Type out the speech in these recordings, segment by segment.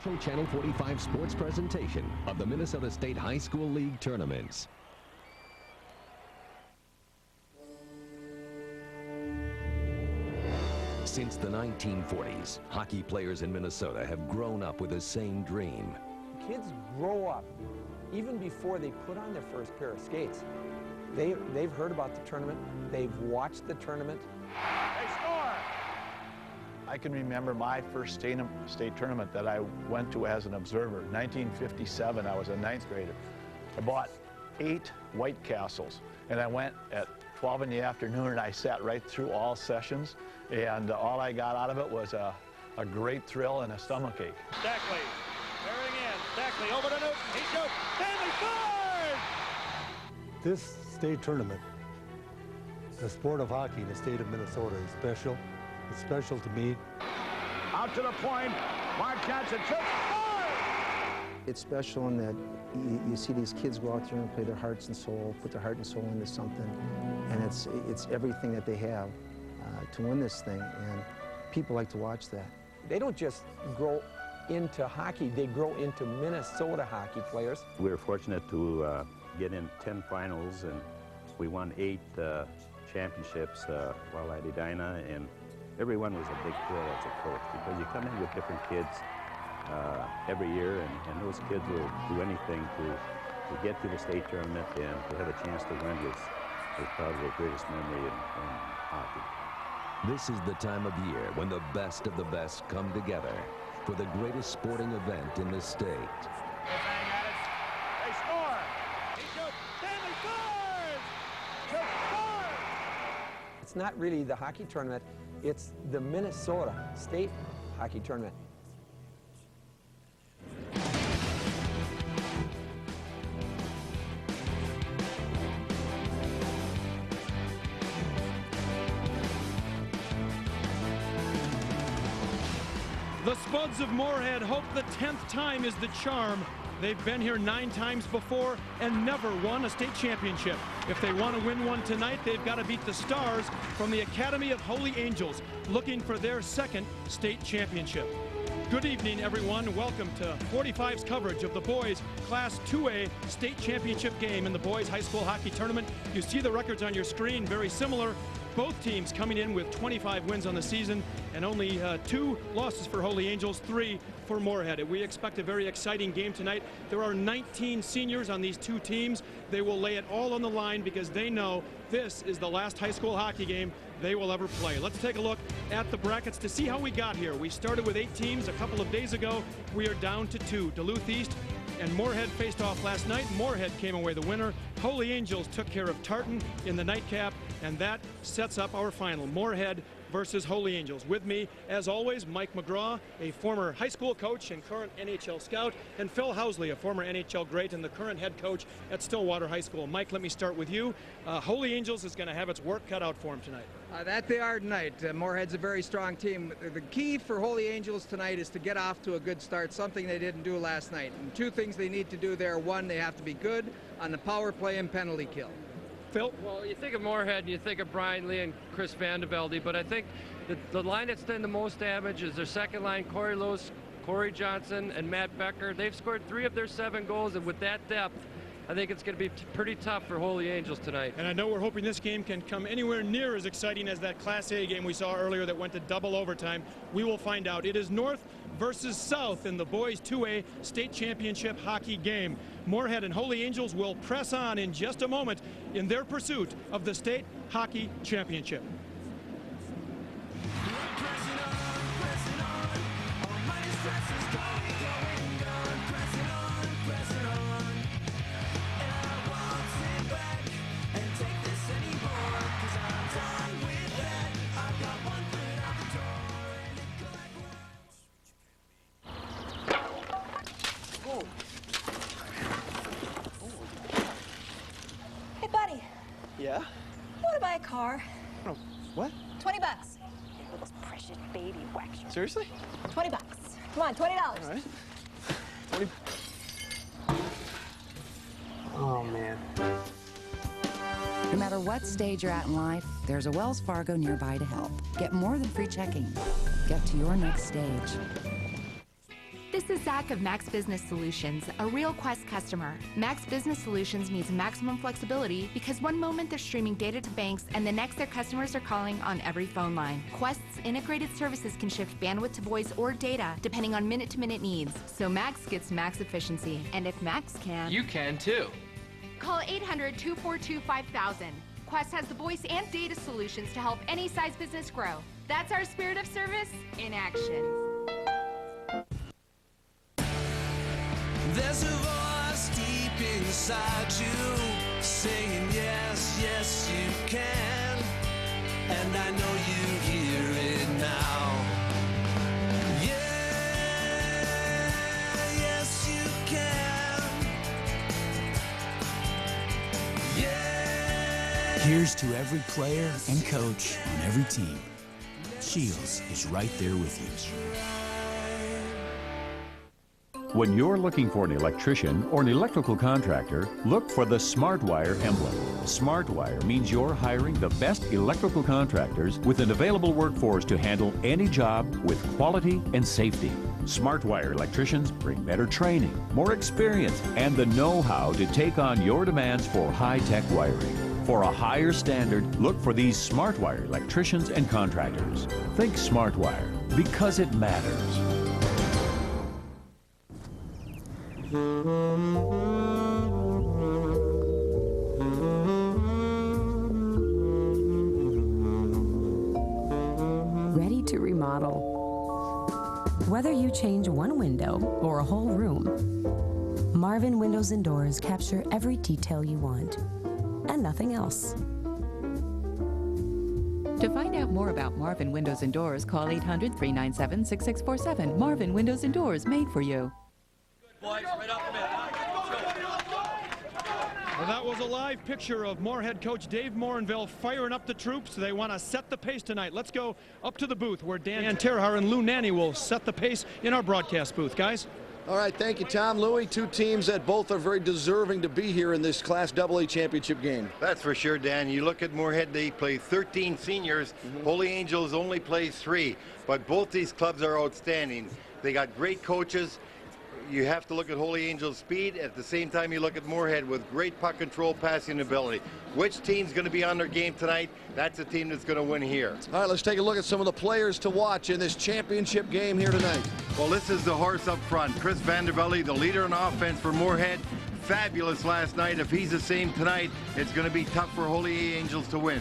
Special Channel 45 sports presentation of the Minnesota State High School League tournaments. Since the 1940s, hockey players in Minnesota have grown up with the same dream. Kids grow up even before they put on their first pair of skates. They've heard about the tournament. They've watched the tournament. They score! I can remember my first state tournament that I went to as an observer. 1957, I was a 9th grader. I bought 8 White Castles, and I went at 12 in the afternoon, and I sat right through all sessions, and all I got out of it was a great thrill and a stomachache. Stackley, bearing in, Stackley over to Newton, he shoots, Stanley scores! This state tournament, the sport of hockey in the state of Minnesota is special. It's special to me. Out to the point, Mark Johnson shoots, scores! It's special in that you see these kids go out there and play their hearts and soul, put their heart and soul into something, and it's everything that they have to win this thing, and people like to watch that. They don't just grow into hockey, they grow into Minnesota hockey players. We were fortunate to get in 10 finals, and we won 8 championships while at Edina, and everyone was a big thrill as a coach because you come in with different kids every year, and those kids will do anything to get to the state tournament, and to have a chance to win is probably the greatest memory in hockey. This is the time of year when the best of the best come together for the greatest sporting event in the state. They bang at it, they score! He shoots, Stanley scores! Shoots, scores! It's not really the hockey tournament, it's the Minnesota State Hockey Tournament. The Spuds of Moorhead hope the 10th time is the charm. They've been here 9 times before and never won a state championship. If they want to win one tonight, they've got to beat the Stars from the Academy of Holy Angels, looking for their 2nd state championship. Good evening, everyone. Welcome to 45's coverage of the boys Class 2A state championship game in the boys high school hockey tournament. You see the records on your screen, very similar. Both teams coming in with 25 wins on the season and only 2 losses for Holy Angels, 3 for Moorhead. We expect a very exciting game tonight. There are 19 seniors on these 2 teams. They will lay it all on the line because they know this is the last high school hockey game they will ever play. Let's take a look at the brackets to see how we got here. We started with 8 teams a couple of days ago. We are down to 2. Duluth East and Moorhead faced off last night. Moorhead came away the winner. Holy Angels took care of Tartan in the nightcap, and that sets up our final. Moorhead versus Holy Angels. With me, as always, Mike McGraw, a former high school coach and current NHL scout, and Phil Housley, a former NHL great and the current head coach at Stillwater High School. Mike, let me start with you. Holy Angels is going to have its work cut out for him tonight. That they are tonight. Moorhead's a very strong team. The key for Holy Angels tonight is to get off to a good start, something they didn't do last night. And 2 things they need to do there. 1, they have to be good on the power play and penalty kill. Phil? Well, you think of Moorhead and you think of Brian Lee and Chris Vandevelde, but I think the line that's done the most damage is their 2nd line, Corey Lewis, Corey Johnson, and Matt Becker. They've scored 3 of their 7 goals, and with that depth, I think it's going to be pretty tough for Holy Angels tonight. And I know we're hoping this game can come anywhere near as exciting as that Class A game we saw earlier that went to double overtime. We will find out. It is North versus South in the boys 2A state championship hockey game. Moorhead and Holy Angels will press on in just a moment in their pursuit of the state hockey championship. Hey, buddy. Yeah? You want to buy a car? Oh, what? $20. Those precious baby wax. Seriously? $20. Come on, $20. All right. 20. Oh, man. No matter what stage you're at in life, there's a Wells Fargo nearby to help. Get more than free checking. Get to your next stage. This is Zach of Max Business Solutions, a real Quest customer. Max Business Solutions means maximum flexibility because one moment they're streaming data to banks and the next their customers are calling on every phone line. Quest's integrated services can shift bandwidth to voice or data depending on minute-to-minute needs. So Max gets max efficiency. And if Max can, you can too. Call 800-242-5000. Quest has the voice and data solutions to help any size business grow. That's our spirit of service in action. There's a voice deep inside you saying yes, yes you can, and I know you hear it now. Yeah, yes you can. Yeah. Here's to every player and coach on every team. Shields is right there with you. When you're looking for an electrician or an electrical contractor, look for the SmartWire emblem. SmartWire means you're hiring the best electrical contractors with an available workforce to handle any job with quality and safety. SmartWire electricians bring better training, more experience, and the know-how to take on your demands for high-tech wiring. For a higher standard, look for these SmartWire electricians and contractors. Think SmartWire, because it matters. Ready to remodel. Whether you change one window or a whole room, Marvin Windows and Doors capture every detail you want and nothing else. To find out more about Marvin Windows and Doors, call 800-397-6647. Marvin Windows and Doors, made for you. Boys, right up the middle. Well, that was a live picture of Moorhead coach Dave Morinville firing up the troops. They want to set the pace tonight. Let's go up to the booth where Dan Terhar and Lou Nanny will set the pace in our broadcast booth. Guys? All right, thank you, Tom. Louie, two teams that both are very deserving to be here in this Class AA championship game. That's for sure, Dan. You look at Moorhead, they play 13 seniors. Holy Angels only plays 3. But both these clubs are outstanding. They got great coaches. You have to look at Holy Angels' speed. At the same time, you look at Moorhead with great puck control, passing ability. Which team's going to be on their game tonight? That's the team that's going to win here. All right, let's take a look at some of the players to watch in this championship game here tonight. Well, this is the horse up front. Chris Vandervelde, the leader in offense for Moorhead. Fabulous last night. If he's the same tonight, it's going to be tough for Holy Angels to win.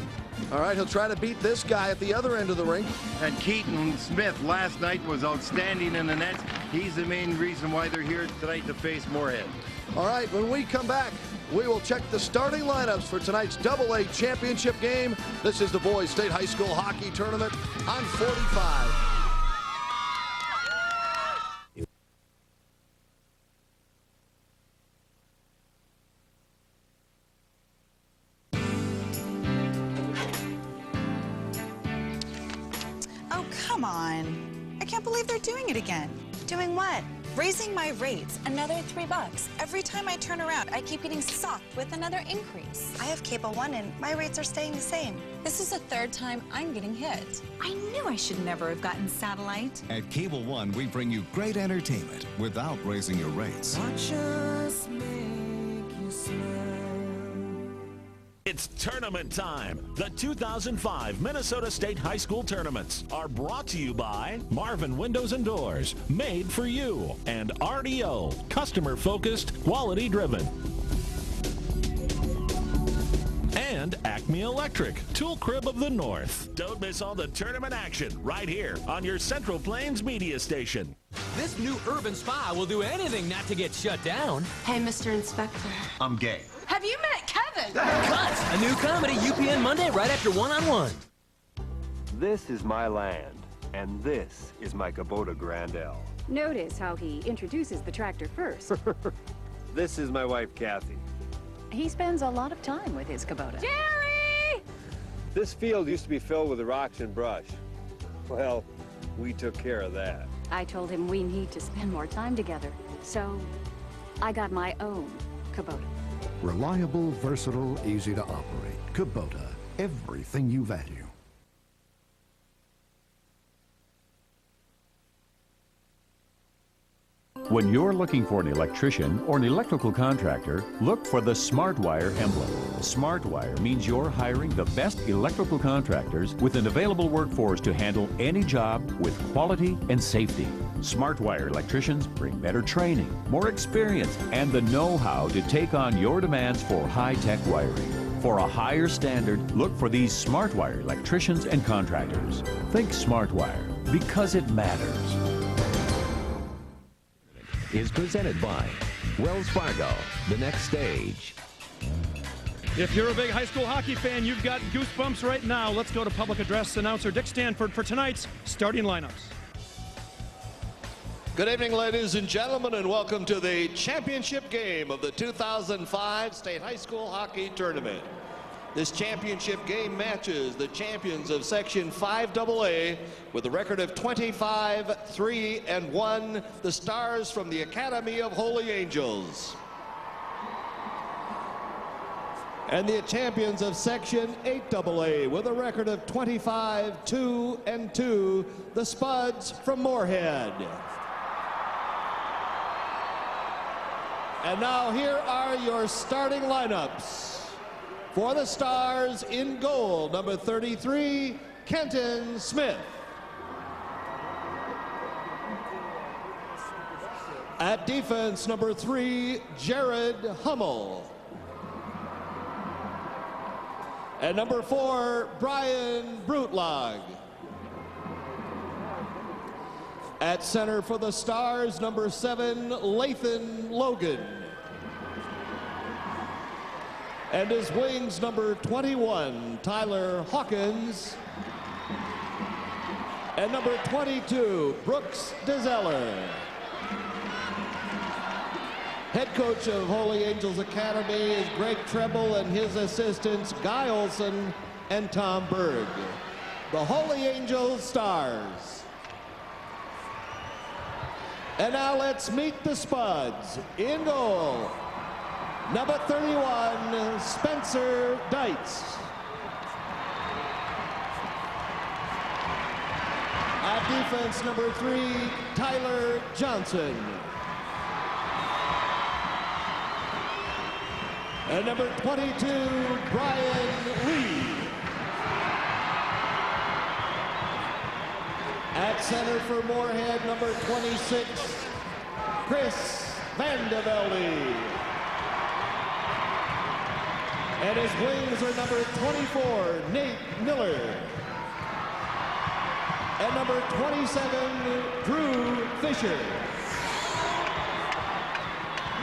All right, he'll try to beat this guy at the other end of the ring. And Keaton Smith last night was outstanding in the nets. He's the main reason why they're here tonight to face Moorhead. All right, when we come back, we will check the starting lineups for tonight's AA championship game. This is the Boys State High School Hockey Tournament on 45. Come on. I can't believe they're doing it again. Doing what? Raising my rates. Another $3. Every time I turn around, I keep getting socked with another increase. I have Cable One and my rates are staying the same. This is the 3rd time I'm getting hit. I knew I should never have gotten satellite. At Cable One, we bring you great entertainment without raising your rates. Watch us make you smile. It's tournament time. The 2005 Minnesota State High School Tournaments are brought to you by Marvin Windows and Doors, made for you, and RDO, customer-focused, quality-driven. And Acme Electric, tool crib of the North. Don't miss all the tournament action right here on your Central Plains media station. This new urban spa will do anything not to get shut down. Hey, Mr. Inspector. I'm gay. Have you met Kevin? Cuts! A new comedy, UPN Monday, right after One-on-One. This is my land, and this is my Kubota Grand L. Notice how he introduces the tractor first. This is my wife, Kathy. He spends a lot of time with his Kubota. Jerry! This field used to be filled with rocks and brush. Well, we took care of that. I told him we need to spend more time together. So, I got my own Kubota. Reliable, versatile, easy to operate. Kubota, everything you value. When you're looking for an electrician or an electrical contractor, look for the SmartWire emblem. SmartWire means you're hiring the best electrical contractors with an available workforce to handle any job with quality and safety. SmartWire electricians bring better training, more experience, and the know-how to take on your demands for high-tech wiring. For a higher standard, look for these SmartWire electricians and contractors. Think SmartWire, because it matters. Is presented by Wells Fargo, the next stage. If you're a big high school hockey fan, you've got goosebumps right now. Let's go to public address announcer Dick Stanford for tonight's starting lineups. Good evening, ladies and gentlemen, and welcome to the championship game of the 2005 State High School Hockey Tournament. This championship game matches the champions of Section 5AA with a record of 25-3-1, the Stars from the Academy of Holy Angels. And the champions of Section 8AA with a record of 25-2-2, the Spuds from Moorhead. And now here are your starting lineups. For the Stars, in goal, number 33, Kenton Smith. At defense, number 3, Jared Hummel. And number 4, Brian Brutlag. At center for the Stars, number 7, Lathan Logan. And his wings, number 21, Tyler Hawkins. And number 22, Brooks DeZeller. Head coach of Holy Angels Academy is Greg Treble, and his assistants, Guy Olson and Tom Berg. The Holy Angels Stars. And now let's meet the Spuds. In goal, number 31, Spencer Deitz. At defense, number 3, Tyler Johnson. And number 22, Brian Lee. At center for Moorhead, number 26, Chris Vandevelde. And his wings are number 24, Nate Miller. And number 27, Drew Fisher.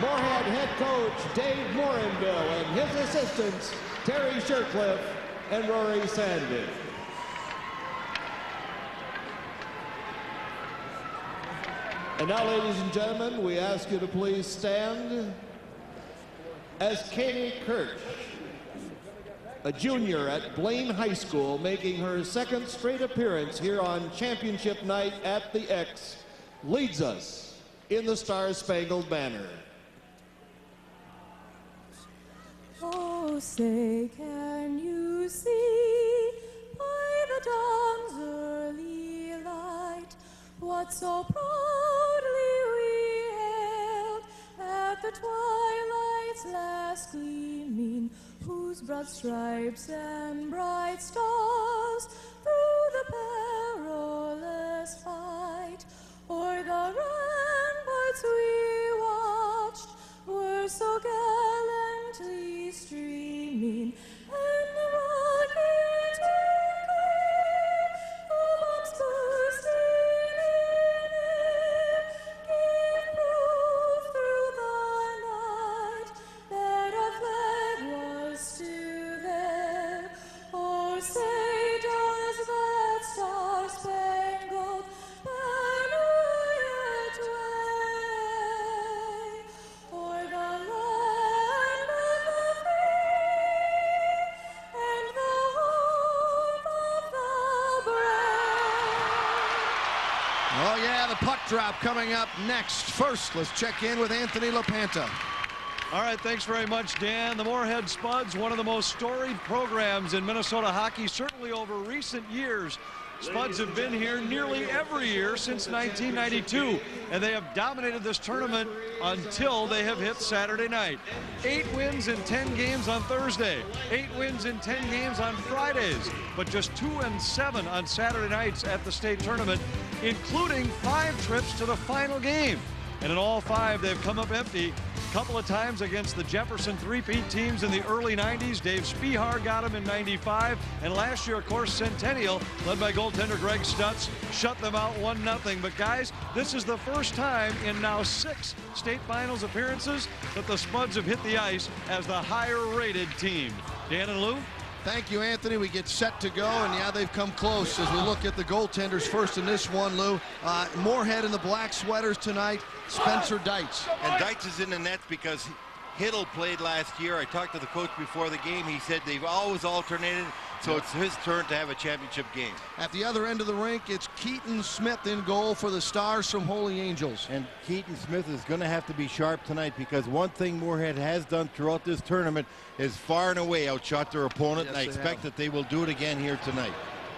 Moorhead head coach Dave Morinville and his assistants, Terry Shercliffe and Rory Sandvik. And now, ladies and gentlemen, we ask you to please stand as Katie Kirch, a junior at Blaine High School, making her second straight appearance here on championship night at the X, leads us in the Star-Spangled Banner. Oh, say, can you see by the dawn's early light what so proudly we hailed at the twilight's last gleaming, whose broad stripes and bright stars through the perilous fight o'er the ramparts we watched were so gallantly streaming, and the rocket twinkling, the bombs bursting in air, gave proof through the night that our flag was still there. Oh, say does that star-spangled banner yet wave o'er the land of the free and the home of the brave? Oh yeah, the puck drop coming up next. First, let's check in with Anthony LaPanta. All right, thanks very much, Dan. The Moorhead Spuds, one of the most storied programs in Minnesota hockey, certainly over recent years. Spuds have been here nearly every year since 1992, and they have dominated this tournament until they have hit Saturday night. 8 wins in 10 games on Thursday, 8 wins in 10 games on Fridays, but just 2-7 on Saturday nights at the state tournament, including 5 trips to the final game. And in all 5, they've come up empty. A couple of times against the Jefferson three-peat teams in the early 90s. Dave Spihar got them in 95. And last year, of course, Centennial, led by goaltender Greg Stutz, shut them out 1-0. But guys, this is the first time in now 6 state finals appearances that the Spuds have hit the ice as the higher-rated team. Dan and Lou? Thank you, Anthony. We get set to go, and yeah, they've come close as we look at the goaltenders first in this one, Lou. Moorhead in the black sweaters tonight, Spencer Deitz. And Deitz is in the nets because Hiddle played last year. I talked to the coach before the game. He said they've always alternated, so it's his turn to have a championship game. At the other end of the rink, it's Keaton Smith in goal for the Stars from Holy Angels. And Keaton Smith is going to have to be sharp tonight because one thing Moorhead has done throughout this tournament is far and away outshot their opponent, and I expect that they will do it again here tonight.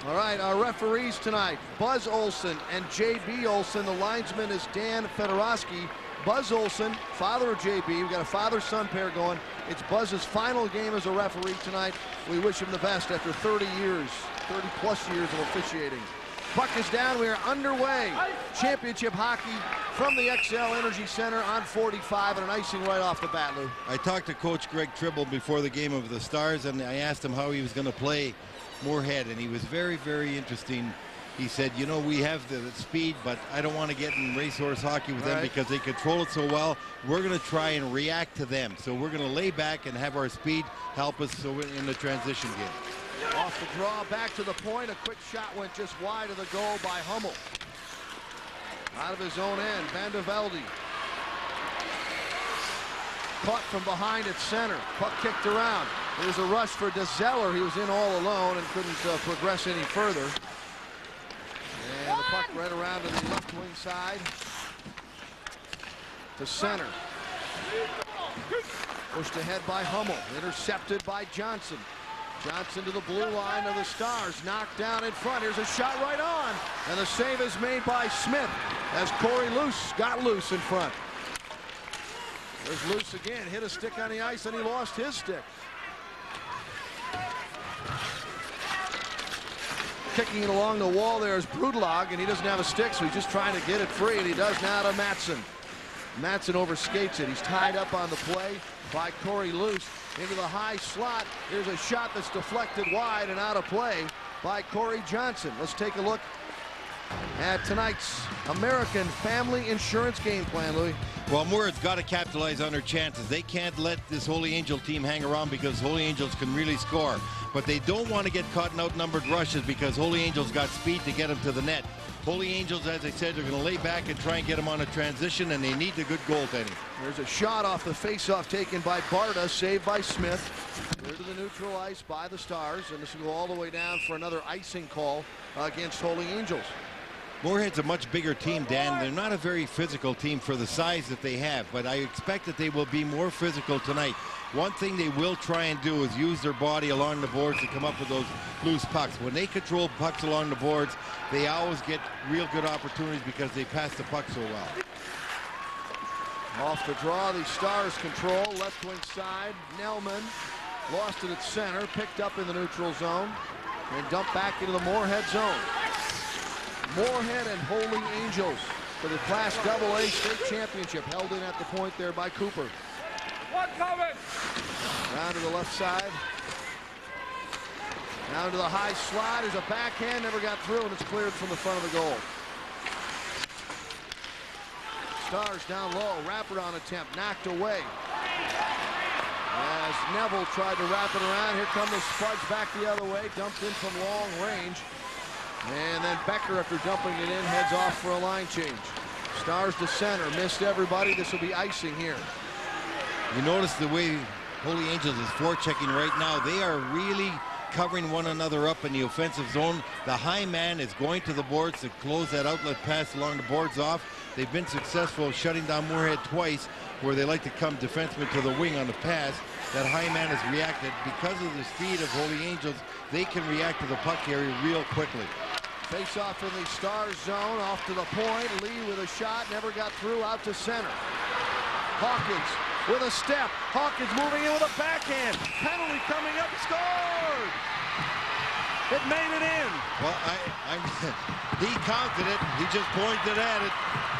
All right, our referees tonight, Buzz Olson and J.B. Olson. The linesman is Dan Fedorowski. Buzz Olson, father of JB. We've got a father-son pair going. It's Buzz's final game as a referee tonight. We wish him the best after 30 years, 30-plus years of officiating. Puck is down. We are underway. Championship hockey from the XL Energy Center on 45 and an icing right off the bat, Lou. I talked to Coach Greg Tribble before the game of the Stars, and I asked him how he was going to play Moorhead, and he was very, very interesting. He said, you know, we have the speed, but I don't want to get in racehorse hockey with them because they control it so well. We're going to try and react to them. So we're going to lay back and have our speed help us in the transition game. Off the draw, back to the point. A quick shot went just wide of the goal by Hummel. Out of his own end, Vandervelde. Caught from behind at center. Puck kicked around. There's a rush for DeZeller. He was in all alone and couldn't progress any further. And the puck right around to the left wing side. To center. Pushed ahead by Hummel. Intercepted by Johnson. Johnson to the blue line of the Stars. Knocked down in front. Here's a shot right on. And the save is made by Smith as Corey Luce got loose in front. There's Luce again. Hit a stick on the ice and he lost his stick. Kicking it along the wall there is Brudlag, and he doesn't have a stick, so he's just trying to get it free, and he does now to Matson. Matson overskates it. He's tied up on the play by Corey Luce into the high slot. Here's a shot that's deflected wide and out of play by Corey Johnson. Let's take a look at tonight's American Family Insurance game plan, Louis. Well, Moorhead's got to capitalize on their chances. They can't let this Holy Angel team hang around because Holy Angels can really score. But they don't want to get caught in outnumbered rushes because Holy Angels got speed to get them to the net. Holy Angels, as I said, they're going to lay back and try and get them on a transition, and they need the good goaltending. There's a shot off the faceoff taken by Barta, saved by Smith. Clear to the neutral ice by the Stars, and this will go all the way down for another icing call against Holy Angels. Moorhead's a much bigger team, Dan. They're not a very physical team for the size that they have, but I expect that they will be more physical tonight. One thing they will try and do is use their body along the boards to come up with those loose pucks. When they control pucks along the boards, they always get real good opportunities because they pass the puck so well. Off the draw, the Stars control, left wing side. Nelman lost it at center, picked up in the neutral zone, and dumped back into the Moorhead zone. Moorhead and Holy Angels for the Class AA state championship, held in at the point there by Cooper. One coming. Down to the left side. Down to the high slide. There's a backhand, never got through, and it's cleared from the front of the goal. Stars down low, wraparound attempt, knocked away. As Neville tried to wrap it around, here come the Spuds back the other way, dumped in from long range. And then Becker, after dumping it in, heads off for a line change. Stars to center, missed everybody. This will be icing here. You notice the way Holy Angels is forechecking right now. They are really covering one another up in the offensive zone. The high man is going to the boards to close that outlet pass along the boards off. They've been successful shutting down Moorhead twice, where they like to come defenseman to the wing on the pass. That high man has reacted. Because of the speed of Holy Angels, they can react to the puck area real quickly. Face off in the Stars zone, off to the point. Lee with a shot, never got through, out to center. Hawkins with a step. Hawkins moving in with a backhand. Penalty coming up, scored! It made it in. Well, he counted it. He just pointed at it.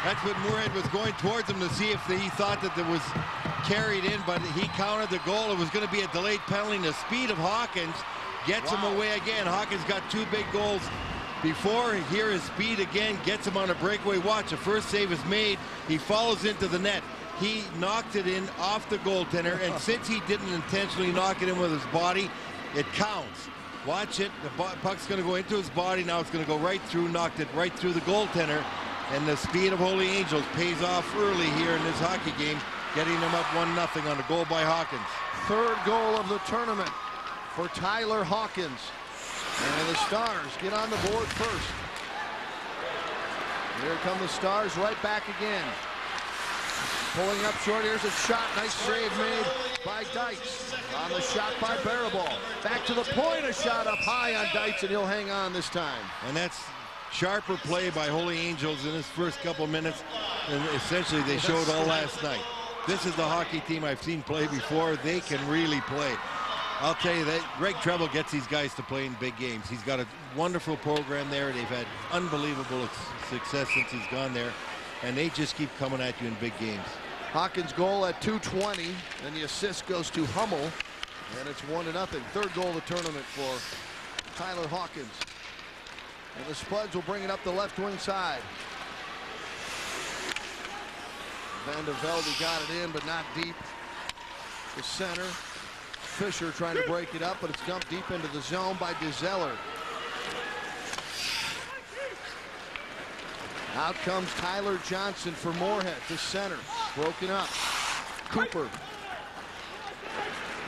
That's what Moorhead was going towards him to see if he thought that it was carried in, but he counted the goal. It was going to be a delayed penalty. And the speed of Hawkins gets him away again. Hawkins got 2 big goals before. Here his speed again gets him on a breakaway. Watch, the first save is made. He follows into the net. He knocked it in off the goaltender, and since he didn't intentionally knock it in with his body, it counts. Watch it. The puck's going to go into his body. Now it's going to go right through, knocked it right through the goaltender. And the speed of Holy Angels pays off early here in this hockey game, getting them up 1-0 on a goal by Hawkins. Third goal of the tournament for Tyler Hawkins. And the Stars get on the board first. Here come the Stars right back again. Pulling up short, here's a shot. Nice save made by Deitz. On the shot by Barabal. Back to the point, a shot up high on Deitz, and he'll hang on this time. And that's sharper play by Holy Angels in his first couple minutes, and essentially they showed all last night. This is the hockey team I've seen play before. They can really play. I'll tell you that Greg Treble gets these guys to play in big games. He's got a wonderful program there. They've had unbelievable success since he's gone there, and they just keep coming at you in big games. Hawkins' goal at 2:20, and the assist goes to Hummel, and it's 1-0. Third goal of the tournament for Tyler Hawkins. And the Spuds will bring it up the left wing side. Van de Velde got it in, but not deep. The center. Fisher trying to break it up, but it's dumped deep into the zone by DeZeller. Out comes Tyler Johnson for Moorhead to center. Broken up. Cooper.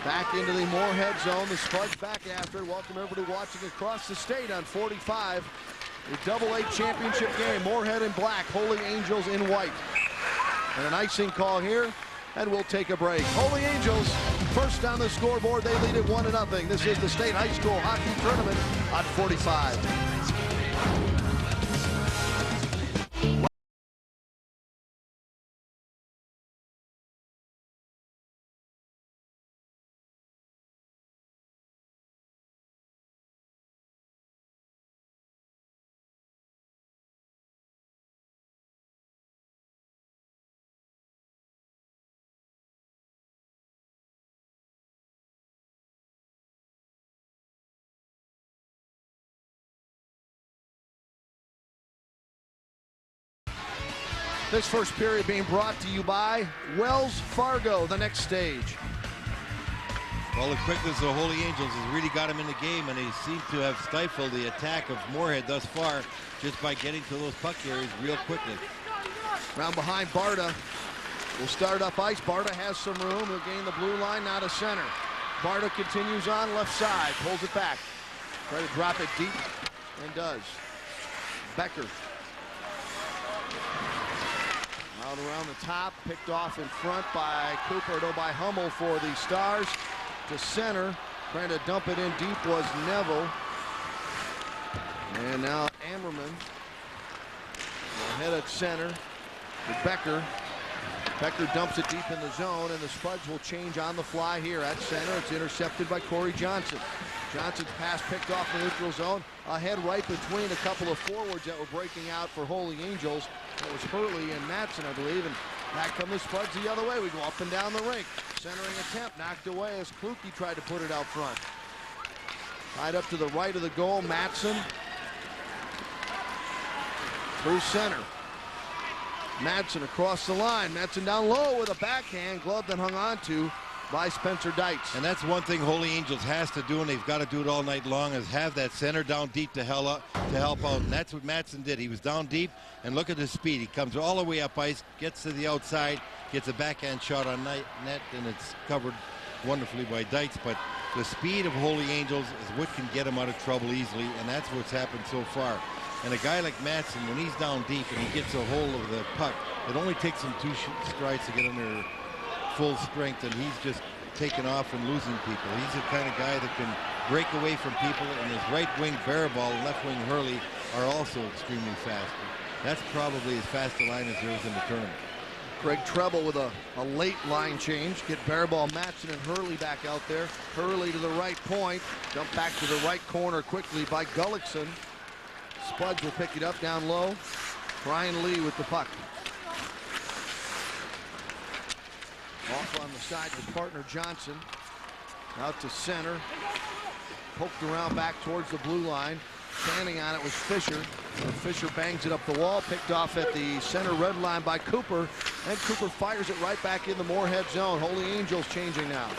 Back into the Moorhead zone. The Spuds back after it. Welcome everybody watching across the state on 45. The AA championship game. Moorhead in black. Holy Angels in white. And an icing call here. And we'll take a break. Holy Angels first on the scoreboard. They lead it 1-0. This is the state high school hockey tournament on 45. This first period being brought to you by Wells Fargo, the next stage. Well, the quickness of the Holy Angels has really got him in the game, and they seem to have stifled the attack of Moorhead thus far just by getting to those puck areas real quickly. Round behind Barta will start up ice. Barta has some room. He'll gain the blue line, now to center. Barta continues on left side, pulls it back. Try to drop it deep, and does. Becker. Out around the top, picked off in front by Cooper, no, by Hummel for the Stars. To center, trying to dump it in deep was Neville. And now Ammerman. Ahead at center to Becker. Becker dumps it deep in the zone, and the Spuds will change on the fly here at center. It's intercepted by Corey Johnson. Johnson's pass picked off the neutral zone. Ahead right between a couple of forwards that were breaking out for Holy Angels. It was Hurley and Matson, I believe, and back come the Spuds the other way. We go up and down the rink. Centering attempt knocked away as Kluke tried to put it out front. Tied up to the right of the goal, Matson. Through center. Matson across the line. Matson down low with a backhand, glove that hung on to by Spencer Deitz. And that's one thing Holy Angels has to do, and they've got to do it all night long, is have that center down deep to help out. And that's what Matson did. He was down deep, and look at his speed. He comes all the way up ice, gets to the outside, gets a backhand shot on net, and it's covered wonderfully by Deitz. But the speed of Holy Angels is what can get him out of trouble easily, and that's what's happened so far. And a guy like Matson, when he's down deep and he gets a hold of the puck, it only takes him 2 strides to get under full strength, and he's just taking off and losing people. He's the kind of guy that can break away from people, and his right wing Barabal and left wing Hurley are also extremely fast. That's probably as fast a line as there is in the tournament. Greg Treble with a late line change. Get Barabal, Matson, and Hurley back out there. Hurley to the right point. Dump back to the right corner quickly by Gullickson. Spuds will pick it up down low. Brian Lee with the puck. Off on the side with partner Johnson. Out to center. Poked around back towards the blue line. Standing on it was Fisher. Fisher bangs it up the wall, picked off at the center red line by Cooper, and Cooper fires it right back in the Moorhead zone. Holy Angels changing now.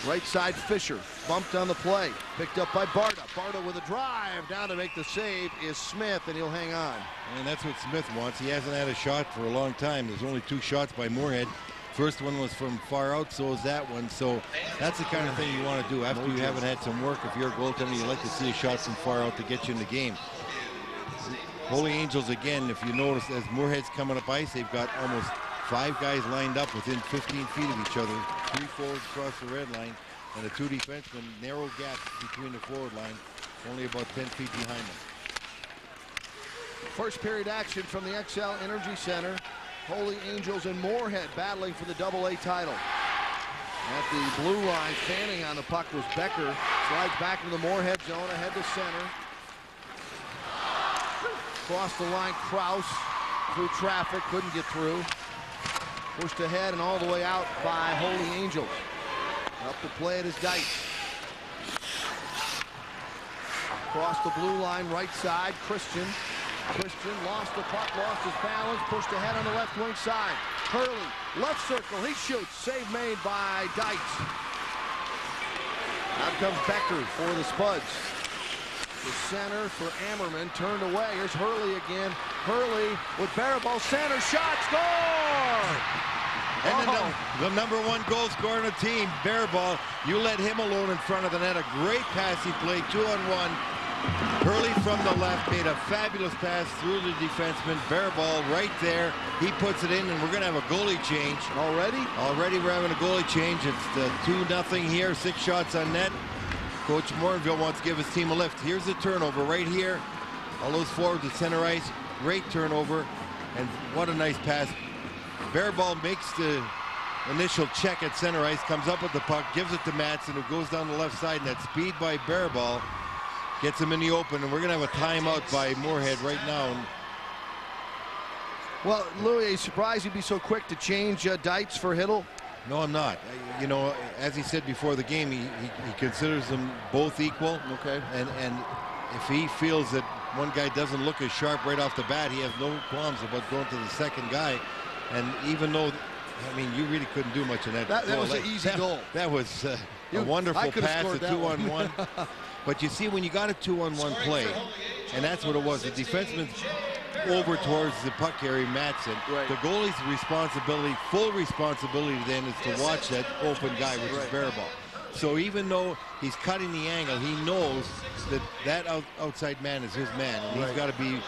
Right side Fisher, bumped on the play, picked up by Barta. Barta with a drive, down to make the save is Smith, and he'll hang on. And that's what Smith wants. He hasn't had a shot for a long time. There's only 2 shots by Moorhead. First one was from far out, so is that one. So that's the kind of thing you want to do. After you haven't had some work, if you're a goaltender, you like to see a shot from far out to get you in the game. Holy Angels, again, if you notice, as Moorhead's coming up ice, they've got almost 5 guys lined up within 15 feet of each other. 3 forwards across the red line, and the 2 defensemen, narrow gap between the forward line, only about 10 feet behind them. First period action from the XL Energy Center. Holy Angels and Moorhead battling for the AA title. At the blue line, standing on the puck was Becker. Slides back into the Moorhead zone, ahead to center. Crossed the line, Kraus through traffic, couldn't get through. Pushed ahead and all the way out by Holy Angels. Up to play it is Dice. Across the blue line, right side, Christian lost the puck, lost his balance, pushed ahead on the left wing side. Hurley, left circle, he shoots. Save made by Dice. Out comes Becker for the Spuds. The center for Ammerman, turned away. Here's Hurley again. Hurley with Barabal, center shot, score! And then the number 1 goal scorer on the team, Barabal, you let him alone in front of the net. A great passing play, 2-on-1. Hurley from the left made a fabulous pass through the defenseman. Barabal right there. He puts it in, and we're going to have a goalie change. Already? Already we're having a goalie change. It's the 2-0 here, 6 shots on net. Coach Morinville wants to give his team a lift. Here's the turnover right here. All those forwards at center ice. Great turnover, and what a nice pass. Barabal makes the initial check at center ice, comes up with the puck, gives it to Matson, who goes down the left side, and that speed by Barabal gets him in the open, and we're going to have a timeout by Moorhead right now. Well, Louis, are you surprised he'd be so quick to change Dietz for Hiddle? No, I'm not. You know, as he said before the game, he considers them both equal. Okay. And if he feels that one guy doesn't look as sharp right off the bat, he has no qualms about going to the second guy. And even though, I mean, you really couldn't do much in that. That was an easy goal. That was a wonderful pass, a 2-on-1. But you see, when you got a 2-on-1 play, and that's what it was, the defenseman over towards the puck area, Matson. Right. The goalie's responsibility, full responsibility then, is to watch that open guy, which is Barabal. So even though he's cutting the angle, he knows that outside man is his man, and he's got to be.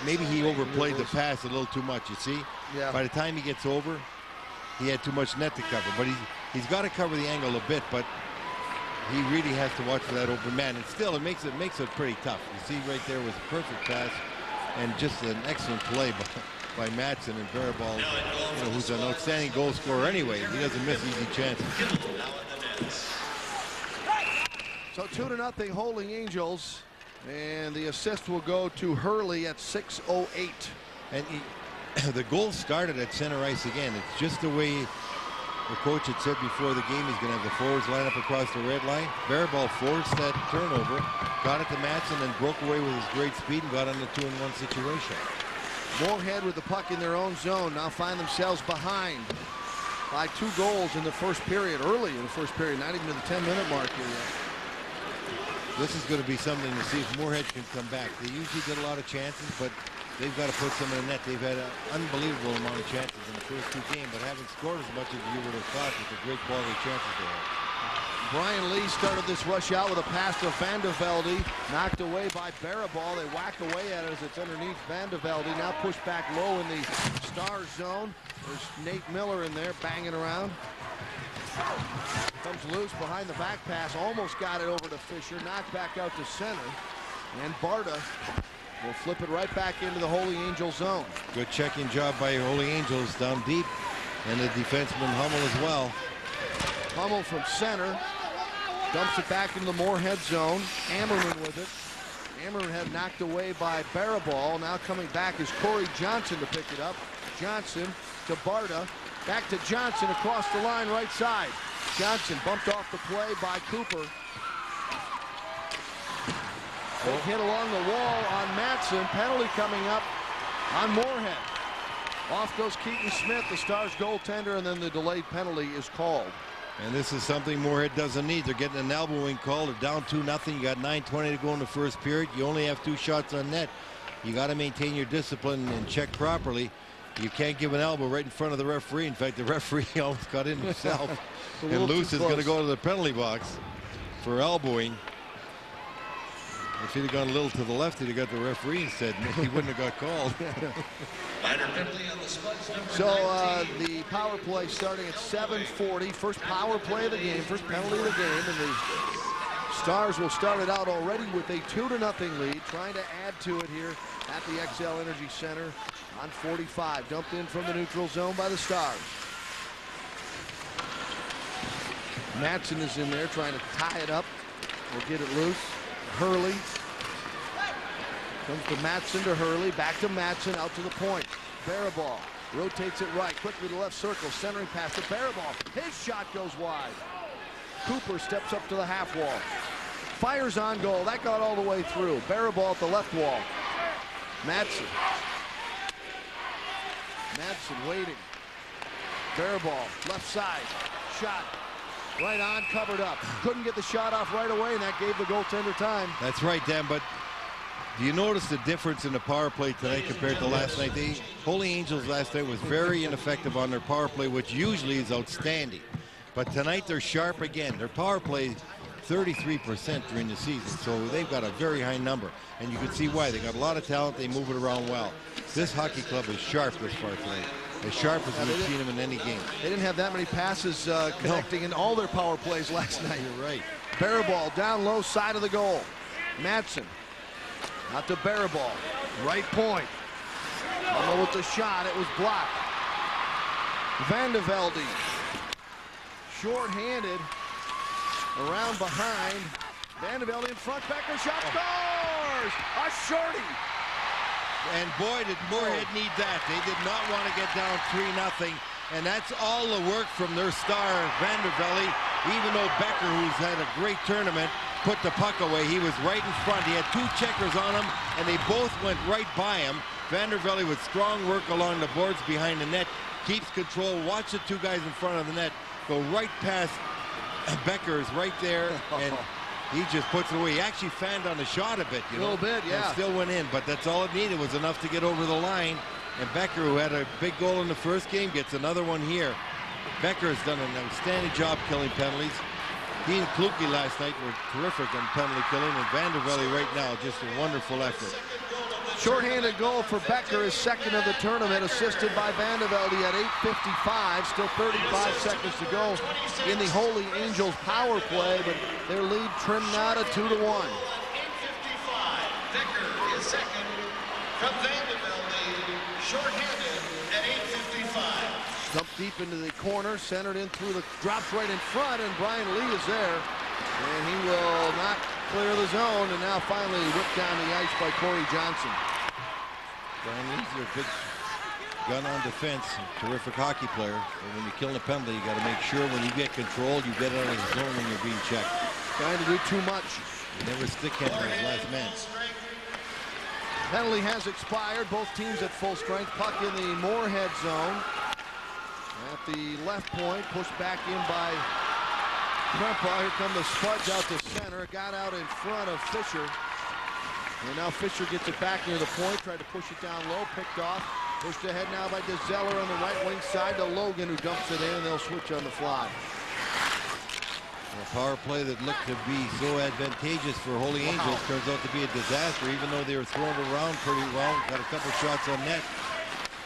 Maybe he overplayed the pass a little too much. You see, by the time he gets over, he had too much net to cover. But he's got to cover the angle a bit, but he really has to watch for that open man. And still, it makes it pretty tough. You see, right there was a perfect pass, and just an excellent play by Matson, and Barabal, you know, who's an outstanding goal scorer anyway. He doesn't miss easy chances. So 2-0 Holy Angels, and the assist will go to Hurley at 6:08. And the goal started at center ice again. It's just the way the coach had said before the game. He's going to have the forwards line up across the red line. Barabal forced that turnover, got it to Matson, and broke away with his great speed and got on the 2-on-1 situation. Moorhead with the puck in their own zone now find themselves behind by 2 goals in the first period, early in the first period, not even to the 10-minute mark here yet. This is going to be something to see if Moorhead can come back. They usually get a lot of chances, but they've got to put some in the net. They've had an unbelievable amount of chances in the first 2 games, but haven't scored as much as you would have thought with the great quality chances they have. Brian Lee started this rush out with a pass to Van de Velde, knocked away by Barabal. They whack away at it as it's underneath Van de Velde. Now pushed back low in the Stars zone. There's Nate Miller in there banging around. Comes loose behind the back pass, almost got it over to Fisher, knocked back out to center. And Barta will flip it right back into the Holy Angel zone. Good checking job by Holy Angels down deep. And the defenseman Hummel as well. Hummel from center. Dumps it back into the Moorhead zone. Ammerman with it. Ammerman had knocked away by Barabal. Now coming back is Corey Johnson to pick it up. Johnson to Barta. Back to Johnson across the line right side. Johnson bumped off the play by Cooper. Big hit along the wall on Matson. Penalty coming up on Moorhead. Off goes Keaton Smith, the Stars goaltender, and then the delayed penalty is called. And this is something Moorhead doesn't need. They're getting an elbowing call. They're down 2-0. You got 9:20 to go in the first period. You only have 2 shots on net. You got to maintain your discipline and check properly. You can't give an elbow right in front of the referee. In fact, the referee almost got in himself. And Luce is going to go to the penalty box for elbowing. If he'd have gone a little to the left, he'd have got the referee instead. He wouldn't have got called. So the power play starting at 7:40. First power play of the game, first penalty of the game, and the Stars will start it out already with a 2-0 lead, trying to add to it here at the XL Energy Center on 45. Dumped in from the neutral zone by the Stars. Matson is in there trying to tie it up or get it loose. Hurley comes to Matson to Hurley, back to Matson, out to the point. Barabal rotates it right, quickly to left circle, centering pass to Barabal. His shot goes wide. Cooper steps up to the half wall. Fires on goal, that got all the way through. Barabal at the left wall. Matson. Matson waiting. Barabal, left side, shot. Right on, covered up. Couldn't get the shot off right away, and that gave the goaltender time. That's right, Dan, but do you notice the difference in the power play tonight compared to last night? The Holy Angels last night was very ineffective on their power play, which usually is outstanding. But tonight they're sharp again. Their power play 33% during the season, so they've got a very high number. And you can see why. They got a lot of talent. They move it around well. This hockey club is sharp this far tonight. As sharp as we've seen them in any game. They didn't have that many passes connecting in all their power plays last night. You're right. Barabal down low side of the goal. Matson out to Barabal. Right point. Although with the shot, it was blocked. Van de Velde. Short-handed. Around behind. Van de Velde in front. Becker shot. Scores! A shorty. And boy, did Moorhead need that. They did not want to get down 3-0. And that's all the work from their star, Van der Velde. Even though Becker, who's had a great tournament, put the puck away, he was right in front. He had 2 checkers on him, and they both went right by him. Van der Velde with strong work along the boards behind the net, keeps control. Watch the 2 guys in front of the net go right past Becker is right there, and he just puts it away. He actually fanned on the shot a bit, you know. A little bit, yeah. And still went in, but that's all it needed was enough to get over the line. And Becker, who had a big goal in the first game, gets another one here. Becker has done an outstanding job killing penalties. He and Kluge last night were terrific on penalty killing, and Van der Velde right now, just a wonderful effort. Short-handed goal for Becker, his second of the tournament, assisted by Van de Velde at 8:55. Still 35 seconds to go in the Holy Angels power play, but their lead trimmed now to 2-1. 8:55. Becker is second from Van de Velde, short-handed at 8:55. Dumped deep into the corner, centered in through the, drops right in front, and Brian Lee is there. And he will not clear the zone, and now finally whipped down the ice by Corey Johnson. Brian Lee's a big gun on defense, terrific hockey player. And when you kill a penalty, you got to make sure when you get controlled, you get out of the zone when you're being checked. Trying to do too much. You never stick him as last man. Penalty has expired. Both teams at full strength. Puck in the Moorhead zone. At the left point, pushed back in by Krempa. Here come the Spuds out to center. Got out in front of Fisher. And now Fisher gets it back near the point. Tried to push it down low. Picked off. Pushed ahead now by DeZeller on the right wing side to Logan, who dumps it in, and they'll switch on the fly. A power play that looked to be so advantageous for Holy Angels turns out to be a disaster, even though they were throwing it around pretty well. Got a couple shots on net.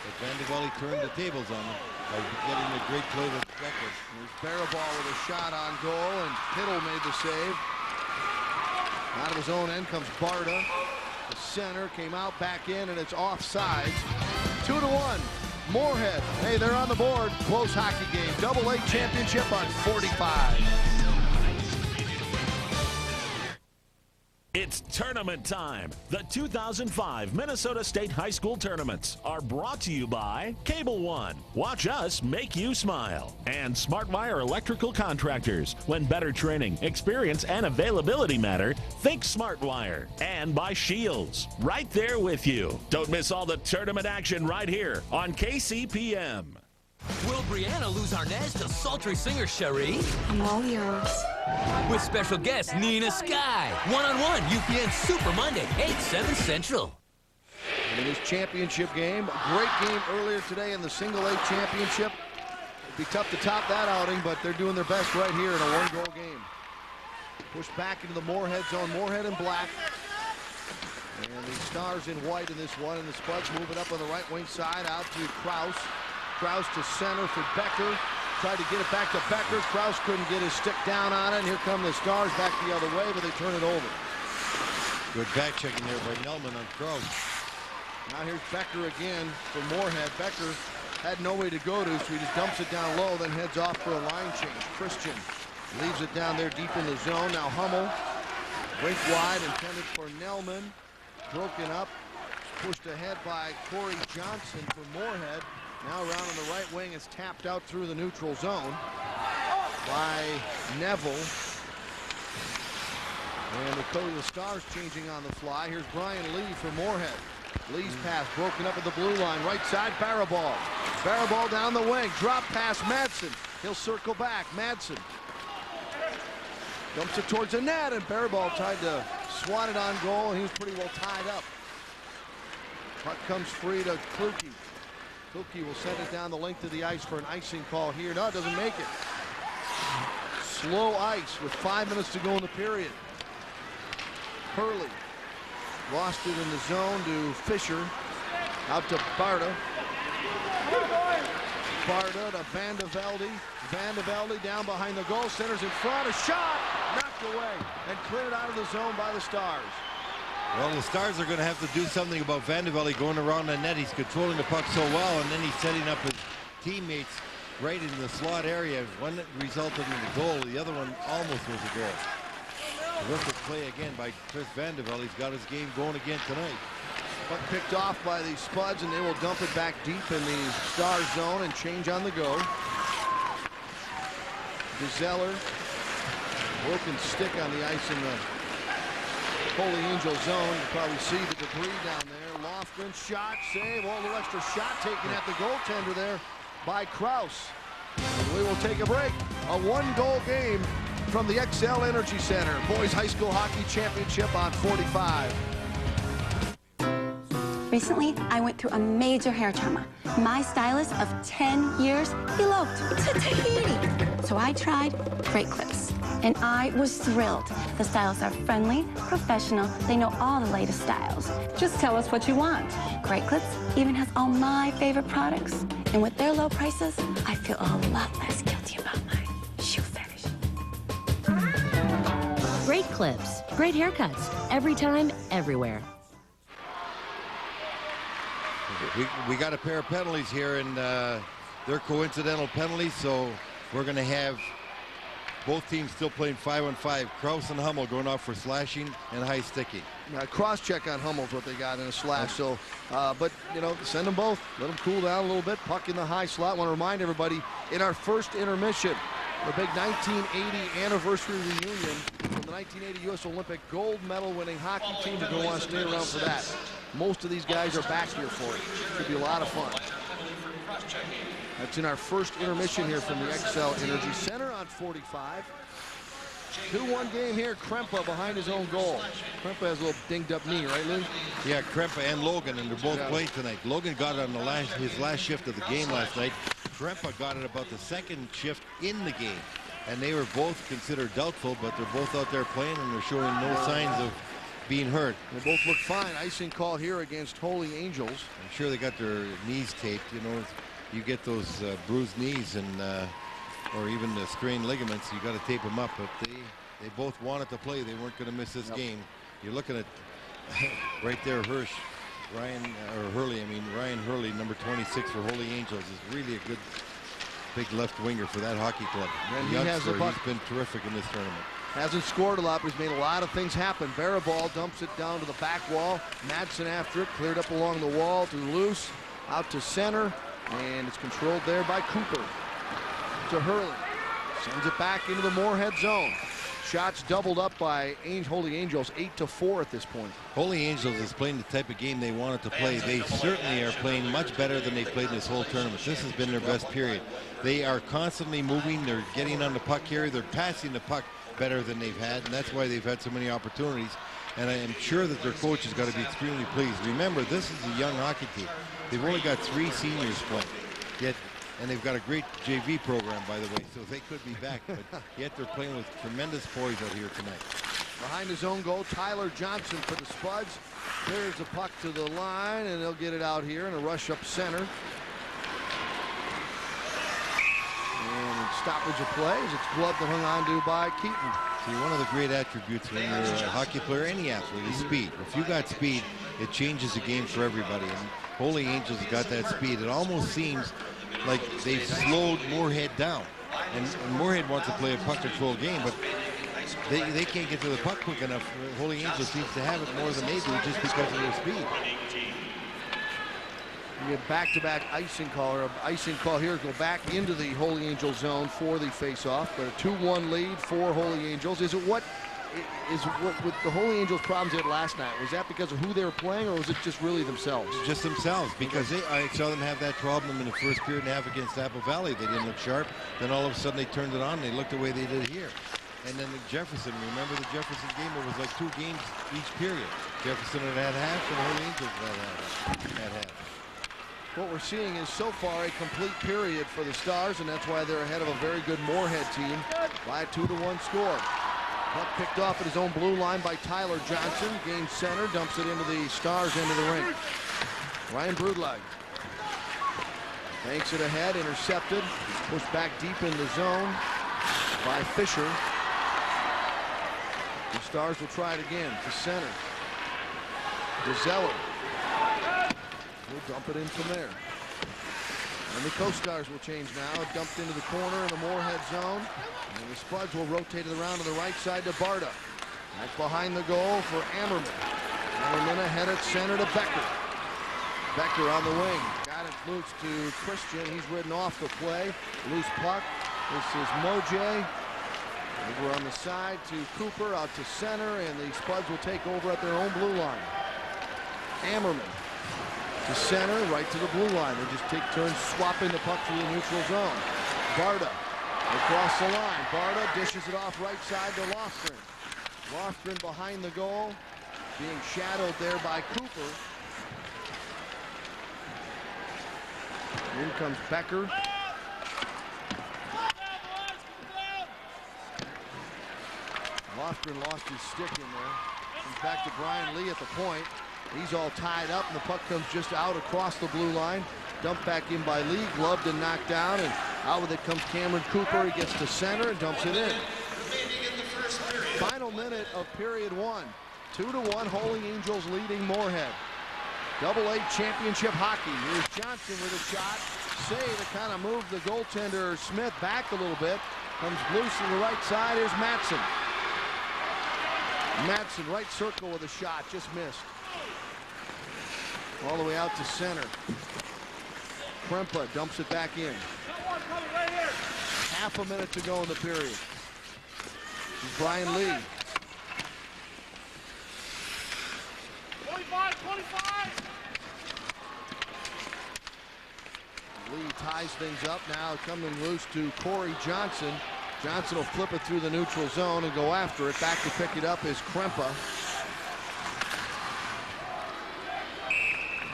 But Van de Velde turned the tables on them. by getting a great play with Becker. There's Barabal with a shot on goal, and Kittle made the save. Out of his own end comes Barta. The center came out, back in, and it's offside. 2-1. Moorhead. Hey, they're on the board. Close hockey game. Double-A championship on 45. It's tournament time. The 2005 Minnesota State High School Tournaments are brought to you by Cable One. Watch us make you smile. And SmartWire Electrical Contractors. When better training, experience, and availability matter, think SmartWire. And by Shields. Right there with you. Don't miss all the tournament action right here on KCPM. Will Brianna lose Arnaz to sultry singer Cherie? I'm all yours. With special guest Nina Sky. One-on-one UPN Super Monday, 8/7 Central. And in his championship game, a great game earlier today in the single-A championship. It'd be tough to top that outing, but they're doing their best right here in a one-goal game. Pushed back into the Moorhead zone. Moorhead in black. And the Stars in white in this one. And the Spuds move it up on the right wing side out to Kraus. Kraus to center for Becker. Tried to get it back to Becker. Kraus couldn't get his stick down on it. And here come the Stars back the other way, but they turn it over. Good back checking there by Nelman on Kraus. Now here's Becker again for Moorhead. Becker had no way to go to, so he just dumps it down low, then heads off for a line change. Christian leaves it down there deep in the zone. Now Hummel, rink wide, intended for Nelman. Broken up, pushed ahead by Corey Johnson for Moorhead. Now around on the right wing, it's tapped out through the neutral zone by Neville. And the coach of the Stars changing on the fly. Here's Brian Lee for Moorhead. Lee's pass broken up at the blue line. Right side, Barabal. Barabal down the wing. Drop pass, Madsen. He'll circle back. Madsen dumps it towards the net, and Barabal tried to swat it on goal, and he was pretty well tied up. Puck comes free to Kluke. Kluke will send it down the length of the ice for an icing call here. No, it doesn't make it. Slow ice with 5 minutes to go in the period. Hurley lost it in the zone to Fisher. Out to Barta. Barta to Vandevelde. Vandevelde down behind the goal. Center's in front. A shot knocked away and cleared out of the zone by the Stars. Well, the Stars are going to have to do something about Vandevelde going around the net. He's controlling the puck so well, and then he's setting up his teammates right in the slot area. One resulted in the goal. The other one almost was a goal. Terrific play again by Chris Vandevelde. He's got his game going again tonight. Puck picked off by the Spuds, and they will dump it back deep in the Stars zone and change on the go. Gezeller, broken stick on the ice in the Holy Angel zone. You probably see the debris down there. Lofgren shot, save, a little extra shot taken at the goaltender there by Kraus. And we will take a break. A one-goal game from the XL Energy Center. Boys High School Hockey Championship on 45. Recently, I went through a major hair trauma. My stylist of 10 years eloped to Tahiti. So I tried Great Clips, and I was thrilled. The stylists are friendly, professional. They know all the latest styles. Just tell us what you want. Great Clips even has all my favorite products. And with their low prices, I feel a lot less guilty about my shoe fetish. Great Clips, great haircuts, every time, everywhere. We got a pair of penalties here, and they're coincidental penalties, so we're going to have both teams still playing 5-on-5. Kraus and Hummel going off for slashing and high sticking. Cross-check on Hummel's what they got in a slash. So, but, you know, send them both. Let them cool down a little bit. Puck in the high slot. Want to remind everybody, in our first intermission, the big 1980 anniversary reunion from the 1980 U.S. Olympic gold medal winning hockey team. You're going to want to stay around for that. Most of these guys are back here for it. Should be a lot of fun. That's in our first intermission here from the XL Energy Center on 45. 2-1 game here. Krempa behind his own goal. Krempa has a little dinged up knee, right, Lou? Yeah, Krempa and Logan, and they're both playing tonight. Logan got it on his last shift of the game last night. Krempa got it about the second shift in the game. And they were both considered doubtful, but they're both out there playing, and they're showing no signs of being hurt. They both look fine. Icing call here against Holy Angels. I'm sure they got their knees taped, you know. you get those bruised knees and or even the strained ligaments, you got to tape them up. But they both wanted to play. They weren't going to miss this game. You're looking at right there, Ryan Hurley, number 26 for Holy Angels, is really a good big left winger for that hockey club. And he has the puck. He's been terrific in this tournament. Hasn't scored a lot, but he's made a lot of things happen. Barabal dumps it down to the back wall. Madsen after it, cleared up along the wall to Loose, out to center, and it's controlled there by Cooper. To Hurley, sends it back into the Moorhead zone. Shots doubled up by Holy Angels, 8-4 at this point. Holy Angels is playing the type of game they wanted to play. They certainly are playing much better than they played in this whole tournament. This has been their best period. They are constantly moving. They're getting on the puck carrier. They're passing the puck better than they've had, and that's why they've had so many opportunities. And I am sure that their coach has got to be extremely pleased. Remember, this is a young hockey team. They've only got 3 seniors playing, and they've got a great JV program, by the way, so they could be back, but yet they're playing with tremendous poise out here tonight. Behind his own goal, Tyler Johnson for the Spuds. There's the puck to the line, and they'll get it out here in a rush up center. And stoppage of play as it's gloved and hung on to by Keaton. See, one of the great attributes when you're a hockey player, any athlete, is speed. If you got speed, it changes the game for everybody, and Holy Angels have got that speed. It almost seems like they've slowed Moorhead down, and Moorhead wants to play a puck control game, but they can't get to the puck quick enough. Holy Angels seems to have it more than they do just because of their speed. You get back-to-back icing call, or icing call here, go back into the Holy Angel zone for the face-off, but a 2-1 lead for Holy Angels. Is what with the Holy Angels problems they had last night, was that because of who they were playing, or was it just really themselves? Just themselves, because I saw them have that problem in the first period and a half against Apple Valley. They didn't look sharp. Then all of a sudden they turned it on and they looked the way they did here. And then the Jefferson, remember the Jefferson game? It was like 2 games each period. Jefferson had half and Holy Angels had half. What we're seeing is so far a complete period for the Stars, and that's why they're ahead of a very good Moorhead team by a 2-1 score. Puck picked off at his own blue line by Tyler Johnson. Gains center, dumps it into the Stars end of the rink. Ryan Brudlag banks it ahead, intercepted, pushed back deep in the zone by Fisher. The Stars will try it again to center. To Zeller. We'll dump it in from there. And the Co-Stars will change now. Dumped into the corner in the Moorhead zone. And the Spuds will rotate it around to the right side to Barta. That's behind the goal for Ammerman. Ammerman ahead at center to Becker. Becker on the wing. Got it loose to Christian. He's ridden off the play. Loose puck. This is Mojay. Over on the side to Cooper, out to center, and the Spuds will take over at their own blue line. Ammerman to center, right to the blue line. They just take turns swapping the puck through the neutral zone. Barta across the line. Barta dishes it off right side to Lofgren. Lofgren behind the goal, being shadowed there by Cooper. In comes Becker. Lofgren lost his stick in there. Comes back to Brian Lee at the point. He's all tied up, and the puck comes just out across the blue line. Dumped back in by Lee, gloved and knocked down, and out with it comes Cameron Cooper. He gets to center and dumps it in. Final minute of period 1. 2-1, Holy Angels leading Moorhead. AA championship hockey. Here's Johnson with a shot. Say to kind of move the goaltender Smith back a little bit. Comes loose to the right side. Here's Madsen. Madsen, right circle with a shot, just missed. All the way out to center. Krempa dumps it back in. Half a minute to go in the period. This is Brian Lee. 25. Lee ties things up now, coming loose to Corey Johnson. Johnson will flip it through the neutral zone and go after it. Back to pick it up is Krempa.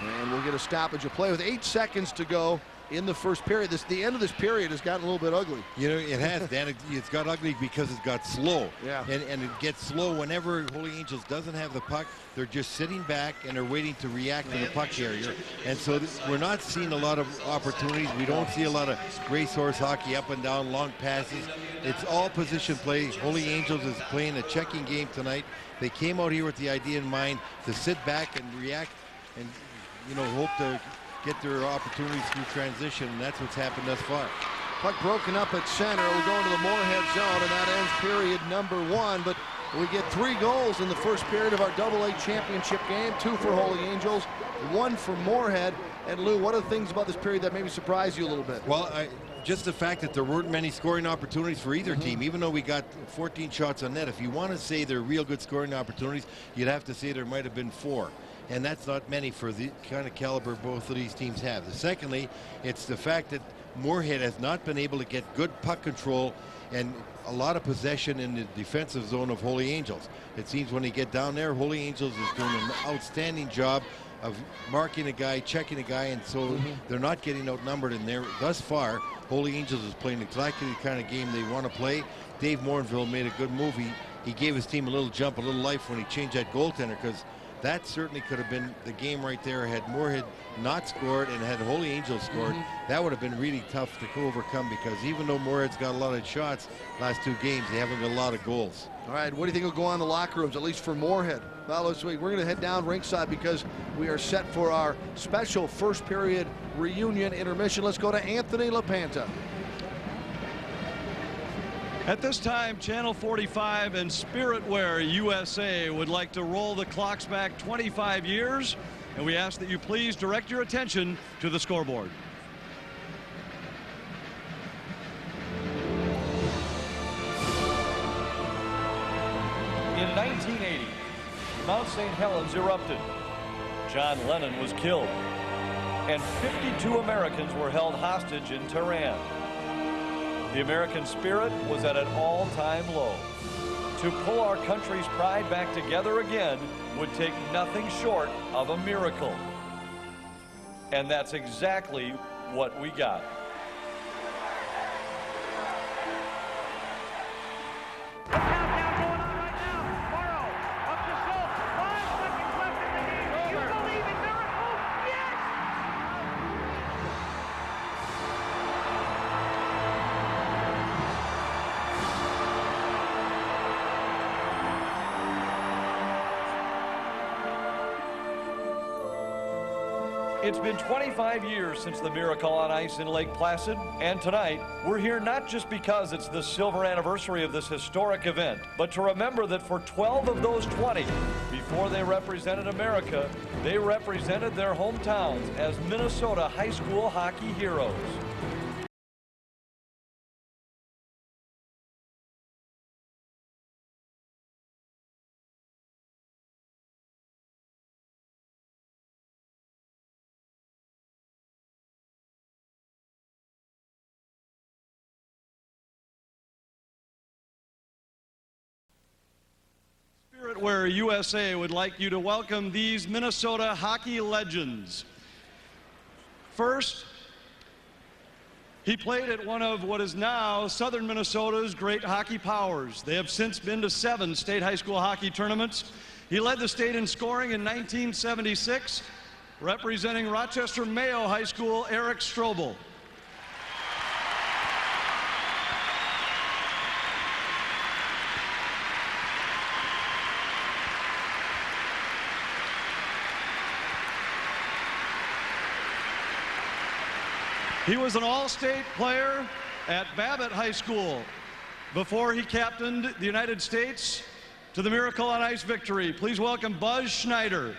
And we'll get a stoppage of play with 8 seconds to go in the first period. The end of this period has gotten a little bit ugly. You know, it has, Dan. It's got ugly because it got slow. Yeah. And it gets slow whenever Holy Angels doesn't have the puck. They're just sitting back and they're waiting to react to the puck carrier. And so we're not seeing a lot of opportunities. We don't see a lot of racehorse hockey, up and down, long passes. It's all position play. Holy Angels is playing a checking game tonight. They came out here with the idea in mind to sit back and react and, you know, hope to get their opportunities through transition, and that's what's happened thus far. Puck broken up at center. We'll go into the Moorhead zone, and that ends period number 1. But we get 3 goals in the first period of our AA championship game. 2 for Holy Angels, 1 for Moorhead. And Lou, what are the things about this period that maybe surprised you a little bit? Well, just the fact that there weren't many scoring opportunities for either team, even though we got 14 shots on net. If you want to say they're real good scoring opportunities, you'd have to say there might have been 4. And that's not many for the kind of caliber both of these teams have. Secondly, it's the fact that Moorhead has not been able to get good puck control and a lot of possession in the defensive zone of Holy Angels. It seems when they get down there, Holy Angels is doing an outstanding job of marking a guy, checking a guy, and so they're not getting outnumbered in there. Thus far, Holy Angels is playing exactly the kind of game they want to play. Dave Morinville made a good move. He gave his team a little jump, a little life when he changed that goaltender, because that certainly could have been the game right there. Had Moorhead not scored and had Holy Angels scored, that would have been really tough to overcome, because even though Moorhead's got a lot of shots last 2 games, they haven't got a lot of goals. All right, what do you think will go on in the locker rooms, at least for Moorhead? Well, we're going to head down ringside because we are set for our special first period reunion intermission. Let's go to Anthony LaPanta. At this time, Channel 45 and Spiritwear USA would like to roll the clocks back 25 years, and we ask that you please direct your attention to the scoreboard. In 1980, Mount St. Helens erupted. John Lennon was killed, and 52 Americans were held hostage in Tehran. The American spirit was at an all-time low. To pull our country's pride back together again would take nothing short of a miracle. And that's exactly what we got. It's been 25 years since the Miracle on Ice in Lake Placid, and tonight we're here not just because it's the silver anniversary of this historic event, but to remember that for 12 of those 20, before they represented America, they represented their hometowns as Minnesota high school hockey heroes. Spiritwear USA would like you to welcome these Minnesota hockey legends. First, he played at one of what is now Southern Minnesota's great hockey powers. They have since been to 7 state high school hockey tournaments. He led the state in scoring in 1976, representing Rochester Mayo High School, Eric Strobel. He was an all-state player at Babbitt High School before he captained the United States to the Miracle on Ice victory. Please welcome Buzz Schneider.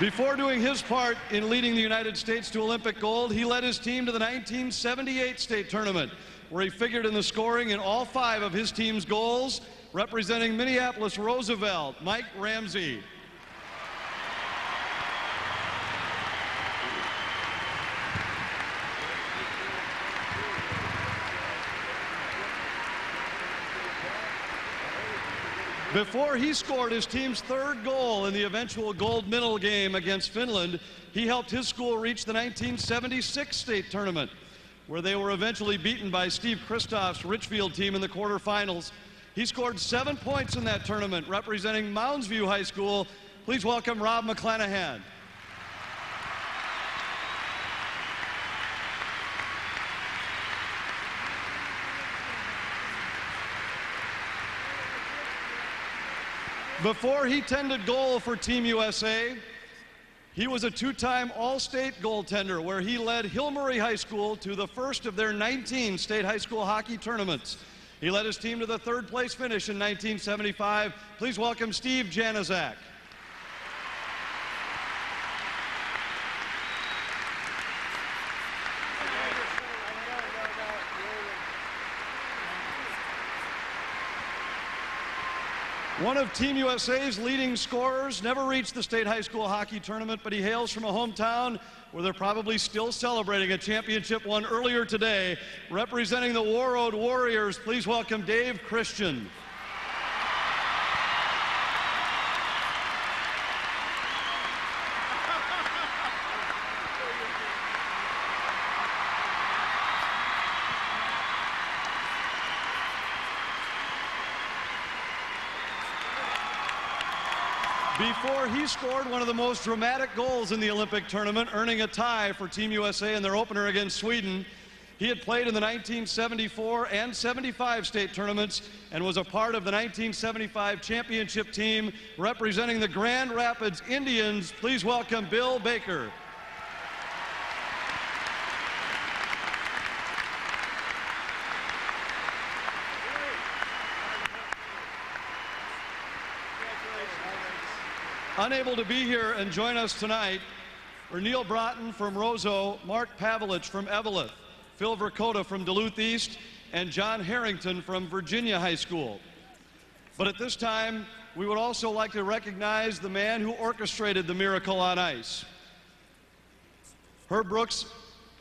Before doing his part in leading the United States to Olympic gold, he led his team to the 1978 state tournament, where he figured in the scoring in all 5 of his team's goals, representing Minneapolis Roosevelt, Mike Ramsey. Before he scored his team's third goal in the eventual gold medal game against Finland, he helped his school reach the 1976 state tournament, where they were eventually beaten by Steve Kristoff's Richfield team in the quarterfinals. He scored 7 points in that tournament, representing Mounds View High School. Please welcome Rob McClanahan. Before he tended goal for Team USA, he was a two-time All-State goaltender where he led Hill-Murray High School to the first of their 19 state high school hockey tournaments. He led his team to the third-place finish in 1975. Please welcome Steve Januzak. One of Team USA's leading scorers, never reached the state high school hockey tournament, but he hails from a hometown where they're probably still celebrating a championship won earlier today. Representing the Warroad Warriors, please welcome Dave Christian. Before he scored one of the most dramatic goals in the Olympic tournament, earning a tie for Team USA in their opener against Sweden. He had played in the 1974 and 75 state tournaments and was a part of the 1975 championship team representing the Grand Rapids Indians. Please welcome Bill Baker. Unable to be here and join us tonight are Neil Broughton from Roseau, Mark Pavelich from Eveleth, Phil Verkota from Duluth East, and John Harrington from Virginia High School. But at this time, we would also like to recognize the man who orchestrated the miracle on ice. Herb Brooks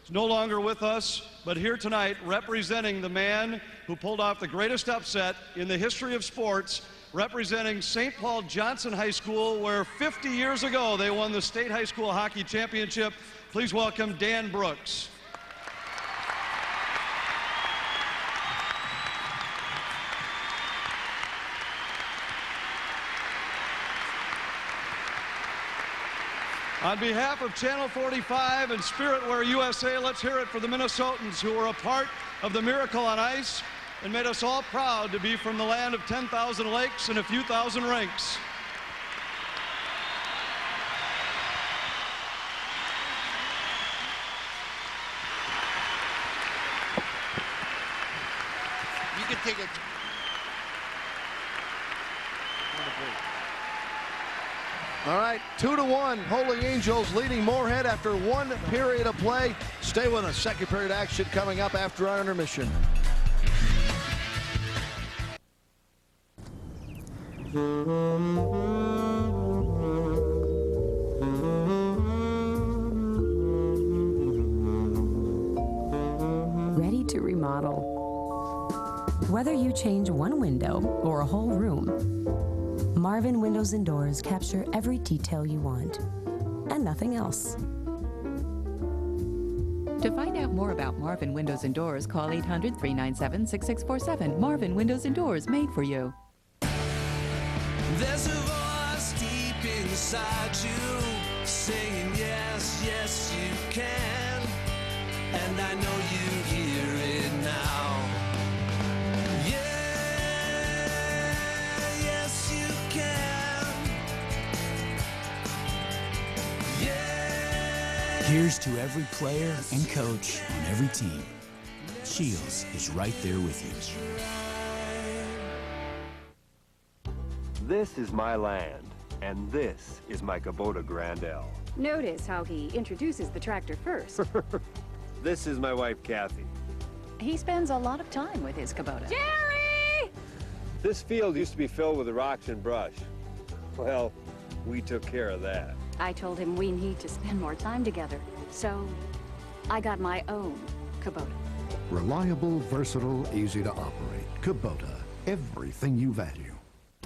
is no longer with us, but here tonight representing the man who pulled off the greatest upset in the history of sports, representing St. Paul Johnson High School, where 50 years ago they won the state high school hockey championship. Please welcome Dan Brooks. On behalf of Channel 45 and Spiritwear USA, let's hear it for the Minnesotans who were a part of the miracle on ice and made us all proud to be from the land of 10,000 lakes and a few thousand rinks. You can take it. All right, 2-1, Holy Angels leading Moorhead after one period of play. Stay with us, second period action coming up after our intermission. Ready to remodel. Whether you change one window or a whole room, Marvin Windows and Doors capture every detail you want and nothing else. To find out more about Marvin Windows and Doors, call 800-397-6647. Marvin Windows and Doors, made for you. There's a voice deep inside you saying yes, yes you can, and I know you hear it now. Yeah, yes you can. Yeah. Here's to every player and coach on every team. Shields is right there with you. This is my land, and this is my Kubota Grand L. Notice how he introduces the tractor first. This is my wife, Kathy. He spends a lot of time with his Kubota. Jerry! This field used to be filled with rocks and brush. Well, we took care of that. I told him we need to spend more time together, so I got my own Kubota. Reliable, versatile, easy to operate. Kubota, everything you value.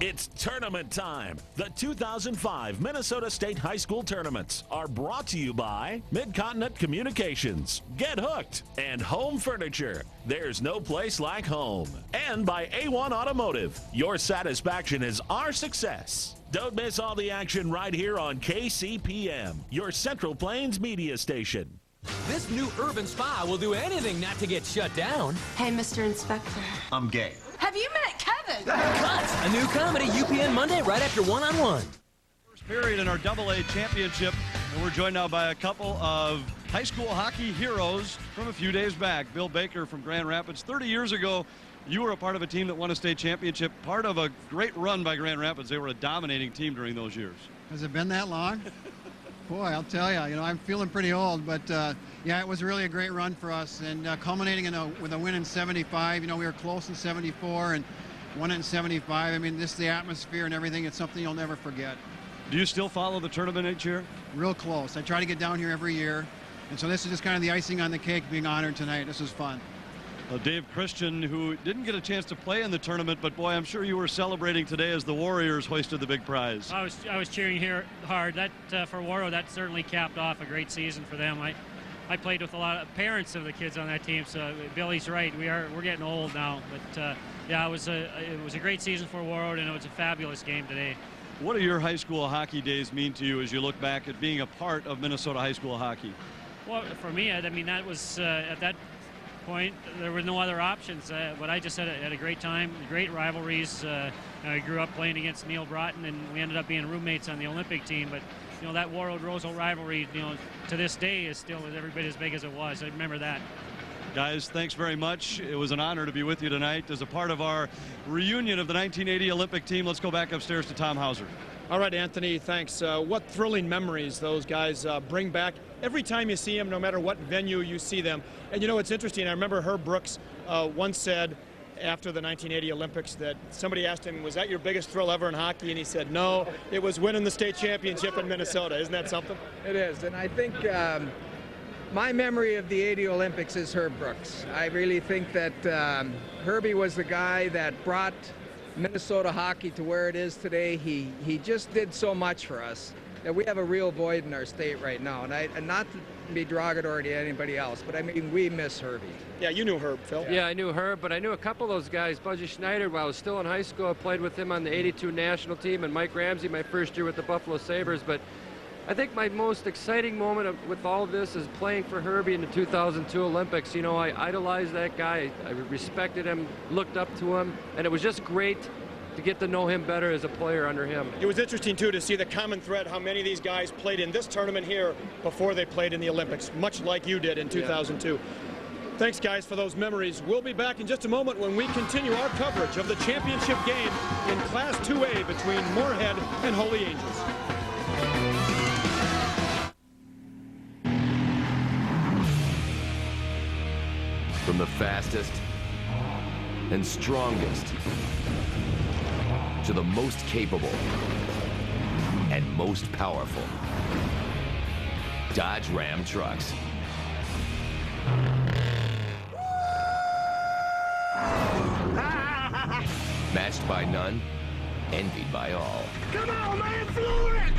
It's tournament time. The 2005 Minnesota State High School Tournaments are brought to you by Mid-Continent Communications, Get Hooked, and Home Furniture. There's no place like home. And by A1 Automotive. Your satisfaction is our success. Don't miss all the action right here on KCPM, your Central Plains media station. This new urban spa will do anything not to get shut down. Hey, Mr. Inspector. I'm gay. Have you met Kevin? Cuts, a new comedy, UPN Monday, right after One-on-One. First period in our AA championship, and we're joined now by a couple of high school hockey heroes from a few days back. Bill Baker from Grand Rapids. 30 years ago, you were a part of a team that won a state championship, part of a great run by Grand Rapids. They were a dominating team during those years. Has it been that long? Boy, I'll tell you, I'm feeling pretty old, but yeah, it was really a great run for us, and culminating with a win in 75. We were close in 74 and won it in 75. I mean, this, the atmosphere and everything, it's something you'll never forget. Do you still follow the tournament each year? Real close. I try to get down here every year, and so this is just kind of the icing on the cake, being honored tonight. This is fun. Dave Christian, who didn't get a chance to play in the tournament, but boy, I'm sure you were celebrating today as the Warriors hoisted the big prize. I was cheering here hard. That for Warrow, that certainly capped off a great season for them. I played with a lot of parents of the kids on that team, so Billy's right. We're getting old now, but yeah, it was a great season for Warrow, and it was a fabulous game today. What do your high school hockey days mean to you as you look back at being a part of Minnesota high school hockey? Well, for me, I mean, that was at that point there were no other options, but I just had a great time, great rivalries. I grew up playing against Neil Broughton, and we ended up being roommates on the Olympic team, but that Warroad-Roseau rivalry, to this day is still every bit as big as it was. I remember that. Guys, thanks very much. It was an honor to be with you tonight as a part of our reunion of the 1980 Olympic team. Let's go back upstairs to Tom Hauser. All right, Anthony, thanks. What thrilling memories those guys bring back every time you see them, no matter what venue you see them. And it's interesting. I remember Herb Brooks once said after the 1980 Olympics that somebody asked him, was that your biggest thrill ever in hockey? And he said, no, it was winning the state championship in Minnesota. Isn't that something? It is, and I think my memory of the 80 Olympics is Herb Brooks. I really think that Herbie was the guy that brought Minnesota hockey to where it is today. He just did so much for us that we have a real void in our state right now. And not to be derogatory to anybody else, but I mean, we miss Herbie. Yeah, you knew Herb, Phil. Yeah, I knew Herb, but I knew a couple of those guys. Budgie Schneider, while I was still in high school, I played with him on the 82 national team, and Mike Ramsey my first year with the Buffalo Sabres. But I think my most exciting moment with all of this is playing for Herbie in the 2002 Olympics. I idolized that guy. I respected him, looked up to him, and it was just great to get to know him better as a player under him. It was interesting, too, to see the common thread, how many of these guys played in this tournament here before they played in the Olympics, much like you did in 2002. Yeah. Thanks, guys, for those memories. We'll be back in just a moment when we continue our coverage of the championship game in Class 2A between Moorhead and Holy Angels. From the fastest and strongest to the most capable and most powerful, Dodge Ram trucks. Matched by none, envied by all. Come on, man, floor it!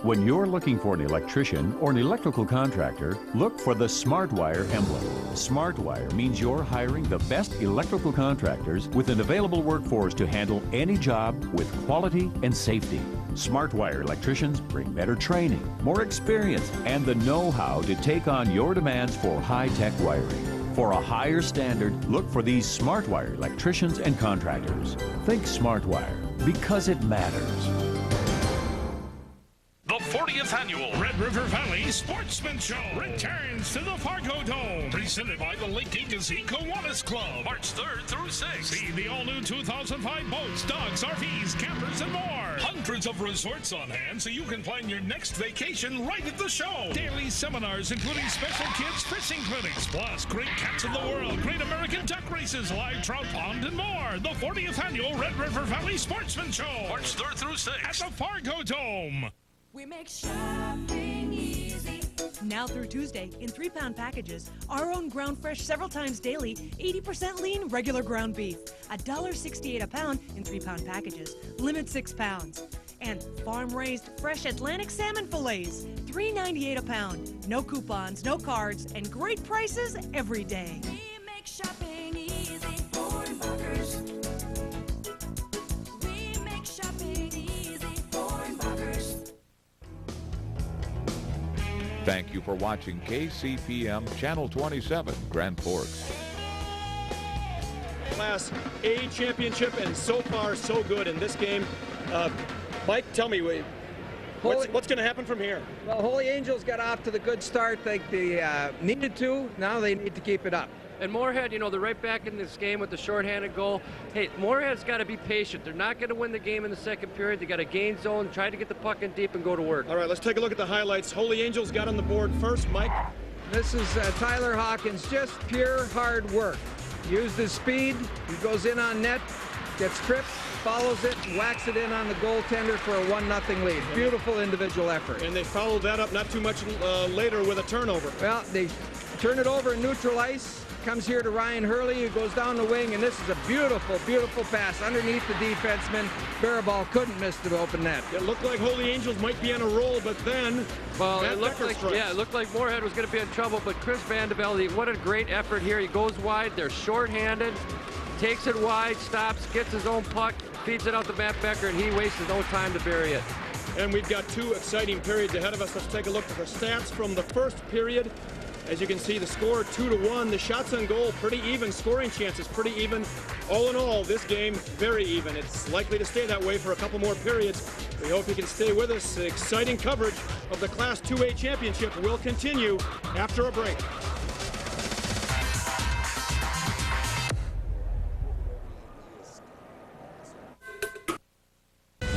When you're looking for an electrician or an electrical contractor, look for the SmartWire emblem. SmartWire means you're hiring the best electrical contractors with an available workforce to handle any job with quality and safety. SmartWire electricians bring better training, more experience, and the know-how to take on your demands for high-tech wiring. For a higher standard, look for these SmartWire electricians and contractors. Think SmartWire, because it matters. The 40th annual Red River Valley Sportsman Show returns to the Fargo Dome, presented by the Lake Agassiz Kiwanis Club, March 3rd through 6th. See the all-new 2005 boats, dogs, RVs, campers, and more. Hundreds of resorts on hand, so you can plan your next vacation right at the show. Daily seminars, including special kids fishing clinics, plus great cats of the world, great American duck races, live trout pond, and more. The 40th annual Red River Valley Sportsman Show, March 3rd through 6th at the Fargo Dome. We make shopping easy. Now through Tuesday, in 3-pound packages, our own ground fresh several times daily, 80% lean regular ground beef. $1.68 a pound in 3-pound packages. Limit 6 pounds. And farm-raised fresh Atlantic salmon fillets, $3.98 a pound. No coupons, no cards, and great prices every day. We make shopping easy for embarkers. We make shopping easy for embarkers. Thank you for watching KCPM Channel 27, Grand Forks. Class A championship, and so far so good in this game. Mike, tell me, what's going to happen from here? Well, Holy Angels got off to the good start like they needed to. Now they need to keep it up. And Moorhead, you know, they're right back in this game with the shorthanded goal. Hey, Moorhead's got to be patient. They're not going to win the game in the second period. They got to gain zone, try to get the puck in deep, and go to work. All right, let's take a look at the highlights. Holy Angels got on the board first. Mike? This is Tyler Hawkins, just pure hard work. Used his speed, he goes in on net, gets tripped, follows it, and whacks it in on the goaltender for a 1-0 lead. Beautiful individual effort. And they followed that up not too much later with a turnover. Well, they turn it over in neutral ice. Comes here to Ryan Hurley, who goes down the wing, and this is a beautiful, beautiful pass underneath the defenseman. Barabal couldn't miss the open net. It looked like Holy Angels might be on a roll, but then it looked like Moorhead was going to be in trouble, but Chris Vandevelde, what a great effort here. He goes wide, they're shorthanded, takes it wide, stops, gets his own puck, feeds it out to Matt Becker, and he wastes no time to bury it. And we've got 2 exciting periods ahead of us. Let's take a look at the stats from the first period. As you can see, the score 2-1. The shots on goal pretty even. Scoring chances pretty even. All in all, this game very even. It's likely to stay that way for a couple more periods. We hope you can stay with us. Exciting coverage of the Class 2A Championship will continue after a break.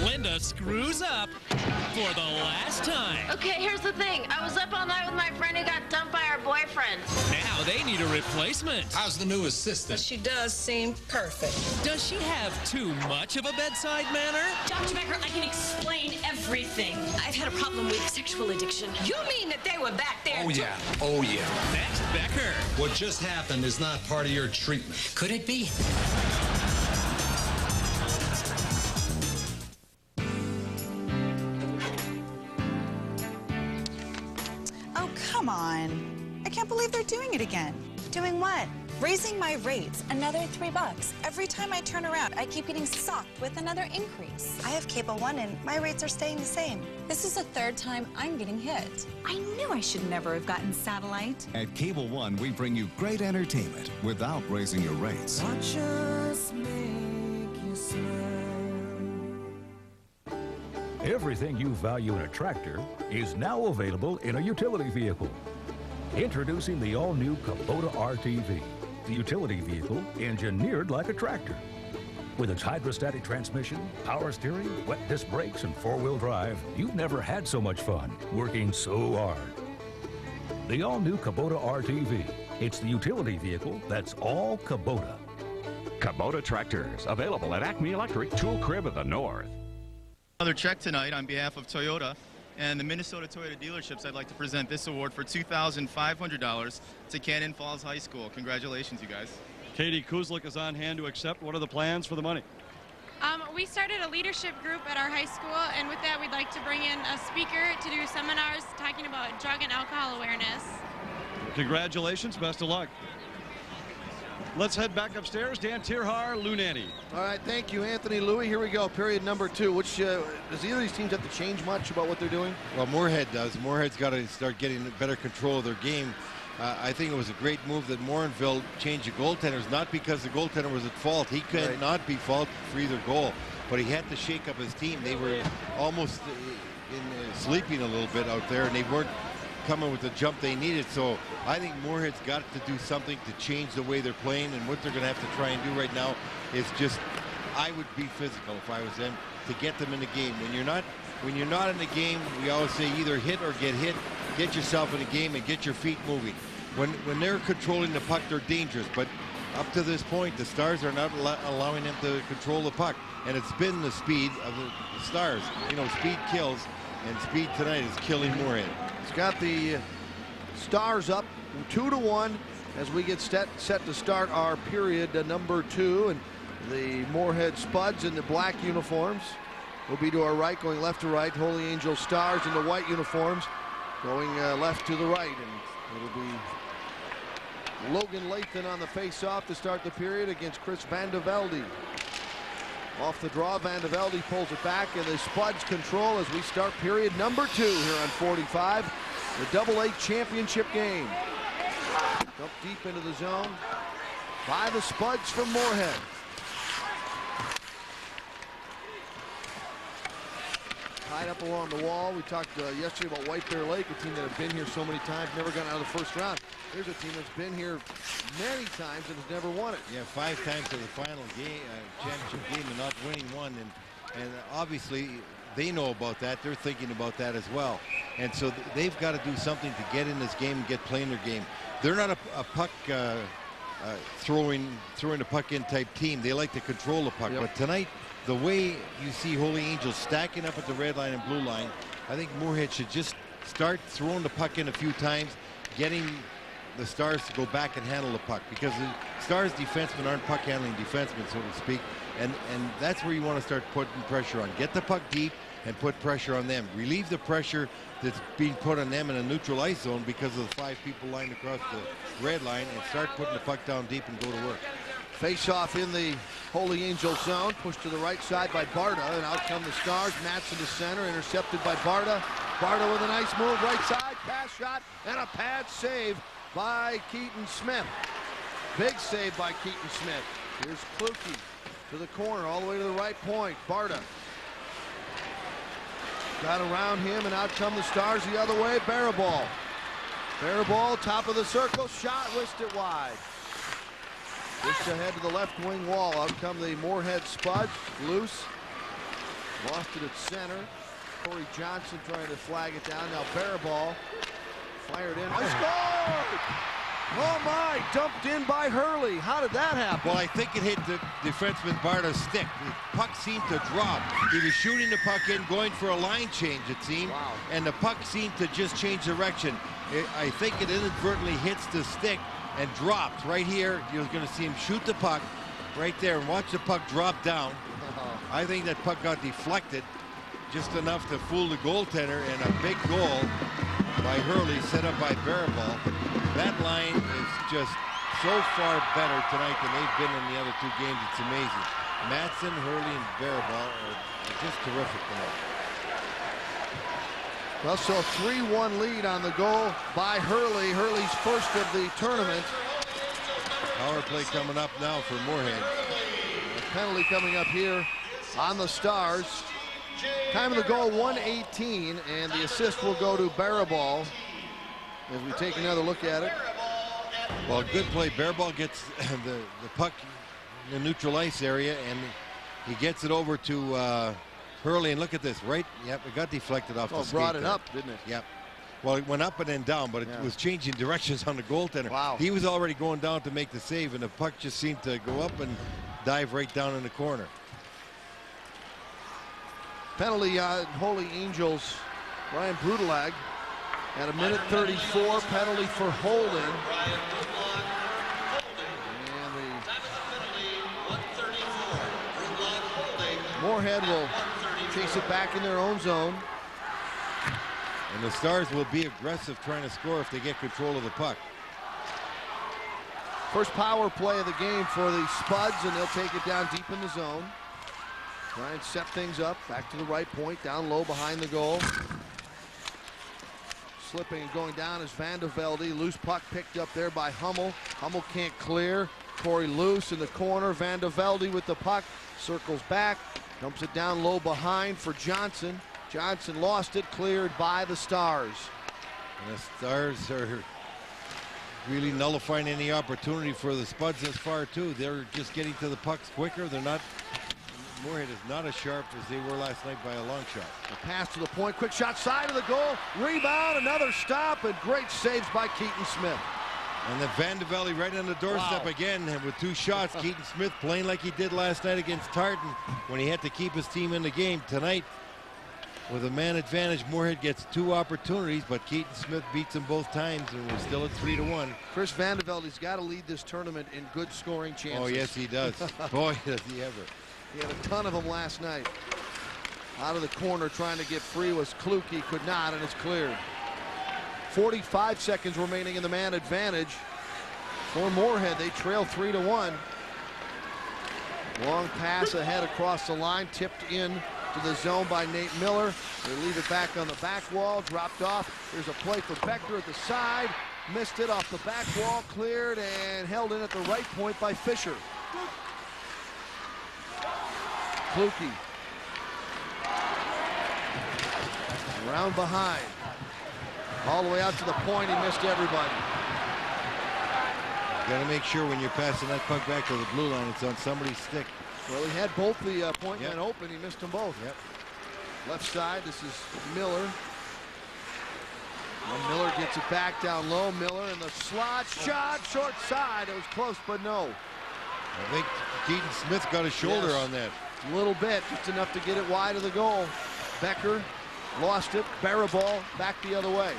Linda screws up for the last time. Okay, here's the thing. I was up all night with my friend who got dumped by her boyfriend. Now they need a replacement. How's the new assistant? She does seem perfect. Does she have too much of a bedside manner? Dr. Becker, I can explain everything. I've had a problem with sexual addiction. You mean that they were back there? Oh, yeah. Oh, yeah. Next, Becker. What just happened is not part of your treatment. Could it be? Oh, come on. I can't believe they're doing it again. Doing what? Raising my rates another $3. Every time I turn around, I keep getting socked with another increase. I have Cable One and my rates are staying the same. This is the 3rd time I'm getting hit. I knew I should never have gotten satellite. At Cable One, we bring you great entertainment without raising your rates. Watch us make you smile. Everything you value in a tractor is now available in a utility vehicle. Introducing the all-new Kubota RTV, the utility vehicle engineered like a tractor. With its hydrostatic transmission, power steering, wet disc brakes, and 4-wheel drive, you've never had so much fun working so hard. The all-new Kubota RTV. It's the utility vehicle that's all Kubota. Kubota tractors, available at Acme Electric Tool Crib of the North. Another check tonight on behalf of Toyota and the Minnesota Toyota dealerships. I'd like to present this award for $2,500 to Cannon Falls High School. Congratulations, you guys. Katie Kuzlik is on hand to accept. What are the plans for the money? We started a leadership group at our high school, and with that we'd like to bring in a speaker to do seminars talking about drug and alcohol awareness. Congratulations, best of luck. Let's head back upstairs. Dan Tirhar, Lou Nanny. All right, thank you, Anthony Louie. Here we go, period number 2. Which does either of these teams have to change much about what they're doing? Well, Moorhead does. Moorhead's got to start getting better control of their game. I think it was a great move that Morinville changed the goaltenders, not because the goaltender was at fault. He could not be fault for either goal, but he had to shake up his team. They were almost sleeping a little bit out there, and they weren't coming with the jump they needed. So I think Moorhead's got to do something to change the way they're playing, and what they're going to have to try and do right now is just, I would be physical if I was them, to get them in the game. When you're not in the game, we always say either hit or get hit. Get yourself in the game and get your feet moving. When they're controlling the puck, they're dangerous, but up to this point, the Stars are not allowing them to control the puck, and it's been the speed of the Stars. You know, speed kills, and speed tonight is killing Moorhead. He's got the Stars up 2-1 as we get set to start our period number 2. And the Moorhead Spuds in the black uniforms will be to our right, going left to right. Holy Angel Stars in the white uniforms going left to the right. And it'll be Logan Lathan on the face-off to start the period against Chris Van de Velde. Off the draw, Van de Velde pulls it back, and the Spuds control as we start period number 2 here on 45. The AA championship game. Up deep into the zone by the Spuds from Moorhead. Tied up along the wall. We talked yesterday about White Bear Lake, a team that have been here so many times, never gotten out of the first round. Here's a team that's been here many times and has never won it. Yeah, 5 times to the final game, championship game, and not winning one. And obviously, they know about that. They're thinking about that as well. And so they've got to do something to get in this game and get playing their game. They're not a puck throwing the puck in type team. They like to control the puck. Yep. But tonight, the way you see Holy Angels stacking up at the red line and blue line, I think Moorhead should just start throwing the puck in a few times, getting the Stars to go back and handle the puck, because the Stars defensemen aren't puck handling defensemen, so to speak, and that's where you want to start putting pressure on. Get the puck deep and put pressure on them. Relieve the pressure that's being put on them in a neutral ice zone because of the 5 people lined across the red line, and start putting the puck down deep and go to work. Face off in the Holy Angel zone, pushed to the right side by Barta, and out come the Stars. Matson to center, intercepted by Barta. Barta with a nice move, right side, pass shot, and a pad save by Keaton Smith. Big save by Keaton Smith. Here's Kluke to the corner, all the way to the right point. Barta got around him, and out come the Stars the other way. Barabal. Barabal, top of the circle, shot, whisked it wide. Just ahead to the left wing wall. Out come the Moorhead Spuds. Loose. Lost it at center. Corey Johnson trying to flag it down. Now Barabal fired in. Scored! Oh my! Dumped in by Hurley. How did that happen? Well, I think it hit the defenseman Barta's stick. The puck seemed to drop. He was shooting the puck in, going for a line change, it seemed. Wow. And the puck seemed to just change direction. I think it inadvertently hits the stick and dropped right here. You're going to see him shoot the puck right there and watch the puck drop down. I think that puck got deflected just enough to fool the goaltender, and a big goal by Hurley set up by Barabal. That line is just so far better tonight than they've been in the other 2 games. It's amazing. Matson, Hurley, and Barabal are just terrific tonight. Well, so 3-1 lead on the goal by Hurley. Hurley's first of the tournament. Power play coming up now for Moorhead. A penalty coming up here on the Stars. Time of the goal 1:18, and the assist will go to Barabal as we take another look at it. Well, good play. Barabal gets the puck in the neutral ice area, and he gets it over to Hurley, and look at this, right? Yep, it got deflected off the skate. Brought it there. up, didn't it? Yep. Well, it went up and then down, but it was changing directions on the goaltender. Wow. He was already going down to make the save, and the puck just seemed to go up and dive right down in the corner. Penalty on Holy Angels. Ryan Brudelag at 1:34. Penalty for holding. And the Moorhead will chase it back in their own zone. And the Stars will be aggressive trying to score if they get control of the puck. First power play of the game for the Spuds, and they'll take it down deep in the zone. Try and set things up. Back to the right point, down low behind the goal. Slipping and going down is Van de Velde. Loose puck picked up there by Hummel. Hummel can't clear. Corey loose in the corner. Van de Velde with the puck. Circles back. Dumps it down low behind for Johnson. Johnson lost it, cleared by the Stars. And the Stars are really nullifying any opportunity for the Spuds this far too. They're just getting to the pucks quicker. They're not, Moorhead is not as sharp as they were last night by a long shot. A pass to the point, quick shot side of the goal, rebound, another stop, and great saves by Keaton Smith. And then Van de Velde right on the doorstep again, and with 2 shots. Keaton Smith playing like he did last night against Tartan when he had to keep his team in the game. Tonight, With a man advantage, Moorhead gets 2 opportunities, but Keaton Smith beats him both times, and we're still at 3-1. Chris Vandevelde's got to lead this tournament in good scoring chances. Oh, yes, he does. Boy, does he ever. He had a ton of them last night. Out of the corner trying to get free was Kluge, could not, and it's cleared. 45 seconds remaining in the man advantage for Moorhead. They trail 3-1. Long pass ahead across the line, tipped in to the zone by Nate Miller. They leave it back on the back wall, dropped off. There's a play for Becker at the side. Missed it off the back wall, cleared and held in at the right point by Fisher. Kluge. Around behind. All the way out to the point, he missed everybody. Got to make sure when you're passing that puck back to the blue line, it's on somebody's stick. Well, he had both the point men open. He missed them both. Yep. Left side, this is Miller. Well, Miller gets it back down low. Miller in the slot. Shot, short side. It was close, but no. I think Keaton Smith got a shoulder on that. A little bit, just enough to get it wide of the goal. Becker lost it. Barabal back the other way.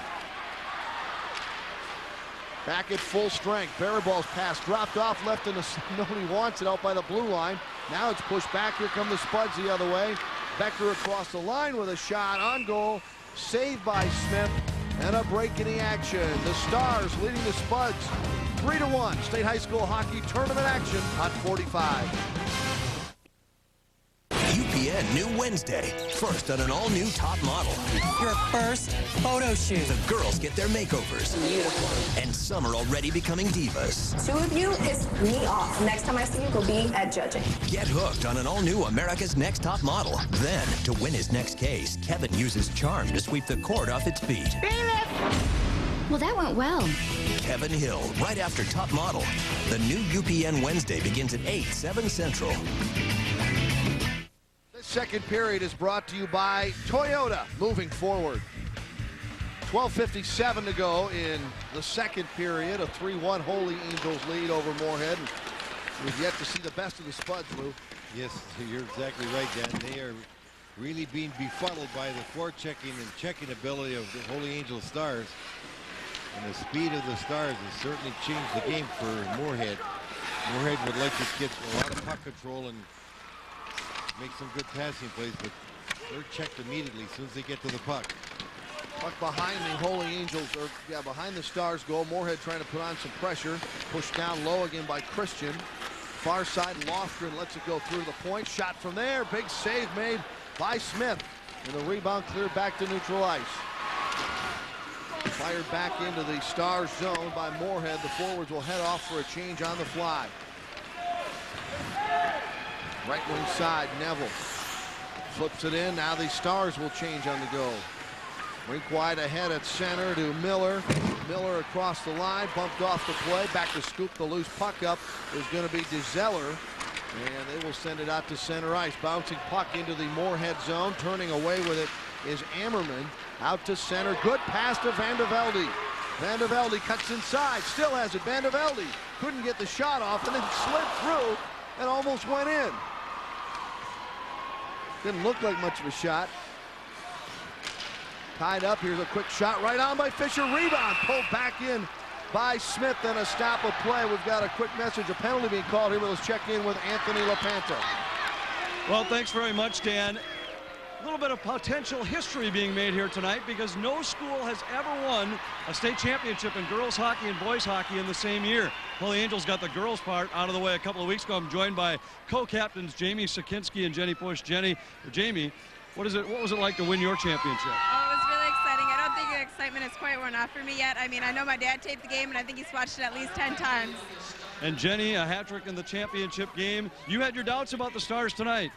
Back at full strength. Barabal's pass dropped off, left in the nobody wants it out by the blue line. Now it's pushed back. Here come the Spuds the other way. Becker across the line with a shot on goal. Saved by Smith. And a break in the action. The Stars leading the Spuds 3-1. State High School Hockey Tournament action on 45. UPN New Wednesday. First on an all-new top model. Your first photo shoot. The girls get their makeovers. Beautiful. And some are already becoming divas. 2 of you piss me off. Next time I see you, go be at judging. Get hooked on an all-new America's Next Top Model. Then, to win his next case, Kevin uses charm to sweep the cord off its feet. Well, that went well. Kevin Hill, right after Top Model. The new UPN Wednesday begins at 8, 7 Central. Second period is brought to you by Toyota. Moving forward. 12:57 to go in the second period. A 3-1 Holy Angels lead over Moorhead. We've yet to see the best of the Spuds, Lou. Yes, you're exactly right, Dan. They are really being befuddled by the forechecking and checking ability of the Holy Angel Stars. And the speed of the Stars has certainly changed the game for Moorhead. Moorhead would like to get a lot of puck control and make some good passing plays, but they're checked immediately as soon as they get to the puck. Puck behind the Holy Angels, or behind the Stars goal. Moorhead trying to put on some pressure. Pushed down low again by Christian. Far side, Lofgren lets it go through the point. Shot from there. Big save made by Smith. And the rebound cleared back to neutral ice. Fired back into the Stars zone by Moorhead. The forwards will head off for a change on the fly. Right wing side, Neville flips it in. Now the Stars will change on the go. Rink wide ahead at center to Miller. Miller across the line, bumped off the play. Back to scoop the loose puck up is going to be DeZeller. And they will send it out to center ice. Bouncing puck into the Moorhead zone. Turning away with it is Ammerman. Out to center. Good pass to Vandevelde. Vandevelde cuts inside. Still has it. Vandevelde couldn't get the shot off and then slid through and almost went in. Didn't look like much of a shot. Tied up. Here's a quick shot right on by Fisher. Rebound pulled back in by Smith and a stop of play. We've got a quick message. A penalty being called here. Let's check in with Anthony LaPanta. Well, thanks very much, Dan. A little bit of potential history being made here tonight because no school has ever won a state championship in girls hockey and boys hockey in the same year. Holy Angels got the girls part out of the way a couple of weeks ago. I'm joined by co-captains Jamie Sakinski and Jenny Push. Jamie, what was it like to win your championship? Oh, it was really exciting. I don't think the excitement is quite worn off for me yet. I mean, I know my dad taped the game, and I think he's watched it at least 10 times. And Jenny, a hat trick in the championship game. You had your doubts about the Stars tonight.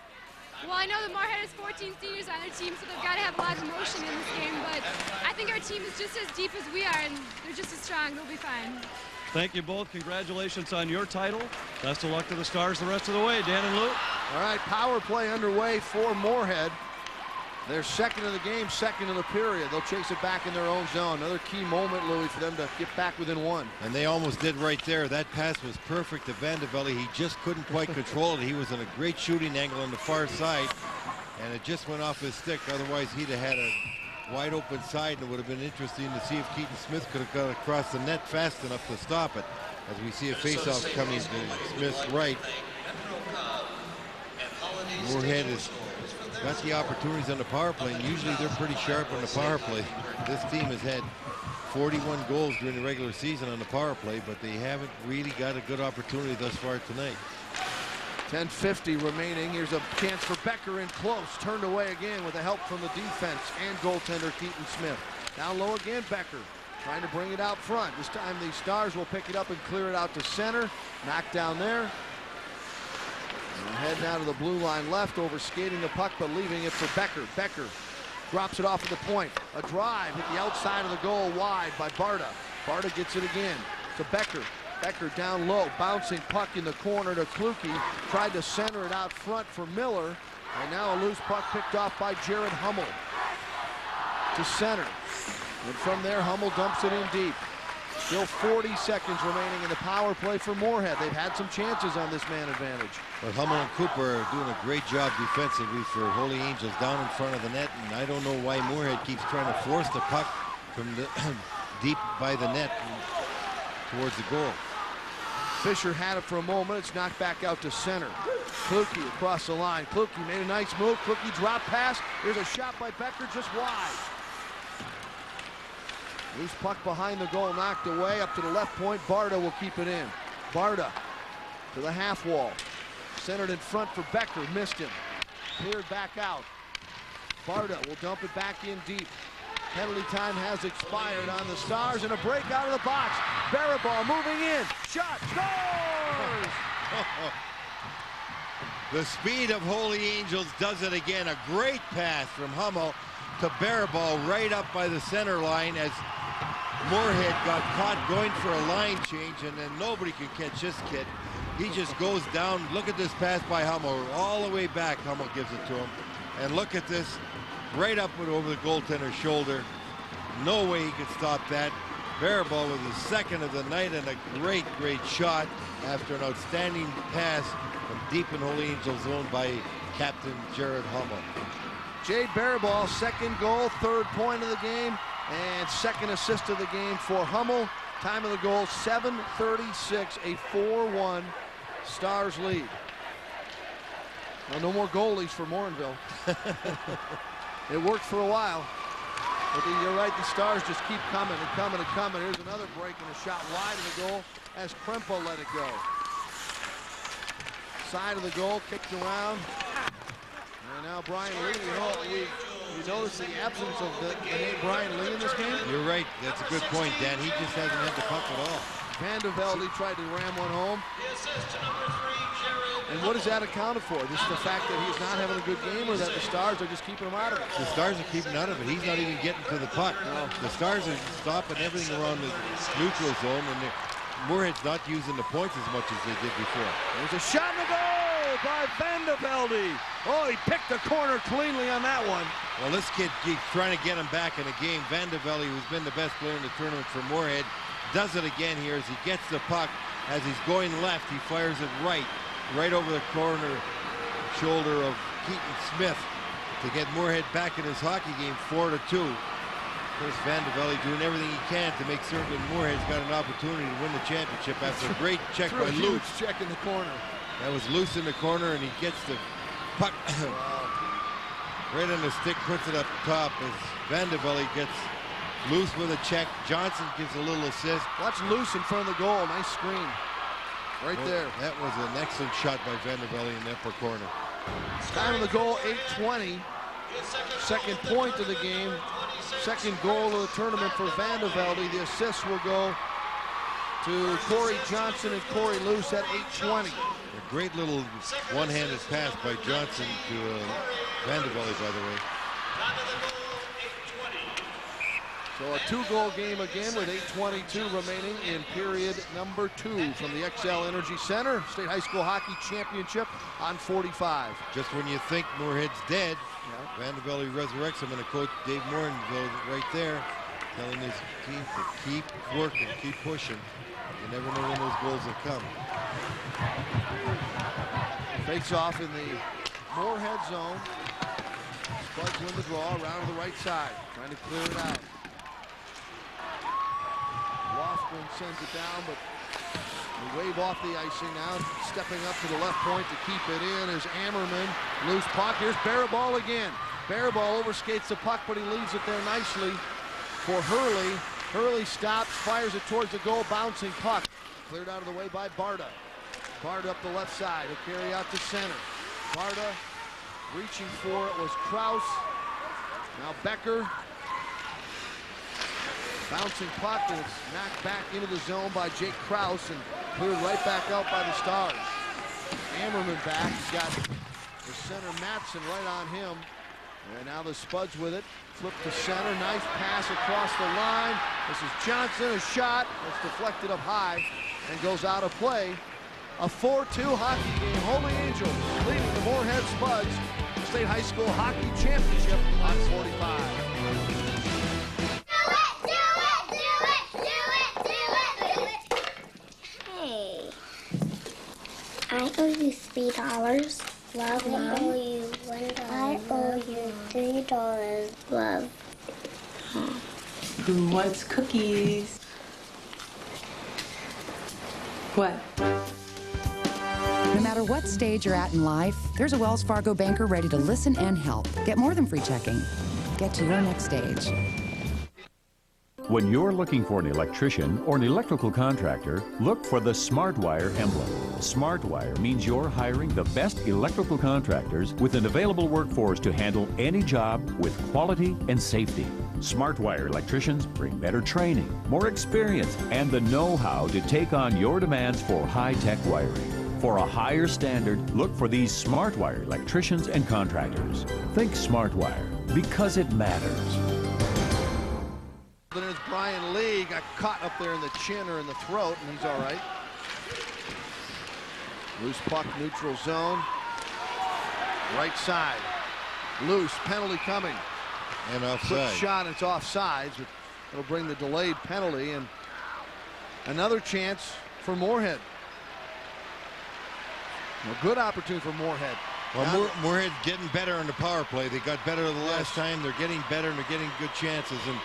Well, I know that Moorhead has 14 seniors on their team, so they've got to have a lot of emotion in this game, but I think our team is just as deep as we are, and they're just as strong. They'll be fine. Thank you both. Congratulations on your title. Best of luck to the Stars the rest of the way. Dan and Lou. All right, power play underway for Moorhead. They're second in the game, second in the period. They'll chase it back in their own zone. Another key moment, Louis, for them to get back within one. And they almost did right there. That pass was perfect to Vandevelde. He just couldn't quite control it. He was in a great shooting angle on the far side. and it just went off his stick. Otherwise, he'd have had a wide open side, and it would have been interesting to see if Keaton Smith could have got across the net fast enough to stop it. As we see a faceoff coming to Smith's right. Moorhead has got the opportunities on the power play, and usually they're pretty sharp on the power play. This team has had 41 goals during the regular season on the power play, but they haven't really got a good opportunity thus far tonight. 10:50 remaining. Here's a chance for Becker in close. Turned away again with the help from the defense and goaltender Keaton Smith. Down low again, Becker trying to bring it out front. This time the Stars will pick it up and clear it out to center. Knocked down there. And heading out to the blue line left, over skating the puck, but leaving it for Becker. Becker drops it off at the point. A drive at the outside of the goal, wide by Barta. Barta gets it again to Becker. Becker down low, bouncing puck in the corner to Kluke. Tried to center it out front for Miller. And now a loose puck picked off by Jared Hummel to center. And from there, Hummel dumps it in deep. Still 40 seconds remaining in the power play for Moorhead. They've had some chances on this man advantage. But Hummel and Cooper are doing a great job defensively for Holy Angels down in front of the net, and I don't know why Moorhead keeps trying to force the puck from the deep by the net towards the goal. Fisher had it for a moment. It's knocked back out to center. Kluke across the line. Kluke made a nice move. Kluke drop pass. Here's a shot by Becker just wide. Loose puck behind the goal, knocked away up to the left point. Barta will keep it in. Barta to the half wall. Centered in front for Becker, missed him. Cleared back out. Barta will dump it back in deep. Penalty time has expired on the Stars, and a break out of the box. Barabal moving in. Shot, scores! The speed of Holy Angels does it again. A great pass from Hummel to Barabal right up by the center line as Moorhead got caught going for a line change, and then nobody can catch this kid. He just goes down. Look at this pass by Hummel. All the way back, Hummel gives it to him. And look at this, right up and over the goaltender's shoulder. No way he could stop that. Barabal with his second of the night, and a great, great shot after an outstanding pass from deep in Holy Angels zone by Captain Jared Hummel. Jay Barabal, second goal, third point of the game, and second assist of the game for Hummel. Time of the goal, 7:36, a 4-1 Stars lead. Well, no more goalies for Morinville. It worked for a while. But you're right, the Stars just keep coming and coming and coming. Here's another break and a shot wide of the goal as Krempo let it go. Side of the goal, kicked around. And now Brian Lee, you notice the absence of the name Brian Lee in this game? You're right, that's a good point, Dan. He just hasn't had the puck at all. Van de Velde tried to ram one home. And what is that accounted for? Just the fact that he's not having a good game, or that the Stars are just keeping him out of it? The Stars are keeping out of it. He's not even getting to the puck. No. The Stars are stopping everything around the neutral zone, and Moorhead's not using the points as much as they did before. There's a shot in the goal by Van de Velde. Oh, he picked the corner cleanly on that one. Well, this kid keeps trying to get him back in the game. Van de Velde, who's been the best player in the tournament for Moorhead, does it again here as he gets the puck. As he's going left, he fires it right over the corner shoulder of Keaton Smith to get Moorhead back in his hockey game, 4-2. Chris Van de Velde doing everything he can to make certain that Moorhead's got an opportunity to win the championship after a great check by Luce. Check in the corner. That was Luce in the corner, and he gets the puck right on the stick, puts it up top as Van de Velde gets Luce with a check. Johnson gives a little assist. Watch Luce in front of the goal. Nice screen. Right there. That was an excellent shot by Van de Velde in the upper corner. Time of the goal, 8:20. Second point of the game. Second goal of the tournament for Van de Velde. The assists will go to Corey Johnson and Corey Luce at 8:20. A great little one-handed pass by Johnson to Van de Velde, by the way. So a two-goal game again with 8:22 remaining in period number 2 from the XL Energy Center. State High School Hockey Championship on 45. Just when you think Moorhead's dead, Van de Velde resurrects him, and a coach, Dave Morinville, right there, telling his team to keep working, keep pushing. You never know when those goals will come. Fakes off in the Moorhead zone. Spuds win the draw around to the right side, trying to clear it out. Lofgren sends it down, but they wave off the icing now. Stepping up to the left point to keep it in is Ammerman. Loose puck. Here's Barabal again. Barabal overskates the puck, but he leaves it there nicely for Hurley. Hurley stops, fires it towards the goal, bouncing puck. Cleared out of the way by Barda. Barda up the left side. He'll carry out to center. Barda reaching for it was Kraus. Now Becker. Bouncing puck, and it's knocked back into the zone by Jake Kraus and cleared right back out by the Stars. Ammerman back. He's got the center Matson right on him. And now the Spuds with it. Flip to center. Nice pass across the line. This is Johnson. A shot. It's deflected up high and goes out of play. A 4-2 hockey game. Holy Angels leading the Moorhead Spuds State High School Hockey Championship on 45. Hey, I owe you $3. Love, Mom. I owe you $1. I owe you $3. Love. Who wants cookies? What? No matter what stage you're at in life, there's a Wells Fargo banker ready to listen and help. Get more than free checking. Get to your next stage. When you're looking for an electrician or an electrical contractor, look for the SmartWire emblem. SmartWire means you're hiring the best electrical contractors with an available workforce to handle any job with quality and safety. SmartWire electricians bring better training, more experience, and the know-how to take on your demands for high-tech wiring. For a higher standard, look for these SmartWire electricians and contractors. Think SmartWire, because it matters. Then it's Brian Lee, got caught up there in the chin or in the throat, and he's all right. Loose puck, neutral zone. Right side. Loose, penalty coming. And offside. Quick shot, it's offsides, but it'll bring the delayed penalty, and another chance for Moorhead. A good opportunity for Moorhead. Well, Moorhead getting better on the power play. They got better the last time. They're getting better, and they're getting good chances. And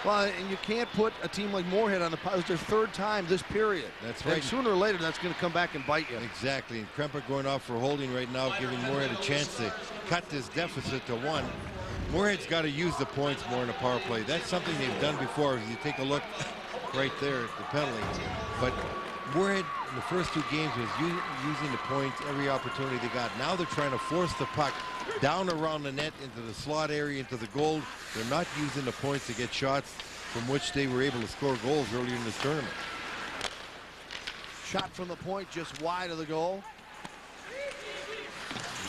well, and you can't put a team like Moorhead on the power. It's their third time this period. That's right. And sooner or later, that's going to come back and bite you. Exactly. And Kremper going off for holding right now, giving Moorhead a chance to cut this deficit to 1. Moorhead's got to use the points more in the power play. That's something they've done before. If you take a look right there at the penalty. But Moorhead in the first 2 games was using the points every opportunity they got. Now they're trying to force the puck down around the net into the slot area, into the goal. They're not using the points to get shots from which they were able to score goals earlier in this tournament. Shot from the point just wide of the goal.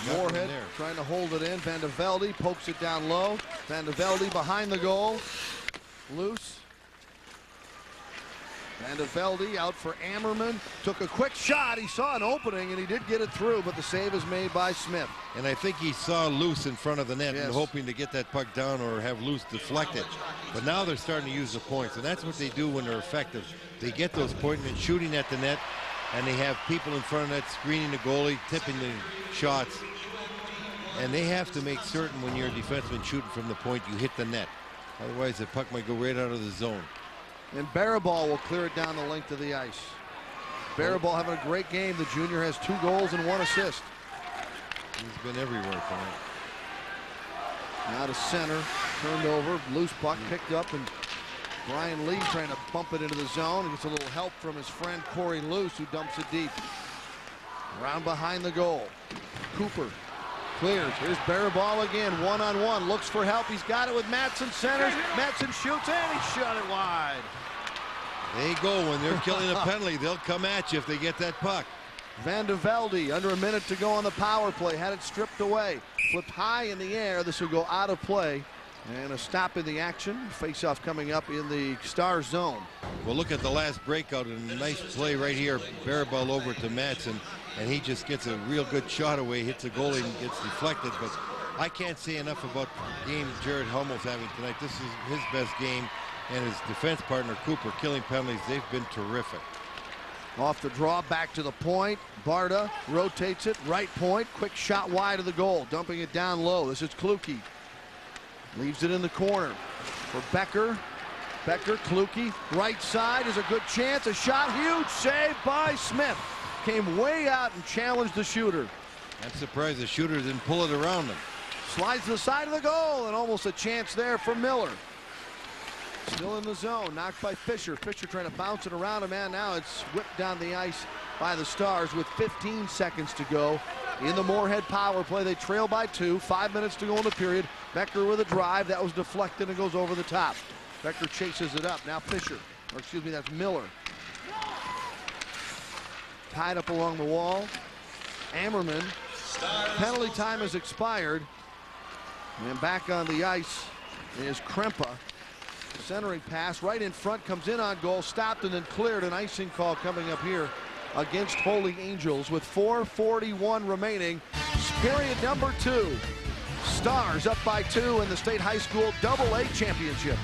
Moorhead trying to hold it in. Van de Velde pokes it down low. Van de Velde behind the goal. Loose. Van de Velde out for Ammerman. Took a quick shot. He saw an opening, and he did get it through, but the save is made by Smith. And I think he saw Loose in front of the net and hoping to get that puck down or have Loose deflect it. But now they're starting to use the points, and that's what they do when they're effective. They get those points and shooting at the net, and they have people in front of the net screening the goalie, tipping the shots. And they have to make certain when you're a defenseman shooting from the point, you hit the net. Otherwise, the puck might go right out of the zone. And Barabal will clear it down the length of the ice. Barabal having a great game. The junior has 2 goals and 1 assist. He's been everywhere tonight. Now to center, turned over, loose puck picked up, and Brian Lee trying to bump it into the zone. He gets a little help from his friend Corey Luce, who dumps it deep. Around behind the goal. Cooper clears. Here's Barabal again, one-on-one. Looks for help. He's got it with Matson. Centers. Matson shoots, and he shot it wide. They go when they're killing a penalty. They'll come at you if they get that puck. Van de Velde, under a minute to go on the power play, had it stripped away. Flipped high in the air. This will go out of play. And a stop in the action. Face-off coming up in the Star zone. Well, look at the last breakout, and a nice play right here. Barabal over to Matson, and he just gets a real good shot away, hits the goalie and gets deflected. But I can't say enough about the game Jared Hummel's having tonight. This is his best game, and his defense partner Cooper killing penalties. They've been terrific. Off the draw, back to the point. Barta rotates it, right point. Quick shot wide of the goal, dumping it down low. This is Kluke. Leaves it in the corner for Becker. Becker, Kluke, right side is a good chance. A shot, huge save by Smith. Came way out and challenged the shooter. I'm surprised the shooter didn't pull it around him. Slides to the side of the goal, and almost a chance there for Miller. Still in the zone, knocked by Fisher. Fisher trying to bounce it around him, and now it's whipped down the ice by the Stars with 15 seconds to go in the Moorhead power play. They trail by 2, 5 minutes to go in the period. Becker with a drive, that was deflected and goes over the top. Becker chases it up, now Fisher, or excuse me, that's Miller. Tied up along the wall. Ammerman, penalty time has expired. And back on the ice is Krempa. Centering pass right in front, comes in on goal, stopped and then cleared. An icing call coming up here against Holy Angels with 4:41 remaining. Period number 2. Stars up by 2 in the state high school AA championship.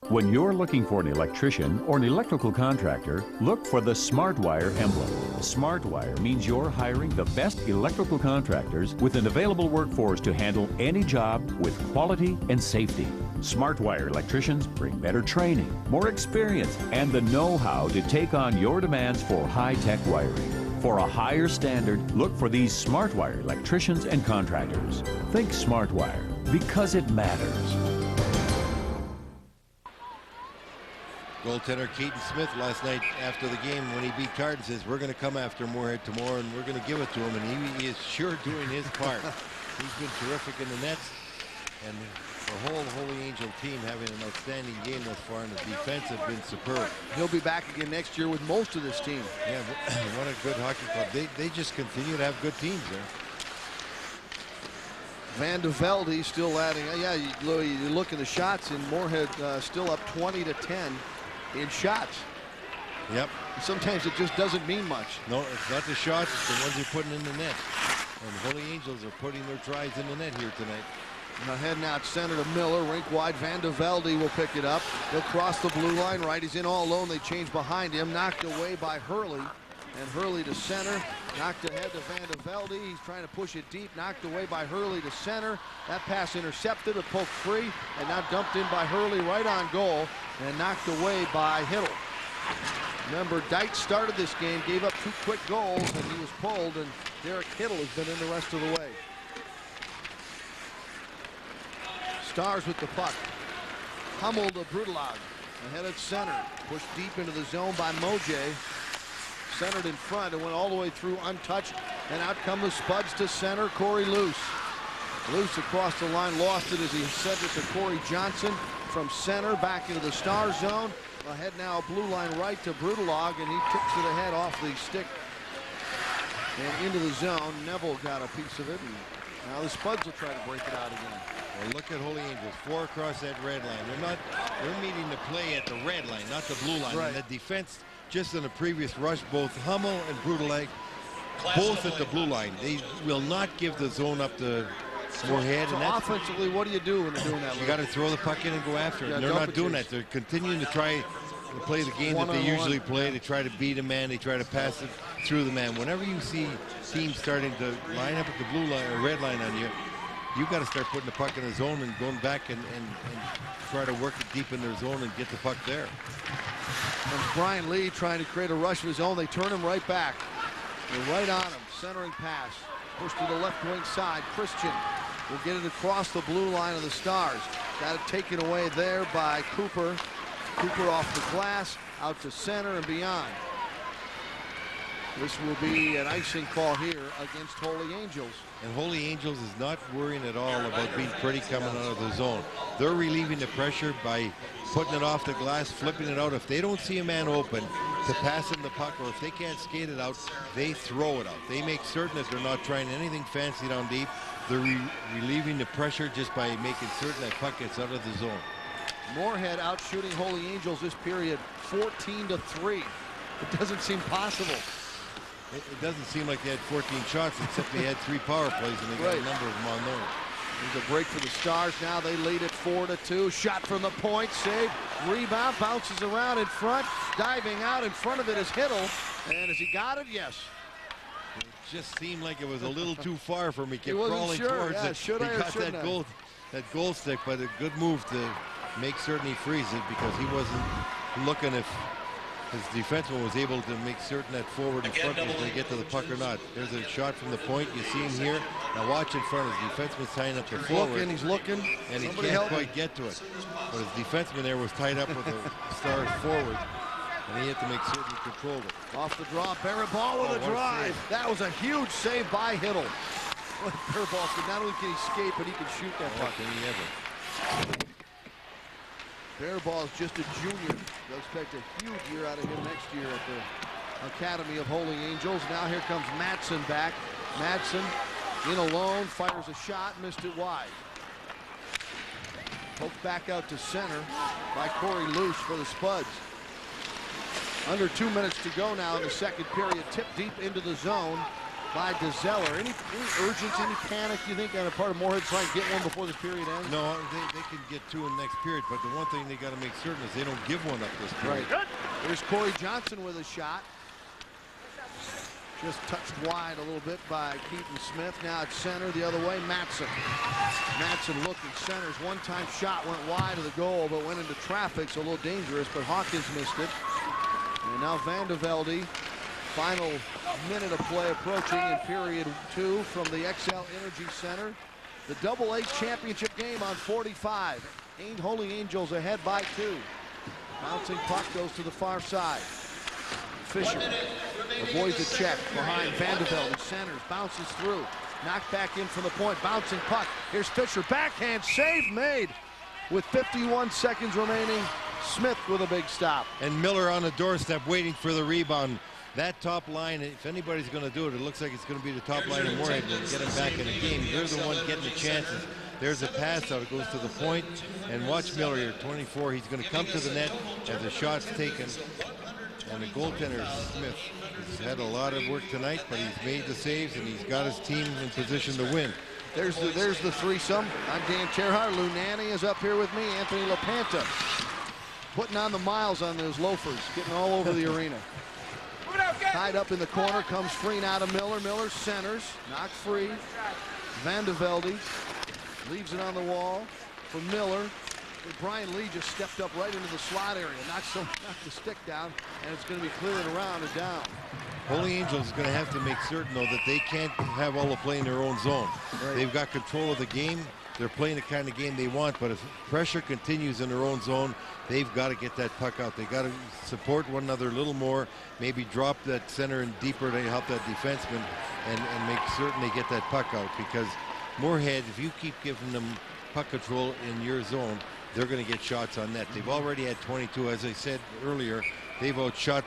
When you're looking for an electrician or an electrical contractor, look for the SmartWire emblem. SmartWire means you're hiring the best electrical contractors with an available workforce to handle any job with quality and safety. SmartWire electricians bring better training, more experience, and the know-how to take on your demands for high-tech wiring. For a higher standard, look for these SmartWire electricians and contractors. Think SmartWire, because it matters. Goaltender Keaton Smith last night after the game when he beat Carden says, we're going to come after Moorhead tomorrow and we're going to give it to him, and he is sure doing his part. He's been terrific in the nets, and the whole Holy Angel team having an outstanding game thus far, and the defense has been superb. He'll be back again next year with most of this team. Yeah, what a good hockey club. They just continue to have good teams there. Van de Velde still adding. Yeah, you look at the shots, and Moorhead still up 20-10 in shots. Yep. Sometimes it just doesn't mean much. No, it's not the shots, it's the ones you're putting in the net. And Holy Angels are putting their tries in the net here tonight. Now heading out center to Miller, rink wide. Van de Velde will pick it up. He'll cross the blue line right. He's in all alone. They change behind him. Knocked away by Hurley. And Hurley to center. Knocked ahead to Van de Velde. He's trying to push it deep. Knocked away by Hurley to center. That pass intercepted. A poke free. And now dumped in by Hurley right on goal. And knocked away by Hittle. Remember, Deitch started this game, gave up 2 quick goals, and he was pulled. And Derek Hittle has been in the rest of the way. Stars with the puck. Hummel to Brudelag. Ahead at center. Pushed deep into the zone by Moje. Centered in front and went all the way through untouched. And out come the Spuds to center. Corey Luce. Luce across the line. Lost it as he sent it to Corey Johnson. From center back into the Star zone. Ahead now blue line right to Brudelag. And he tips it ahead off the stick. And into the zone. Neville got a piece of it. And now the Spuds will try to break it out again. Well, look at Holy Angels, 4 across that red line. They're meeting the play at the red line, not the blue line. Right. And the defense, just in the previous rush, both Hummel and Brudelag, both at the blue line. They will not give the zone up to Moorhead. So and offensively, what do you do when they're doing that? You got to throw the puck in and go after it. Yeah, And they're not doing that. They're continuing to try to play the game that they usually play. They try to beat a man. They try to pass it through the man. Whenever you see teams starting to line up at the blue line or red line on you, you've got to start putting the puck in the zone and going back and try to work it deep in their zone and get the puck there. And Brian Lee trying to create a rush of his own. They turn him right back. They're right on him. Centering pass. Push to the left wing side. Christian will get it across the blue line of the Stars. Got it taken away there by Cooper. Cooper off the glass. Out to center and beyond. This will be an icing call here against Holy Angels. And Holy Angels is not worrying at all about being pretty coming out of the zone. They're relieving the pressure by putting it off the glass, flipping it out. If they don't see a man open to pass him the puck, or if they can't skate it out, they throw it out. They make certain that they're not trying anything fancy down deep. They're relieving the pressure just by making certain that puck gets out of the zone. Moorhead out shooting Holy Angels this period 14-3. It doesn't seem possible. It doesn't seem like they had 14 shots, except they had 3 power plays, and they got a number of them on those. There's a break for the Stars. Now they lead it 4-2. Shot from the point, save, rebound, bounces around in front, diving out in front of it is Hiddle. And has he got it? Yes. It just seemed like it was a little too far for me. Kept wasn't crawling sure. towards Yeah, it. should I he or got shouldn't that goal stick, but a good move to make certain he frees it, because he wasn't looking if his defenseman was able to make certain that forward in front was going to get to the puck or not. There's a shot from the point. You see him here. Now watch in front. His defenseman's tying up the forward. He's looking. And he Somebody can't help him. quite get to it. But his defenseman there was tied up with the Stars forward, and he had to make certain he controlled it. Off the draw, Barabal with a drive. That was a huge save by Hiddle. Barabal said not only can he skate, but he can shoot that puck. Can he ever? Barabal is just a junior. They'll expect a huge year out of him next year at the Academy of Holy Angels. Now here comes Madsen back. Madsen in alone, fires a shot, missed it wide. Poked back out to center by Corey Luce for the Spuds. Under 2 minutes to go now in the second period. Tipped deep into the zone by DeZeller. Any urgency, any panic, you think, on the part of Moorhead trying to get one before the period ends? No, they can get two in the next period, but the one thing they got to make certain is they don't give one up this period. Right. There's Corey Johnson with a shot. Just touched wide a little bit by Keaton Smith. Now it's center the other way. Madsen. Madsen looking centers. One-time shot went wide of the goal, but went into traffic, so a little dangerous, but Hawkins missed it. And now Van de Velde. Final minute of play approaching in period 2 from the XL Energy Center. The AA championship game on 45. Holy Angels ahead by 2. Bouncing puck goes to the far side. Fisher avoids a check behind Van de Velde. Centers, bounces through. Knocked back in from the point. Bouncing puck. Here's Fisher. Backhand save made with 51 seconds remaining. Smith with a big stop. And Miller on the doorstep waiting for the rebound. That top line, if anybody's going to do it, it looks like it's going to be the top line of Moorhead to get him back in the game. They're the one getting the chances. There's a pass out. It goes to the point. And watch Miller here, 24. He's going to come to the net as the shot's taken. And the goaltender, Smith, has had a lot of work tonight, but he's made the saves, and he's got his team in position to win. There's the threesome. I'm Dan Terhar. Lou Nanny is up here with me. Anthony LaPanta putting on the miles on those loafers, getting all over the arena. Tied up in the corner, comes free now to Miller. Miller centers, knocked free. Van de Velde leaves it on the wall for Miller. Brian Lee just stepped up right into the slot area, knocked the stick down, and it's going to be cleared around and down. Holy Angels is going to have to make certain, though, that they can't have all the play in their own zone. Right. They've got control of the game. They're playing the kind of game they want, but if pressure continues in their own zone, they've got to get that puck out. They got to support one another a little more, maybe drop that center and deeper to help that defenseman and make certain they get that puck out, because Moorhead, if you keep giving them puck control in your zone, they're going to get shots on net. They've already had 22. As I said earlier, they've outshot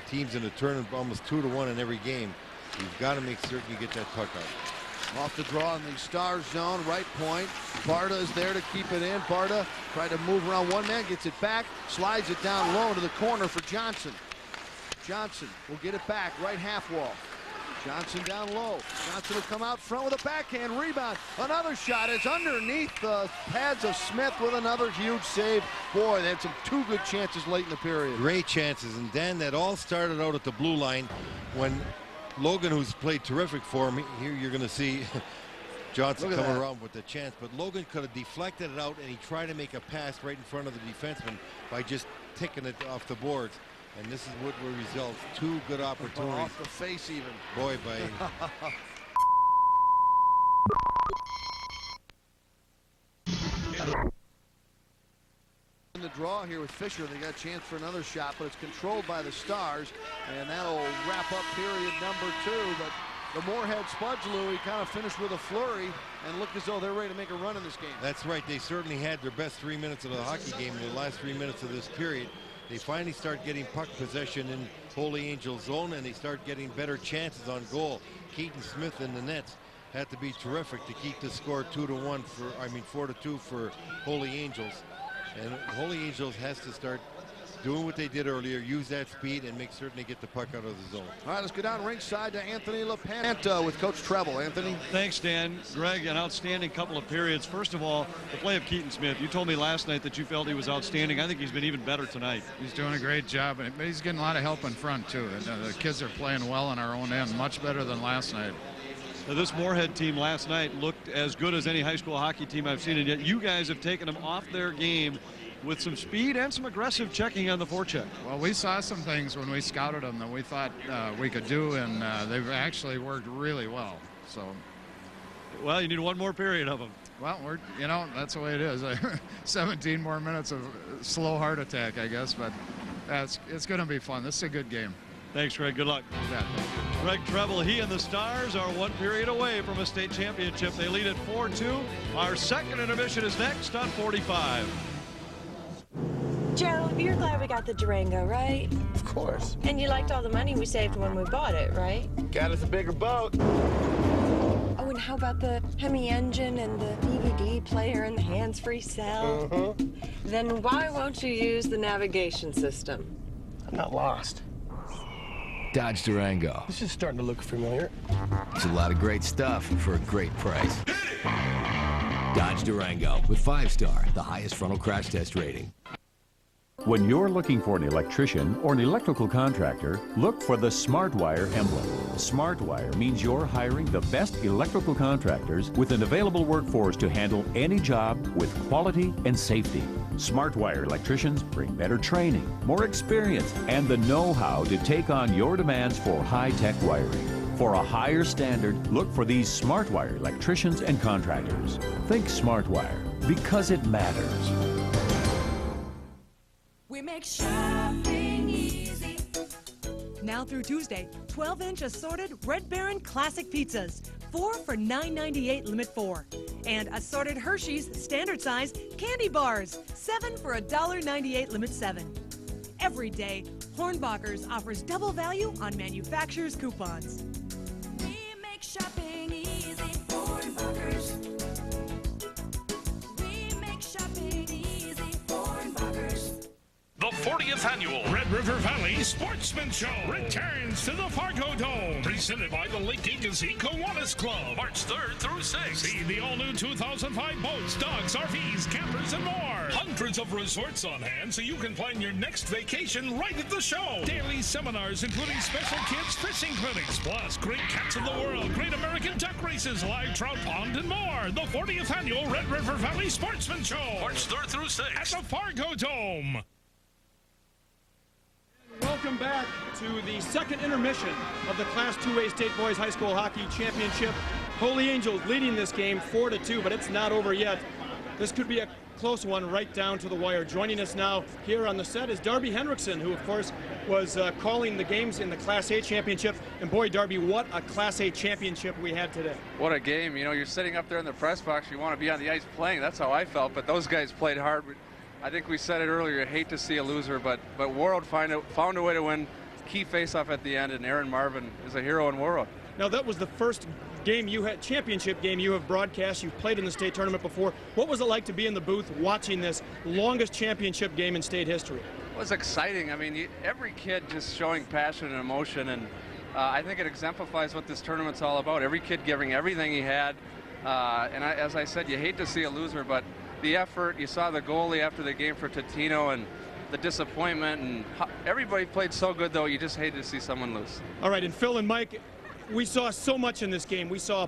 teams in the tournament almost 2-1 in every game. You've got to make certain you get that puck out. Off the draw in the Stars zone, right point. Barta is there to keep it in. Barta tried to move around one man, gets it back, slides it down low to the corner for Johnson. Johnson will get it back, right half wall. Johnson down low. Johnson will come out front with a backhand rebound. Another shot. It's underneath the pads of Smith with another huge save. Boy, they had some two good chances late in the period. Great chances. And Dan, that all started out at the blue line when Logan, who's played terrific for him, here you're going to see Johnson coming around with the chance. But Logan could have deflected it out, and he tried to make a pass right in front of the defenseman by just ticking it off the boards. And this is what will result. Two good opportunities. Off the face even. Boy, by... In the draw here with Fisher, they got a chance for another shot, but it's controlled by the Stars, and that'll wrap up period number 2. But the Moorhead Spuds, Louis, kind of finished with a flurry and looked as though they're ready to make a run in this game. That's right. They certainly had their best 3 minutes of the hockey game in the last 3 minutes of this period. They finally start getting puck possession in Holy Angel zone, and they start getting better chances on goal. Keaton Smith in the nets had to be terrific to keep the score 4-2 for Holy Angels. And Holy Angels has to start doing what they did earlier, use that speed and make certain they get the puck out of the zone. All right, let's go down ringside to Anthony LaPanta with Coach Treble. Anthony. Thanks, Dan. Greg, an outstanding couple of periods. First of all, the play of Keaton Smith. You told me last night that you felt he was outstanding. I think he's been even better tonight. He's doing a great job, but he's getting a lot of help in front, too. The kids are playing well on our own end, much better than last night. Now, this Moorhead team last night looked as good as any high school hockey team I've seen, and yet you guys have taken them off their game with some speed and some aggressive checking on the forecheck. Well, we saw some things when we scouted them that we thought we could do, and they've actually worked really well. So, well, you need one more period of them. Well, that's the way it is. 17 more minutes of slow heart attack, I guess, but it's going to be fun. This is a good game. Thanks, Greg. Good luck. Yeah. Greg Treble, he and the Stars are one period away from a state championship. They lead at 4-2. Our second intermission is next on 45. Joe, you're glad we got the Durango, right? Of course. And you liked all the money we saved when we bought it, right? Got us a bigger boat. Oh, and how about the Hemi engine and the DVD player and the hands-free cell? Then why won't you use the navigation system? I'm not lost. Dodge Durango. This is starting to look familiar. It's a lot of great stuff for a great price. Dodge Durango with 5-star, the highest frontal crash test rating. When you're looking for an electrician or an electrical contractor, look for the SmartWire emblem. SmartWire means you're hiring the best electrical contractors with an available workforce to handle any job with quality and safety. SmartWire electricians bring better training, more experience, and the know-how to take on your demands for high-tech wiring. For a higher standard, look for these SmartWire electricians and contractors. Think SmartWire, because it matters. We make shopping easy. Now through Tuesday, 12-inch assorted Red Baron Classic Pizzas. 4 for $9.98 limit 4. And assorted Hershey's standard size candy bars. 7 for $1.98 limit 7. Every day, Hornbachers offers double value on manufacturer's coupons. We make shopping easy. Hornbachers. We make shopping easy. Hornbachers. The 40th annual Red River Valley Sportsman Show returns to the Fargo Dome, presented by the Lake Agassiz Kiwanis Club, March 3rd through 6th. See the all-new 2005 boats, dogs, RVs, campers, and more. Hundreds of resorts on hand so you can plan your next vacation right at the show. Daily seminars including special kids fishing clinics, plus great cats of the world, great American duck races, live trout pond, and more. The 40th annual Red River Valley Sportsman Show, March 3rd through 6th at the Fargo Dome. Welcome back to the second intermission of the Class 2A State Boys High School Hockey Championship. Holy Angels leading this game 4-2, but it's not over yet. This could be a close one right down to the wire. Joining us now here on the set is Darby Hendrickson, who of course was calling the games in the Class A Championship. And boy, Darby, what a Class A Championship we had today. What a game. You know, you're sitting up there in the press box, you want to be on the ice playing. That's how I felt, but those guys played hard. I think we said it earlier, hate to see a loser, but Warroad found a way to win. Key face-off at the end, and Aaron Marvin is a hero in Warroad. Now, that was the first game you had, championship game you have broadcast. You've played in the state tournament before. What was it like to be in the booth watching this longest championship game in state history? It was exciting. I mean, every kid just showing passion and emotion, and I think it exemplifies what this tournament's all about. Every kid giving everything he had, as I said, you hate to see a loser, but the effort, you saw the goalie after the game for Totino, and the disappointment, and everybody played so good, though, you just hated to see someone lose. All right, and Phil and Mike, we saw so much in this game. We saw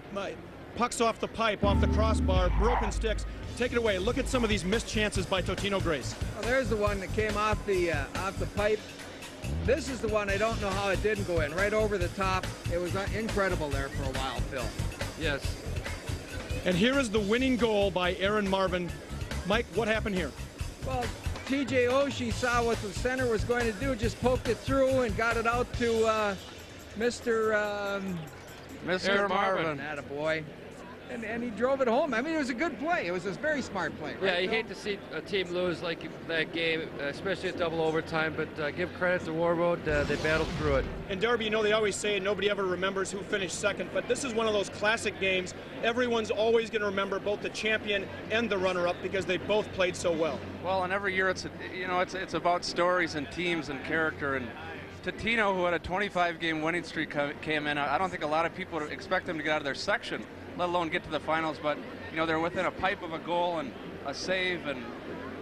pucks off the pipe, off the crossbar, broken sticks. Take it away. Look at some of these missed chances by Totino Grace. Well, there's the one that came off the pipe. This is the one I don't know how it didn't go in, right over the top. It was incredible there for a while, Phil. Yes. And here is the winning goal by Aaron Marvin. Mike, what happened here? Well, TJ Oshie saw what the center was going to do, just poked it through and got it out to Mr. Marvin. Attaboy. and he drove it home. I mean, it was a good play. It was a very smart play. Right, yeah, you Phil? hate to see a team lose like that game, especially at double overtime, but give credit to Warroad. They battled through it. In Derby, you know, they always say nobody ever remembers who finished second, but this is one of those classic games. Everyone's always going to remember both the champion and the runner-up because they both played so well. Well, and every year it's about stories and teams and character. And Totino, who had a 25-game winning streak, came in. I don't think a lot of people expect them to get out of their section, let alone get to the finals. But you know, they're within a pipe of a goal and a save, and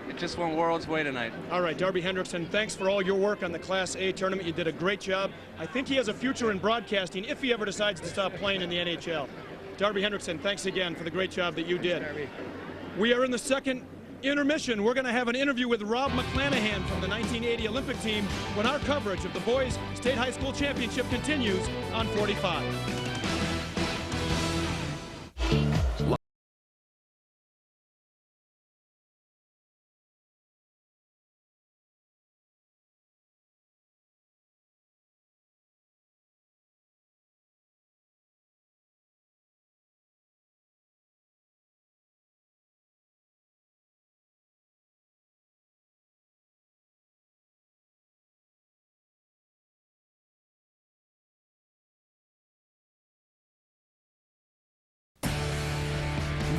it just went Warroad's way tonight. All right, Darby Hendrickson, thanks for all your work on the Class A tournament. You did a great job. I think he has a future in broadcasting if he ever decides to stop playing in the NHL. Darby Hendrickson, thanks again for the great job that you did. We are in the second intermission. We're going to have an interview with Rob McClanahan from the 1980 Olympic team when our coverage of the Boys State High School Championship continues on 45.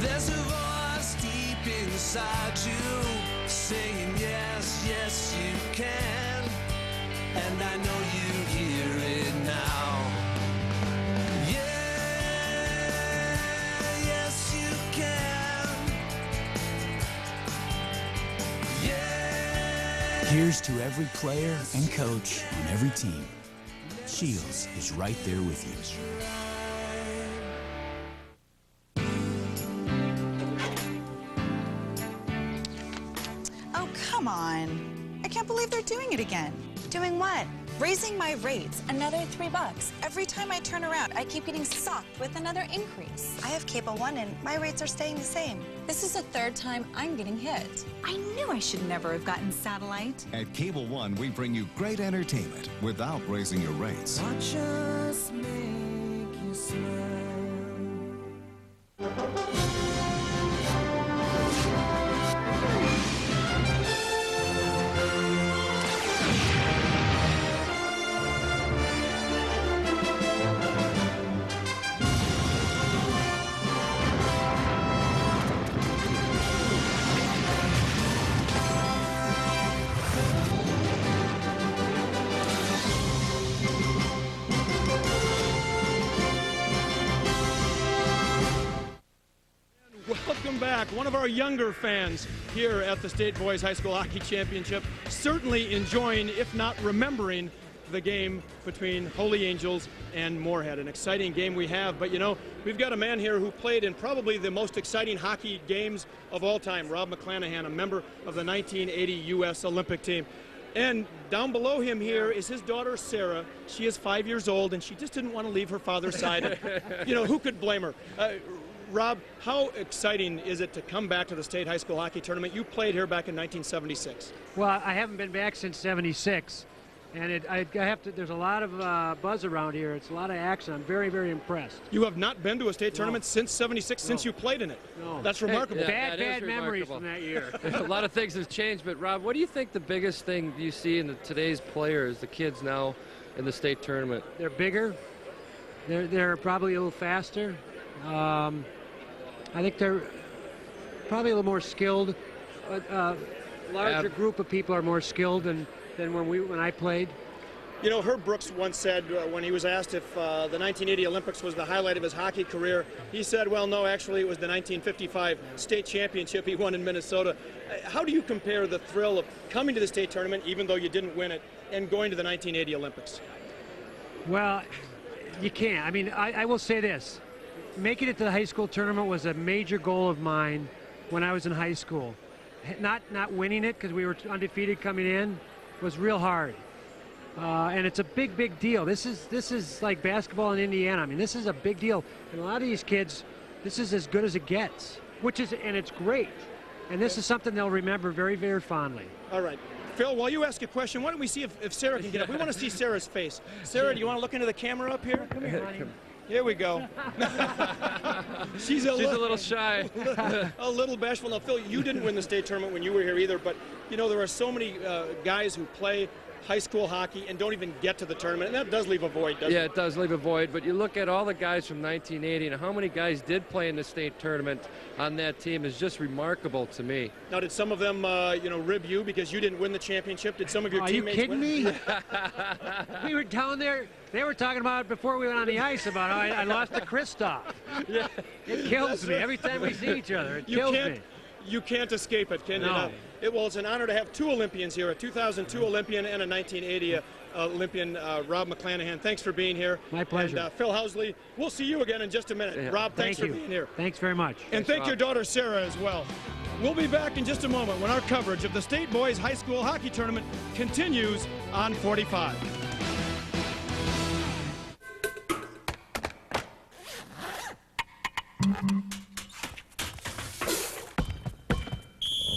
There's a voice deep inside you saying yes, yes you can, and I know you hear it now. Yeah, yes you can. Yeah. Here's to every player and coach on every team. Shields is right there with you. Come on. I can't believe they're doing it again. Doing what? Raising my rates another $3. Every time I turn around, I keep getting socked with another increase. I have Cable One and my rates are staying the same. This is the third time I'm getting hit. I knew I should never have gotten satellite. At Cable One, we bring you great entertainment without raising your rates. Watch us make you smile. Welcome back. One of our younger fans here at the State Boys High School Hockey Championship, certainly enjoying, if not remembering, the game between Holy Angels and Moorhead. An exciting game we have, but you know, we've got a man here who played in probably the most exciting hockey games of all time, Rob McClanahan, a member of the 1980 U.S. Olympic team. And down below him here is his daughter, Sarah. She is 5 years old, and she just didn't want to leave her father's side. You know, who could blame her? Rob, how exciting is it to come back to the State High School Hockey Tournament? You played here back in 1976. Well, I haven't been back since '76, and I have to. There's a lot of buzz around here. It's a lot of action. I'm very, very impressed. You have not been to a state tournament since '76, since you played in it. No. That's remarkable. Bad memories from that year. A lot of things have changed, but Rob, what do you think the biggest thing you see in today's players, the kids now in the state tournament? They're bigger. They're probably a little faster. I think they're probably a little more skilled. Larger group of people are more skilled than when I played. You know, Herb Brooks once said when he was asked if the 1980 Olympics was the highlight of his hockey career, he said, well, no, actually it was the 1955 state championship he won in Minnesota. How do you compare the thrill of coming to the state tournament, even though you didn't win it, and going to the 1980 Olympics? Well, you can't. I mean, I will say this. Making it to the high school tournament was a major goal of mine when I was in high school. Not winning it because we were undefeated coming in was real hard. And it's a big, big deal. This is like basketball in Indiana. I mean, this is a big deal. And a lot of these kids, this is as good as it gets, and it's great. And this is something they'll remember very, very fondly. All right. Phil, while you ask a question, why don't we see if Sarah can get up? We want to see Sarah's face. Sarah, do you want to look into the camera up here? Come here, honey. Here we go. She's a little shy. A little bashful. Now, Phil, you didn't win the state tournament when you were here either, but, you know, there are so many guys who play high school hockey and don't even get to the tournament, and that does leave a void, doesn't it? Yeah, it does leave a void, but you look at all the guys from 1980 and how many guys did play in the state tournament on that team is just remarkable to me. Now, did some of them, you know, rib you because you didn't win the championship? Did some of your teammates Are you kidding win? me? We were down there. They were talking about it before we went on the ice about how I lost to Kristoff. Yeah. It kills me every time we see each other. It kills me. You can't escape it, can you? No. Well, it's an honor to have two Olympians here, a 2002 Olympian and a 1980 Olympian, Rob McClanahan. Thanks for being here. My pleasure. And Phil Housley, we'll see you again in just a minute. Yeah. Rob, thanks for being here. Thanks very much. And thank your daughter, Sarah, as well. We'll be back in just a moment when our coverage of the State Boys High School Hockey Tournament continues on 45.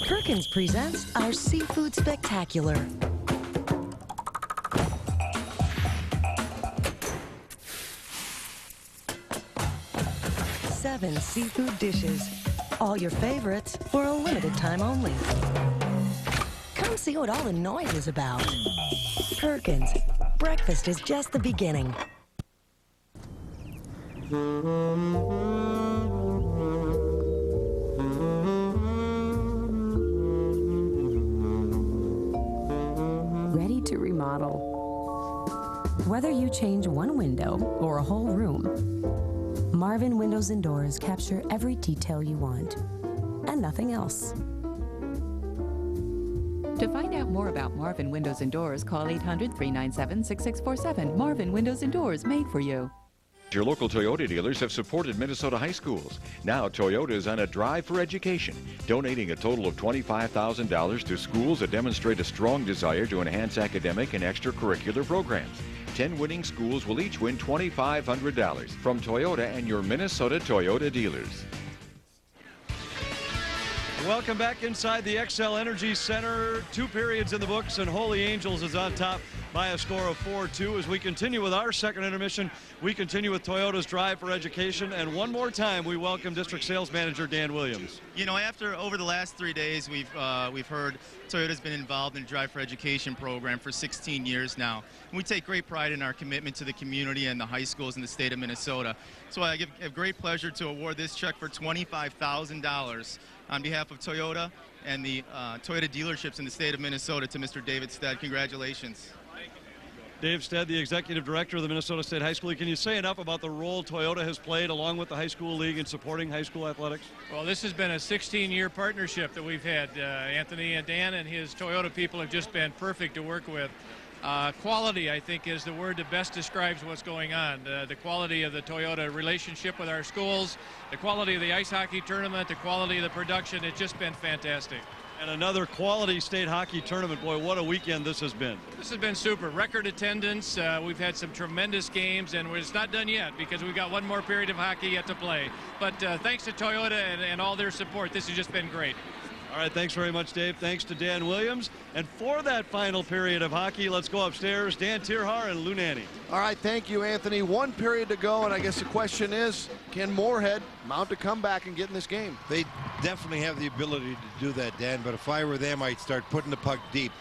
Perkins presents our Seafood Spectacular. Seven seafood dishes. All your favorites for a limited time only. Come see what all the noise is about. Perkins, breakfast is just the beginning. Ready to remodel. Whether you change one window or a whole room, Marvin Windows and Doors capture every detail you want, and nothing else. To find out more about Marvin Windows and Doors, call 800-397-6647. Marvin Windows and Doors, made for you. Your local Toyota dealers have supported Minnesota high schools. Now Toyota is on a drive for education, donating a total of $25,000 to schools that demonstrate a strong desire to enhance academic and extracurricular programs. 10 winning schools will each win $2,500 from Toyota and your Minnesota Toyota dealers. Welcome back inside the XL Energy Center. 2 periods in the books, and Holy Angels is on top by a score of 4-2. As we continue with our second intermission, we continue with Toyota's drive for education, and one more time we welcome District Sales Manager Dan Williams. You know, over the last 3 days, we've heard Toyota's been involved in the Drive for Education program for 16 years now. And we take great pride in our commitment to the community and the high schools in the state of Minnesota. So I have great pleasure to award this check for $25,000 on behalf of Toyota and the Toyota dealerships in the state of Minnesota to Mr. David Stead. Congratulations. Dave Stead, the Executive Director of the Minnesota State High School. Can you say enough about the role Toyota has played along with the High School League in supporting high school athletics? Well, this has been a 16-year partnership that we've had. Anthony and Dan and his Toyota people have just been perfect to work with. Quality, I think, is the word that best describes what's going on. The quality of the Toyota relationship with our schools, the quality of the ice hockey tournament, the quality of the production, it's just been fantastic. And another quality state hockey tournament. Boy, what a weekend this has been. This has been super. Record attendance. We've had some tremendous games, and it's not done yet because we've got one more period of hockey yet to play. But thanks to Toyota and all their support, this has just been great. All right, thanks very much, Dave. Thanks to Dan Williams. And for that final period of hockey, let's go upstairs. Dan Tierhar and Lou Nanny. All right, thank you, Anthony. 1 period to go, and I guess the question is, can Moorhead mount a comeback and get in this game? They definitely have the ability to do that, Dan, but if I were them, I'd start putting the puck deep.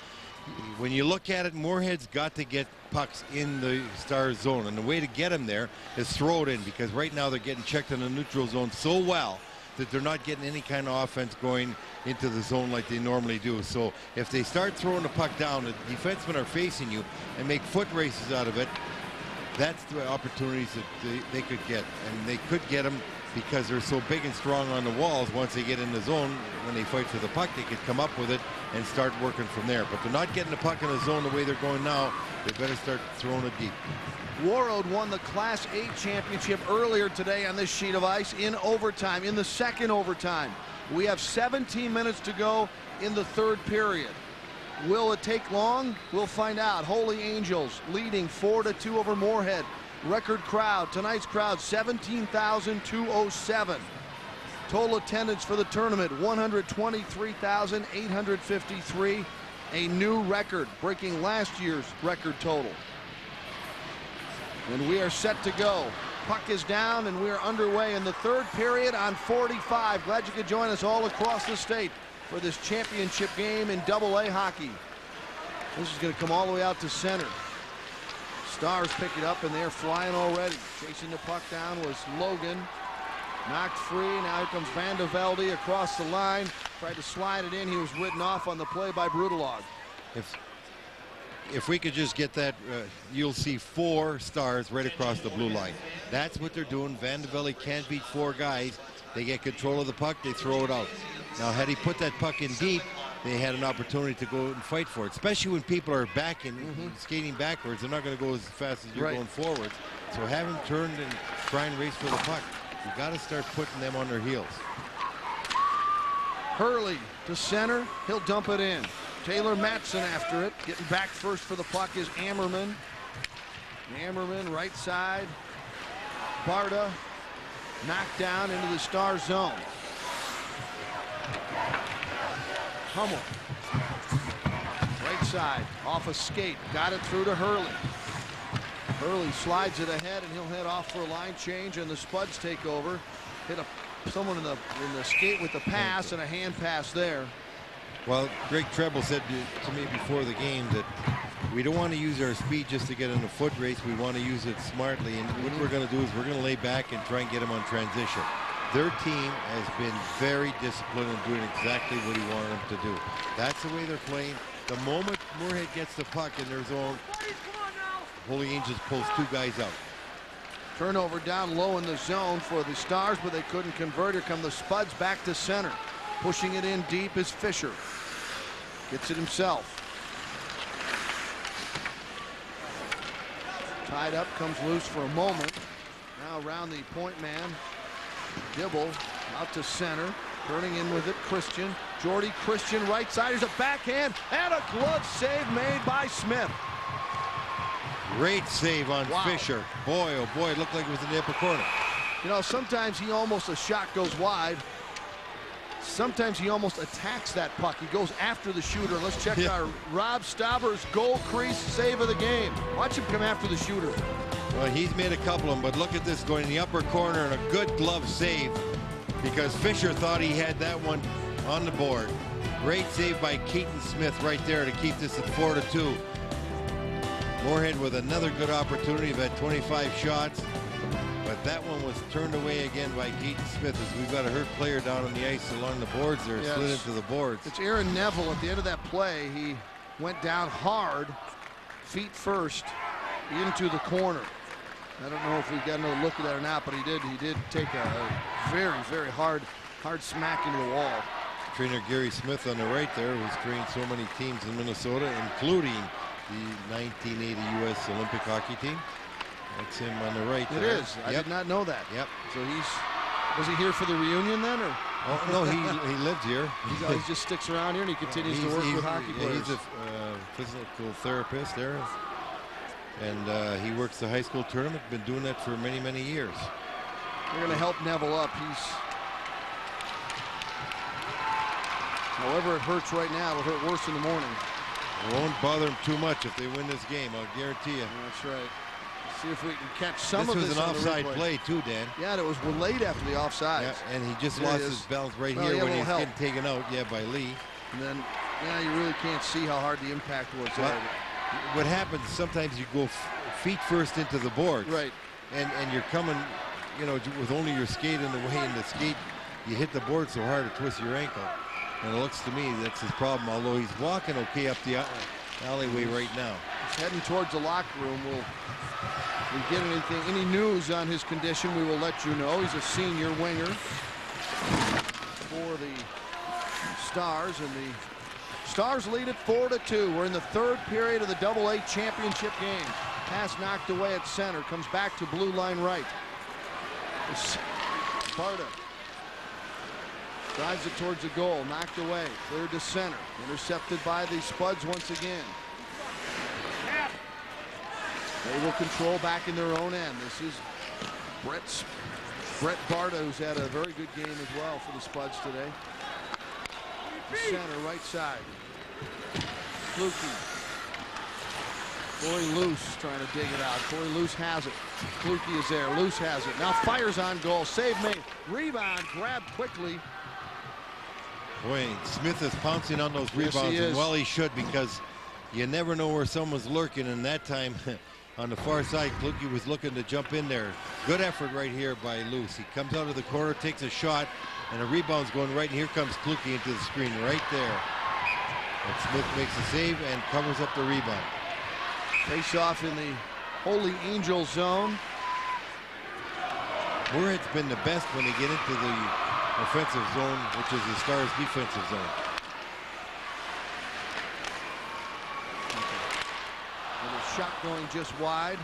When you look at it, Moorhead's got to get pucks in the Stars zone, and the way to get them there is throw it in, because right now they're getting checked in the neutral zone so well that they're not getting any kind of offense going into the zone like they normally do. So if they start throwing the puck down, the defensemen are facing you and make foot races out of it, that's the opportunities that they could get. And they could get them because they're so big and strong on the walls. Once they get in the zone, when they fight for the puck, they could come up with it and start working from there. But they're not getting the puck in the zone the way they're going now. They better start throwing it deep. Warroad won the Class 8 championship earlier today on this sheet of ice in overtime, in the second overtime. We have 17 minutes to go in the third period. Will it take long? We'll find out. Holy Angels leading 4-2 over Moorhead. Record crowd, tonight's crowd, 17,207. Total attendance for the tournament, 123,853. A new record, breaking last year's record total. And we are set to go. Puck is down, and we're underway in the third period on 45. Glad you could join us all across the state for this championship game in AA hockey. This is going to come all the way out to center. Stars pick it up, and they're flying already. Chasing the puck down was Logan. Knocked free. Now here comes Van de Velde across the line. Tried to slide it in. He was written off on the play by Brutalog. If we could just get that, you'll see 4 Stars right across the blue line. That's what they're doing. Van de Velde can't beat 4 guys. They get control of the puck, they throw it out. Now, had he put that puck in deep, they had an opportunity to go and fight for it, especially when people are backing, skating backwards. They're not going to go as fast as you're going forwards. So have him turned and try and race for the puck. You got to start putting them on their heels. Hurley to center. He'll dump it in. Taylor Matson after it. Getting back first for the puck is Ammerman. Ammerman right side. Barta knocked down into the Star zone. Hummel. Right side. Off a skate. Got it through to Hurley. Hurley slides it ahead, and he'll head off for a line change, and the Spuds take over. Hit someone in the skate with the pass, and a hand pass there. Well, Greg Treble said to me before the game that we don't want to use our speed just to get in a foot race. We want to use it smartly, and what we're going to do is we're going to lay back and try and get him on transition. Their team has been very disciplined in doing exactly what he wanted them to do. That's the way they're playing. The moment Moorhead gets the puck in their zone, Holy Angels pulls 2 guys out. Turnover down low in the zone for the Stars, but they couldn't convert. Here come the Spuds back to center. Pushing it in deep is Fisher. Gets it himself. Tied up, comes loose for a moment. Now around the point man. Dibble out to center. Turning in with it, Christian. Jordy Christian right side. There's a backhand and a glove save made by Smith. Great save on Fisher. Boy, oh boy, it looked like it was in the upper corner. You know, sometimes a shot goes wide. Sometimes he almost attacks that puck. He goes after the shooter. Let's check our Rob Stauber's goal crease save of the game. Watch him come after the shooter. Well, he's made a couple of them, but look at this going in the upper corner and a good glove save because Fisher thought he had that one on the board. Great save by Keaton Smith right there to keep this at 4-2. Moorhead with another good opportunity. We've had 25 shots, but that one was turned away again by Keaton Smith as we've got a hurt player down on the ice along the boards there, slid into the boards. It's Aaron Neville at the end of that play. He went down hard, feet first, into the corner. I don't know if we've got another look at that or not, but he did take a very, very hard smack into the wall. Trainer Gary Smith on the right there, who's trained so many teams in Minnesota, including the 1980 U.S. Olympic hockey team. That's him on the right there. It is. I did not know that. Yep. So was he here for the reunion then? Or? Oh, no, he lives here. He just sticks around here and he continues to work with hockey players. He's a physical therapist there. And he works the high school tournament. Been doing that for many, many years. They're going to help Neville up. However it hurts right now, it'll hurt worse in the morning. It won't bother them too much if they win this game, I'll guarantee you. That's right. See if we can catch some of this. This was an offside play too, Dan. Yeah, it was late after the offside. Yeah, and he just lost his balance right here when he's getting taken out, by Lee. And then now you really can't see how hard the impact was there. What happens, sometimes you go feet first into the boards. Right. And you're coming, with only your skate in the way, and the skate, you hit the board so hard it twists your ankle. And it looks to me that's his problem, although he's walking okay up the alleyway right now. He's heading towards the locker room. If we get any news on his condition, we will let you know. He's a senior winger for the Stars, and the Stars lead at 4-2. We're in the third period of the AA championship game. Pass knocked away at center, comes back to blue line right. Barta drives it towards the goal, knocked away, cleared to center, intercepted by the Spuds once again. They will control back in their own end. This is Brett Barta, who's had a very good game as well for the Spuds today. Center, right side. Fluky. Corey Luce trying to dig it out. Corey Luce has it. Kluge is there. Luce has it. Now fires on goal. Save made. Rebound. Grabbed quickly. Boy, Smith is pouncing on those rebounds, and well, he should, because you never know where someone's lurking, and that time on the far side, Kluge was looking to jump in there. Good effort right here by Luce. He comes out of the corner, takes a shot, and a rebound's going right, and here comes Kluge into the screen right there. And Smith makes a save and covers up the rebound. Face off in the Holy Angel zone. Moorhead's been the best when they get into the offensive zone, which is the Stars' defensive zone. And a shot going just wide.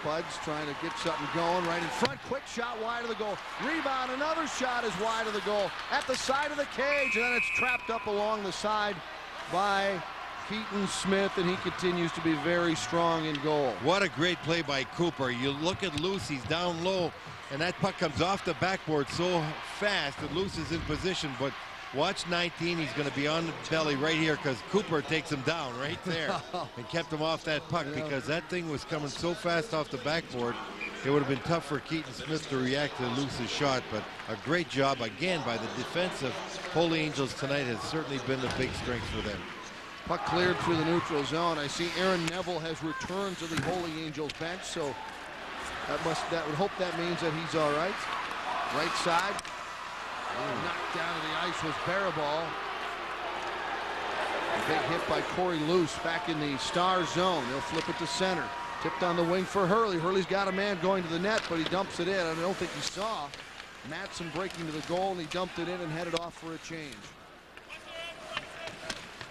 Spuds trying to get something going right in front. Quick shot wide of the goal. Rebound. Another shot is wide of the goal. At the side of the cage. And then it's trapped up along the side by Keaton Smith. And he continues to be very strong in goal. What a great play by Cooper. You look at Luce. He's down low. And that puck comes off the backboard so fast that Luce is in position. But watch 19. He's going to be on the belly right here because Cooper takes him down right there and kept him off that puck, because that thing was coming so fast off the backboard. It would have been tough for Keaton Smith to react to Luce's shot, but a great job again by the defense of Holy Angels tonight has certainly been the big strength for them. Puck cleared through the neutral zone. I see Aaron Neville has returned to the Holy Angels bench, so that would hope that means that he's all right. Right side. Knocked down to the ice was Barabal. A big hit by Corey Luce back in the Star zone. They'll flip it to center. Tipped on the wing for Hurley. Hurley's got a man going to the net, but he dumps it in. I don't think he saw Matson breaking to the goal, and he dumped it in and headed off for a change.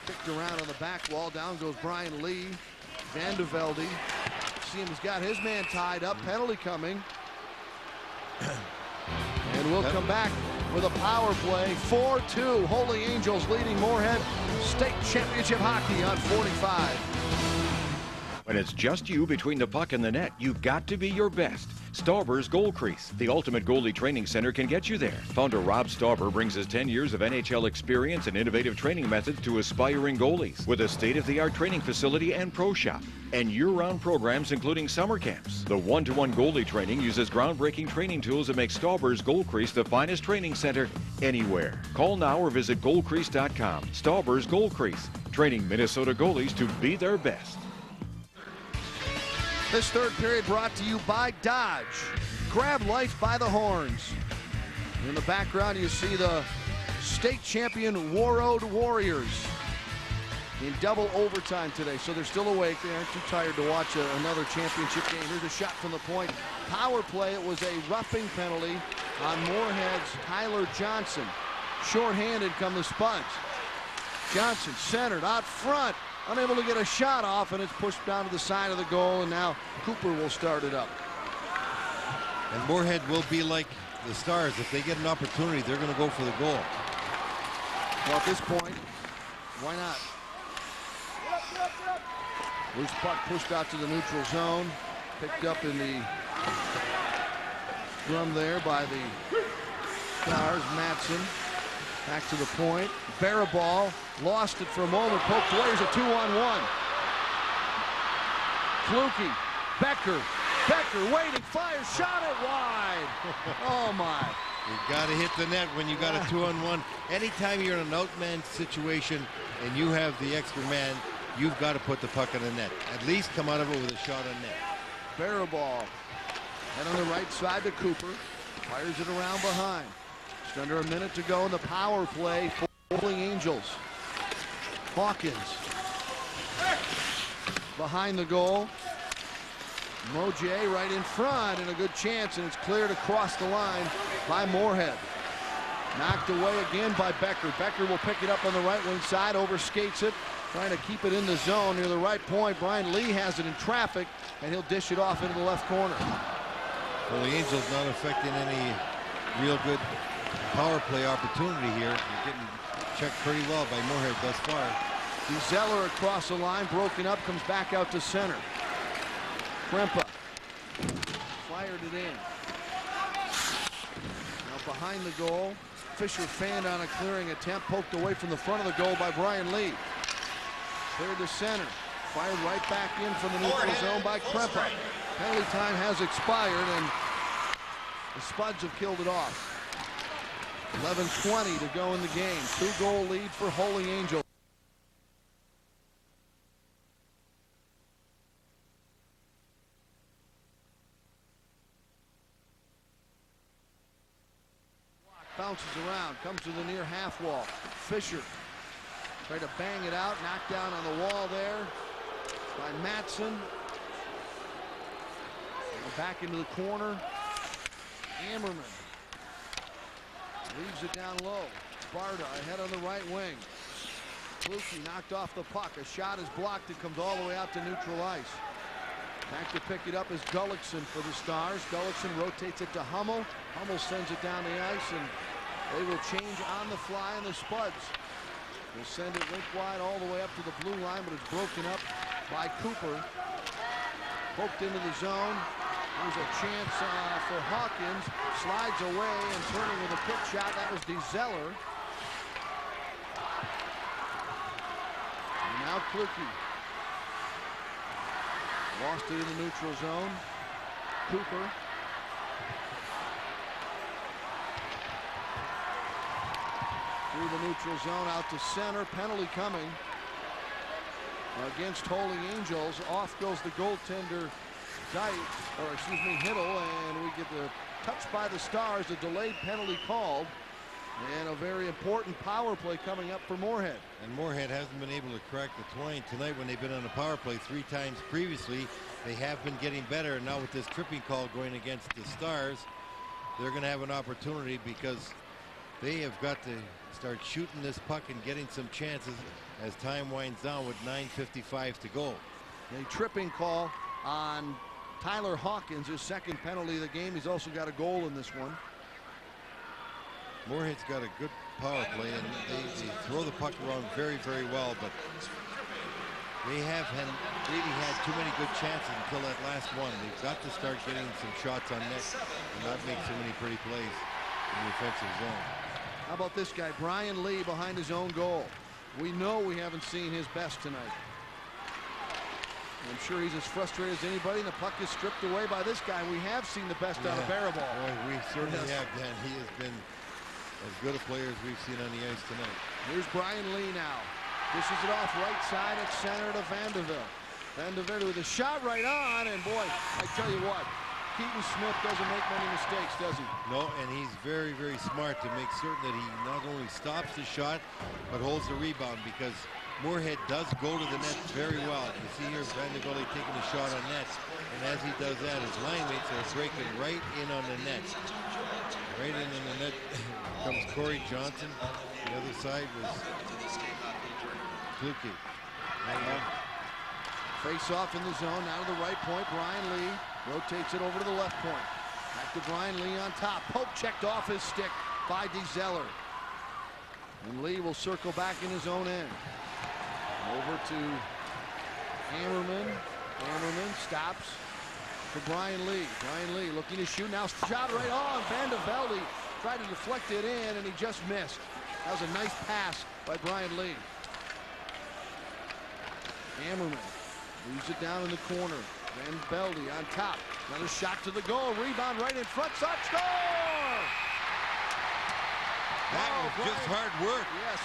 Kicked around on the back wall. Down goes Brian Lee. Vandevelde. See him, he's got his man tied up. Penalty coming. And we'll come back with a power play. 4-2. Holy Angels leading Moorhead State Championship hockey on 45. When it's just you between the puck and the net, you've got to be your best. Stauber's Goal Crease, the ultimate goalie training center, can get you there. Founder Rob Stauber brings his 10 years of NHL experience and innovative training methods to aspiring goalies with a state-of-the-art training facility and pro shop, and year-round programs including summer camps. The one-to-one goalie training uses groundbreaking training tools that make Stauber's Goal Crease the finest training center anywhere. Call now or visit goalcrease.com. Stauber's Goal Crease, training Minnesota goalies to be their best. This third period brought to you by Dodge. Grab life by the horns. In the background, you see the state champion Warroad Warriors in double overtime today. So they're still awake. They aren't too tired to watch another championship game. Here's a shot from the point. Power play. It was a roughing penalty on Moorhead's Tyler Johnson. Short-handed come the Spuds. Johnson centered out front. Unable to get a shot off, and it's pushed down to the side of the goal, and now Cooper will start it up. And Moorhead will be like the Stars. If they get an opportunity, they're going to go for the goal. Well, at this point, why not? Loose puck pushed out to the neutral zone. Picked up in the drum there by the Stars. Matson back to the point. Barabal lost it for a moment. Poked away. Here's a 2-on-1. Kluge. Becker waiting. Fires. Shot it wide. Oh, my. You got to hit the net when you got a 2-on-1. Anytime you're in an outman situation and you have the extra man, you've got to put the puck in the net. At least come out of it with a shot on net. Barabal. And on the right side to Cooper. Fires it around behind. Just under a minute to go in the power play for Holy Angels. Hawkins. Behind the goal. Mojay right in front, and a good chance, and it's cleared across the line by Moorhead. Knocked away again by Becker. Becker will pick it up on the right wing side, overskates it, trying to keep it in the zone near the right point. Brian Lee has it in traffic, and he'll dish it off into the left corner. Well, the Angels not affecting any real good power play opportunity here. They're getting checked pretty well by Moorhead thus far. Zeller across the line, broken up, comes back out to center. Krempa fired it in. Now behind the goal, Fisher fanned on a clearing attempt, poked away from the front of the goal by Brian Lee. Cleared to center. Fired right back in from the neutral zone by Krempa. Penalty time has expired, and the Spuds have killed it off. 11:20 to go in the game. 2-goal lead for Holy Angels. Bounces around, comes to the near half wall. Fisher tried to bang it out, knocked down on the wall there by Matson. And back into the corner. Ammerman leaves it down low. Sparta ahead on the right wing. Kluke knocked off the puck. A shot is blocked. It comes all the way out to neutral ice. Back to pick it up is Gullickson for the Stars. Gullickson rotates it to Hummel. Hummel sends it down the ice, and they will change on the fly, and the Spuds will send it rink wide all the way up to the blue line, but it's broken up by Cooper. Poked into the zone. There's a chance for Hawkins. Slides away and turning with a quick shot. That was DeZeller. And now Kluke. Lost it in the neutral zone. Cooper. Through the neutral zone out to center. Penalty coming against Holy Angels. Off goes the goaltender, Hiddle, and we get the touch by the Stars. A delayed penalty called. And a very important power play coming up for Moorhead. And Moorhead hasn't been able to crack the twine tonight when they've been on the power play 3 times previously. They have been getting better, and now with this tripping call going against the Stars, they're going to have an opportunity because they have got to start shooting this puck and getting some chances as time winds down with 9:55 to go. A tripping call on Tyler Hawkins, his second penalty of the game. He's also got a goal in this one. Moorhead's got a good power play, and they throw the puck around very, very well, but they have really had too many good chances until that last one. They've got to start getting some shots on net and not make so many pretty plays in the offensive zone. How about this guy, Brian Lee, behind his own goal? We know we haven't seen his best tonight. I'm sure he's as frustrated as anybody, and the puck is stripped away by this guy. We have seen the best out of Barabal. Boy, we certainly have, Dan. He has been as good a player as we've seen on the ice tonight. Here's Brian Lee now. Dishes it off right side at center to Vandevelde. Vandevelde with a shot right on, and boy, I tell you what, Keaton Smith doesn't make many mistakes, does he? No, and he's very, very smart to make certain that he not only stops the shot, but holds the rebound, because Moorhead does go to the net very well. You see here Vandevelde taking a shot on net, and as he does that, his line mates are breaking right in on the net. Right in on the net comes Corey Johnson. The other side was Kluke. Face off in the zone, now to the right point. Brian Lee rotates it over to the left point. Back to Brian Lee on top. Poke checked off his stick by DeZeller. And Lee will circle back in his own end. Over to Ammerman. Ammerman stops for Brian Lee. Brian Lee looking to shoot now. Shot right on. Vandevelde tried to deflect it in, and he just missed. That was a nice pass by Brian Lee. Ammerman leaves it down in the corner. Vandevelde on top. Another shot to the goal. Rebound right in front. Shot, score! That was just hard work. Yes.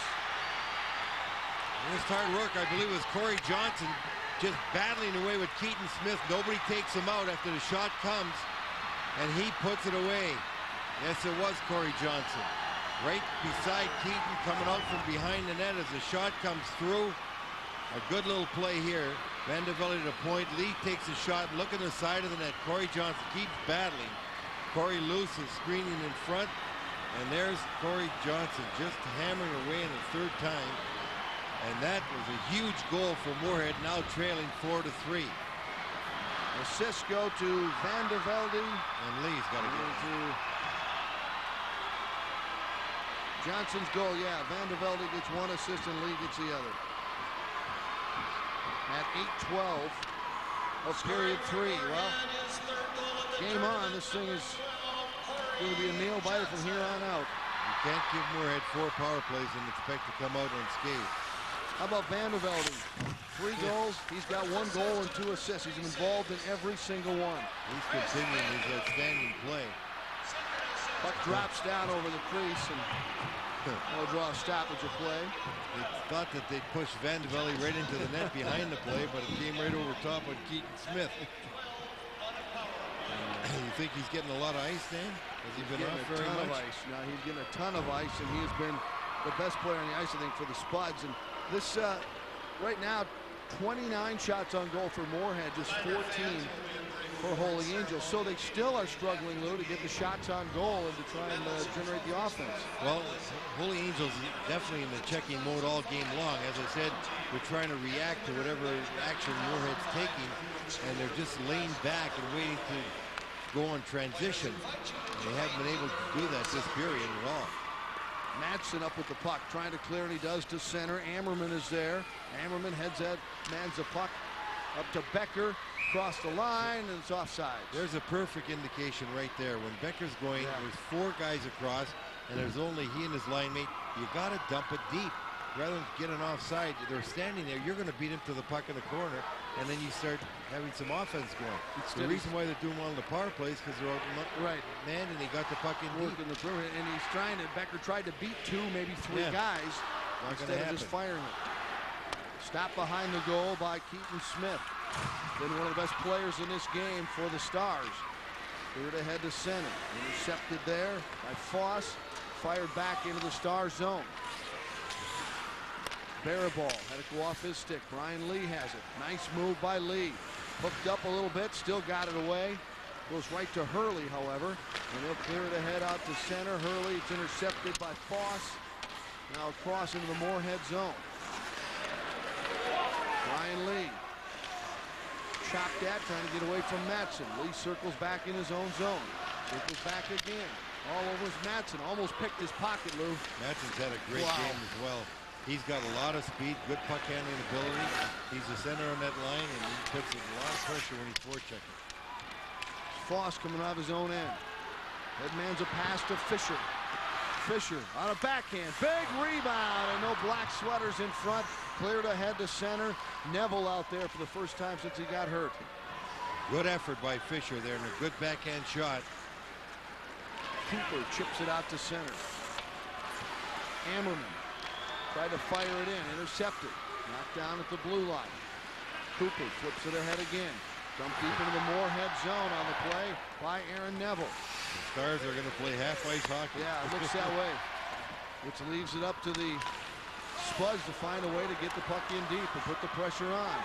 Just hard work. I believe it was Corey Johnson just battling away with Keaton Smith. Nobody takes him out after the shot comes, and he puts it away. Yes, it was Corey Johnson. Right beside Keaton, coming out from behind the net as the shot comes through. A good little play here. Vandevelde to the point. Lee takes a shot. Look at the side of the net. Corey Johnson keeps battling. Corey loose is screening in front. And there's Corey Johnson just hammering away in the third time. And that was a huge goal for Moorhead, now trailing 4-3. Assists go to Vandevelde. And Lee's got to get it. To Johnson's goal, yeah. Vandevelde gets one assist and Lee gets the other. At 8:12 of period 3. Well, game on. This thing is going to be a nail biter from here on out. You can't give Moorhead 4 power plays and expect to come out unscathed. How about Vandevelde? 3 goals. He's got 1 goal and 2 assists. He's involved in every single one. He's continuing his outstanding play. Puck drops down over the crease, and they'll draw a stoppage of play. They thought that they'd push Van de Velde right into the net behind the play, but it came right over top on Keaton Smith. You think he's getting a lot of ice, Dan? Has he been off very much? Ice. No, he's getting a ton of ice, and he has been the best player on the ice, I think, for the Spuds. And this, right now, 29 shots on goal for Moorhead, just 14 for Holy Angels. So they still are struggling, Lou, to get the shots on goal and to try and generate the offense. Well, Holy Angels definitely in the checking mode all game long. As I said, we're trying to react to whatever action Moorhead's taking, and they're just laying back and waiting to go on transition. They haven't been able to do that this period at all. Madsen up with the puck, trying to clear, and he does to center. Ammerman is there. Ammerman heads that, mans the puck up to Becker, across the line, and it's offside. There's a perfect indication right there. When Becker's going, there's 4 guys across, and there's only he and his line mate. You got to dump it deep. Rather than get an offside, they're standing there. You're going to beat him to the puck in the corner, and then you start having some offense going. The reason why they're doing well on the power plays because they're out man, and he got the puck in deep. In the perimeter, and he's trying to. Becker tried to beat 2, maybe 3 guys instead of just firing it. Stopped behind the goal by Keaton Smith. Been one of the best players in this game for the Stars. Cleared ahead to center. Intercepted there by Foss. Fired back into the Star zone. Baraball had to go off his stick. Brian Lee has it. Nice move by Lee. Hooked up a little bit, still got it away. Goes right to Hurley, however. And they'll clear it ahead out to center. Hurley, it's intercepted by Foss. Now across into the Moorhead zone. Brian Lee. Chopped at, trying to get away from Madsen. Lee circles back in his own zone. Circles back again. All over is Madsen. Almost picked his pocket, Lou. Madsen's had a great game as well. He's got a lot of speed, good puck handling ability. He's the center on that line, and he puts a lot of pressure when he's forechecking. Foss coming out of his own end. Headman's a pass to Fisher. Fisher on a backhand. Big rebound, and no black sweaters in front. Cleared ahead to center. Neville out there for the first time since he got hurt. Good effort by Fisher there, and a good backhand shot. Cooper chips it out to center. Ammerman tried to fire it in, intercepted. Knocked down at the blue line. Cooper flips it ahead again. Dumped deep into the Moorhead zone on the play by Aaron Neville. The Stars are going to play half-ice hockey. Yeah, it looks that way. Which leaves it up to the Spuds to find a way to get the puck in deep and put the pressure on.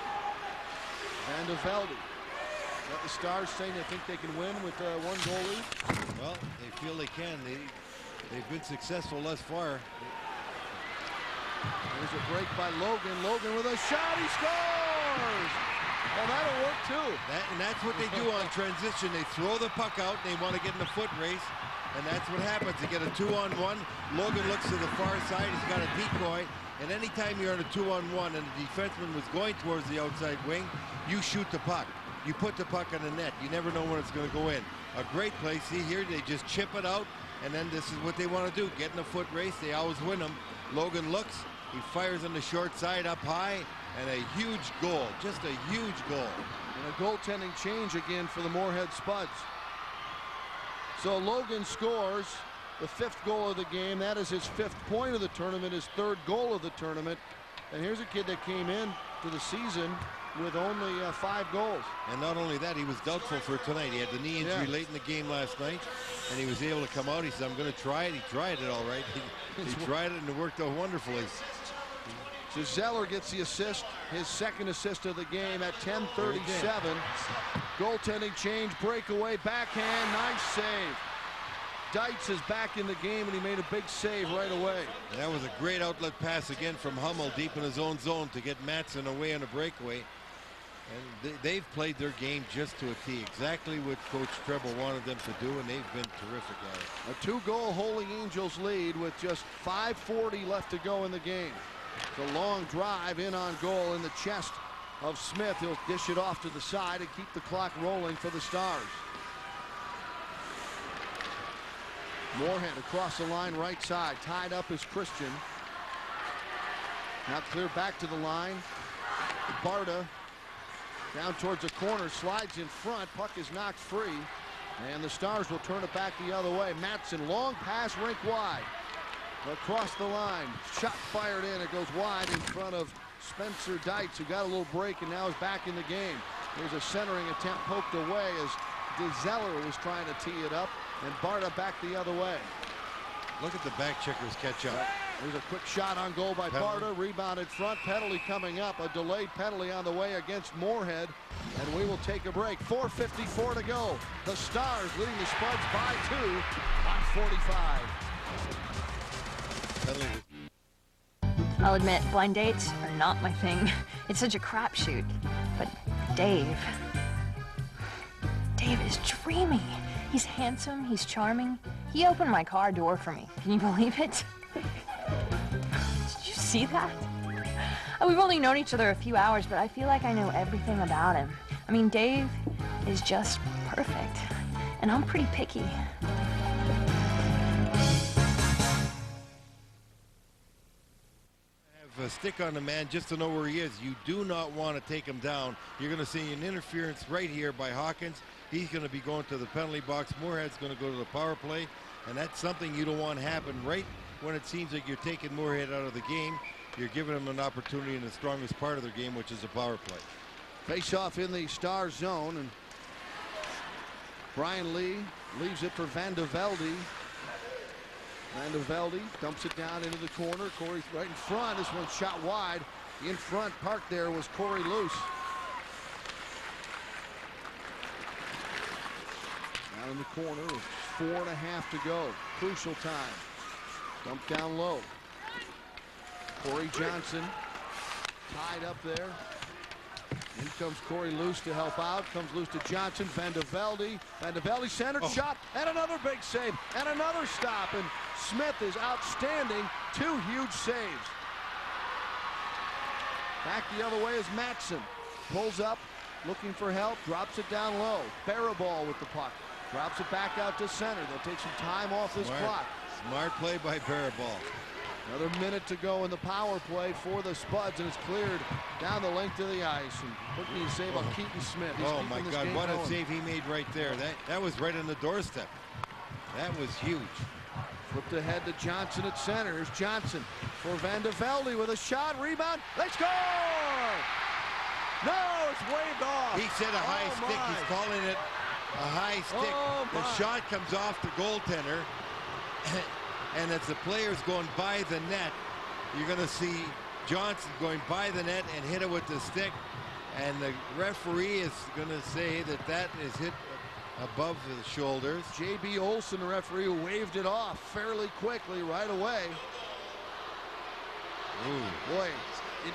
Van de Velde. Got the Stars saying they think they can win with 1 goal lead? Well, they feel they can. They've been successful thus far. There's a break by Logan. Logan with a shot. He scores! Well, that'll work too. And that's what they do on transition. They throw the puck out, and they want to get in the foot race, and that's what happens. They get a 2-on-1. Logan looks to the far side. He's got a decoy, and anytime you're on a 2-on-1 and the defenseman was going towards the outside wing, you shoot the puck. You put the puck on the net. You never know when it's going to go in. A great play. See here, they just chip it out, and then this is what they want to do. Get in the foot race. They always win them. Logan looks. He fires on the short side up high, and a huge goal. Just a huge goal. And a goaltending change again for the Moorhead Spuds. So Logan scores the 5th goal of the game. That is his 5th point of the tournament, his 3rd goal of the tournament. And here's a kid that came in to the season with only 5 goals. And not only that, he was doubtful for tonight. He had the knee injury late in the game last night, and he was able to come out. He said, I'm going to try it. He tried it all right. He tried it, and it worked out wonderfully. So Zeller gets the assist, his 2nd assist of the game at 10:37. Goaltending change, breakaway, backhand, nice save. Deitz is back in the game, and he made a big save right away. And that was a great outlet pass again from Hummel deep in his own zone to get Madsen away on a breakaway. And they've played their game just to a T, exactly what Coach Treble wanted them to do, and they've been terrific at it. A 2-goal Holy Angels lead with just 5:40 left to go in the game. It's a long drive in on goal in the chest of Smith. He'll dish it off to the side and keep the clock rolling for the Stars. Moorhead across the line right side. Tied up is Christian. Now clear back to the line. Barta down towards the corner, slides in front. Puck is knocked free, and the Stars will turn it back the other way. Matson, long pass, rink wide. Across the line, shot fired in. It goes wide in front of Spencer Deitz, who got a little break and now is back in the game. There's a centering attempt poked away as DeZeller was trying to tee it up, and Barta back the other way. Look at the back checkers catch up. There's a quick shot on goal by Barta. Rebound in front. Penalty coming up. A delayed penalty on the way against Moorhead. And we will take a break. 4:54 to go. The Stars leading the Spuds by 2 on 45. I'll admit, blind dates are not my thing. It's such a crapshoot. But Dave is dreamy. He's handsome, he's charming. He opened my car door for me. Can you believe it? Did you see that? We've only known each other a few hours, but I feel like I know everything about him. I mean, Dave is just perfect, and I'm pretty picky. A stick on the man just to know where he is. You do not want to take him down. You're going to see an interference right here by Hawkins. He's going to be going to the penalty box. Moorhead's going to go to the power play, and that's something you don't want to happen right when it seems like you're taking Moorhead out of the game. You're giving them an opportunity in the strongest part of their game, which is the power play. Face off in the Star zone, and Brian Lee leaves it for Van de Velde. Van de Velde dumps it down into the corner. Corey's right in front. This one's shot wide. In front, parked there was Corey Luce. Down in the corner with 4.5 to go. Crucial time. Dump down low. Corey Johnson tied up there. In comes Corey Luce to help out. Comes Luce to Johnson. Van de Velde. Van de Velde centered shot. And another big save. And another stop. And Smith is outstanding. 2 huge saves. Back the other way is Matson. Pulls up. Looking for help. Drops it down low. Baraball with the puck. Drops it back out to center. They'll take some time off this clock. Smart play by Baraball. Another minute to go in the power play for the Spuds, and it's cleared down the length of the ice. And what can you say about Keaton Smith? He's my God, what a save he made right there. That was right on the doorstep. That was huge. Flipped ahead to Johnson at center. Here's Johnson for Van de Velde with a shot. Rebound. They score! No, it's waved off. He said a high stick. He's calling it a high stick. The shot comes off the goaltender. And as the player's going by the net, you're going to see Johnson going by the net and hit it with the stick. And the referee is going to say that is hit above the shoulders. J.B. Olson, the referee, who waved it off fairly quickly right away. Ooh. Boy,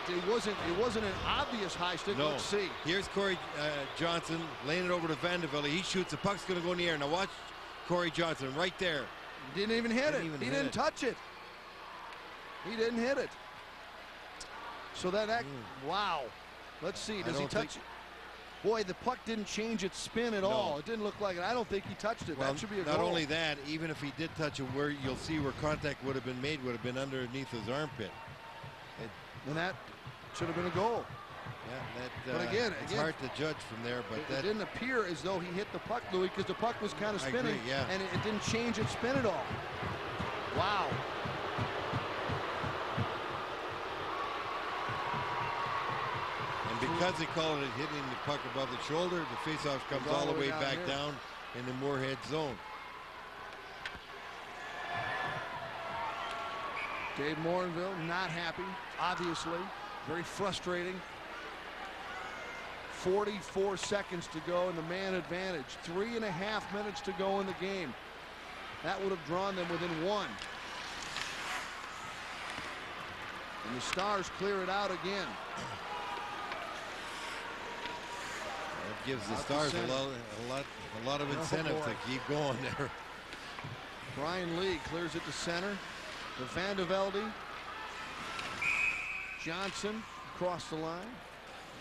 it wasn't an obvious high stick. No. Let's see. Here's Corey Johnson laying it over to Van de Velde. He shoots. The puck's going to go in the air. Now watch Corey Johnson right there. Didn't even hit it. He didn't touch it. He didn't hit it. So that wow. Let's see. Does he touch it? Boy, the puck didn't change its spin at all. It didn't look like it. I don't think he touched it. Well, that should be a goal. Not only that, even if he did touch it, where you'll see where contact would have been made would have been underneath his armpit. And that should have been a goal. Yeah, but again, it's hard to judge from there. But it didn't appear as though he hit the puck, Louis, because the puck was kind of spinning, and it didn't change its spin at all. Wow. And because they call it hitting the puck above the shoulder, the faceoff comes all the way back down in the Moorhead zone. Dave Morinville not happy, obviously. Very frustrating. 44 seconds to go in the man advantage. 3.5 minutes to go in the game. That would have drawn them within 1. And the Stars clear it out again. That gives the Stars a lot of incentive to keep going there. Brian Lee clears it to center. To Van de Velde. Johnson across the line.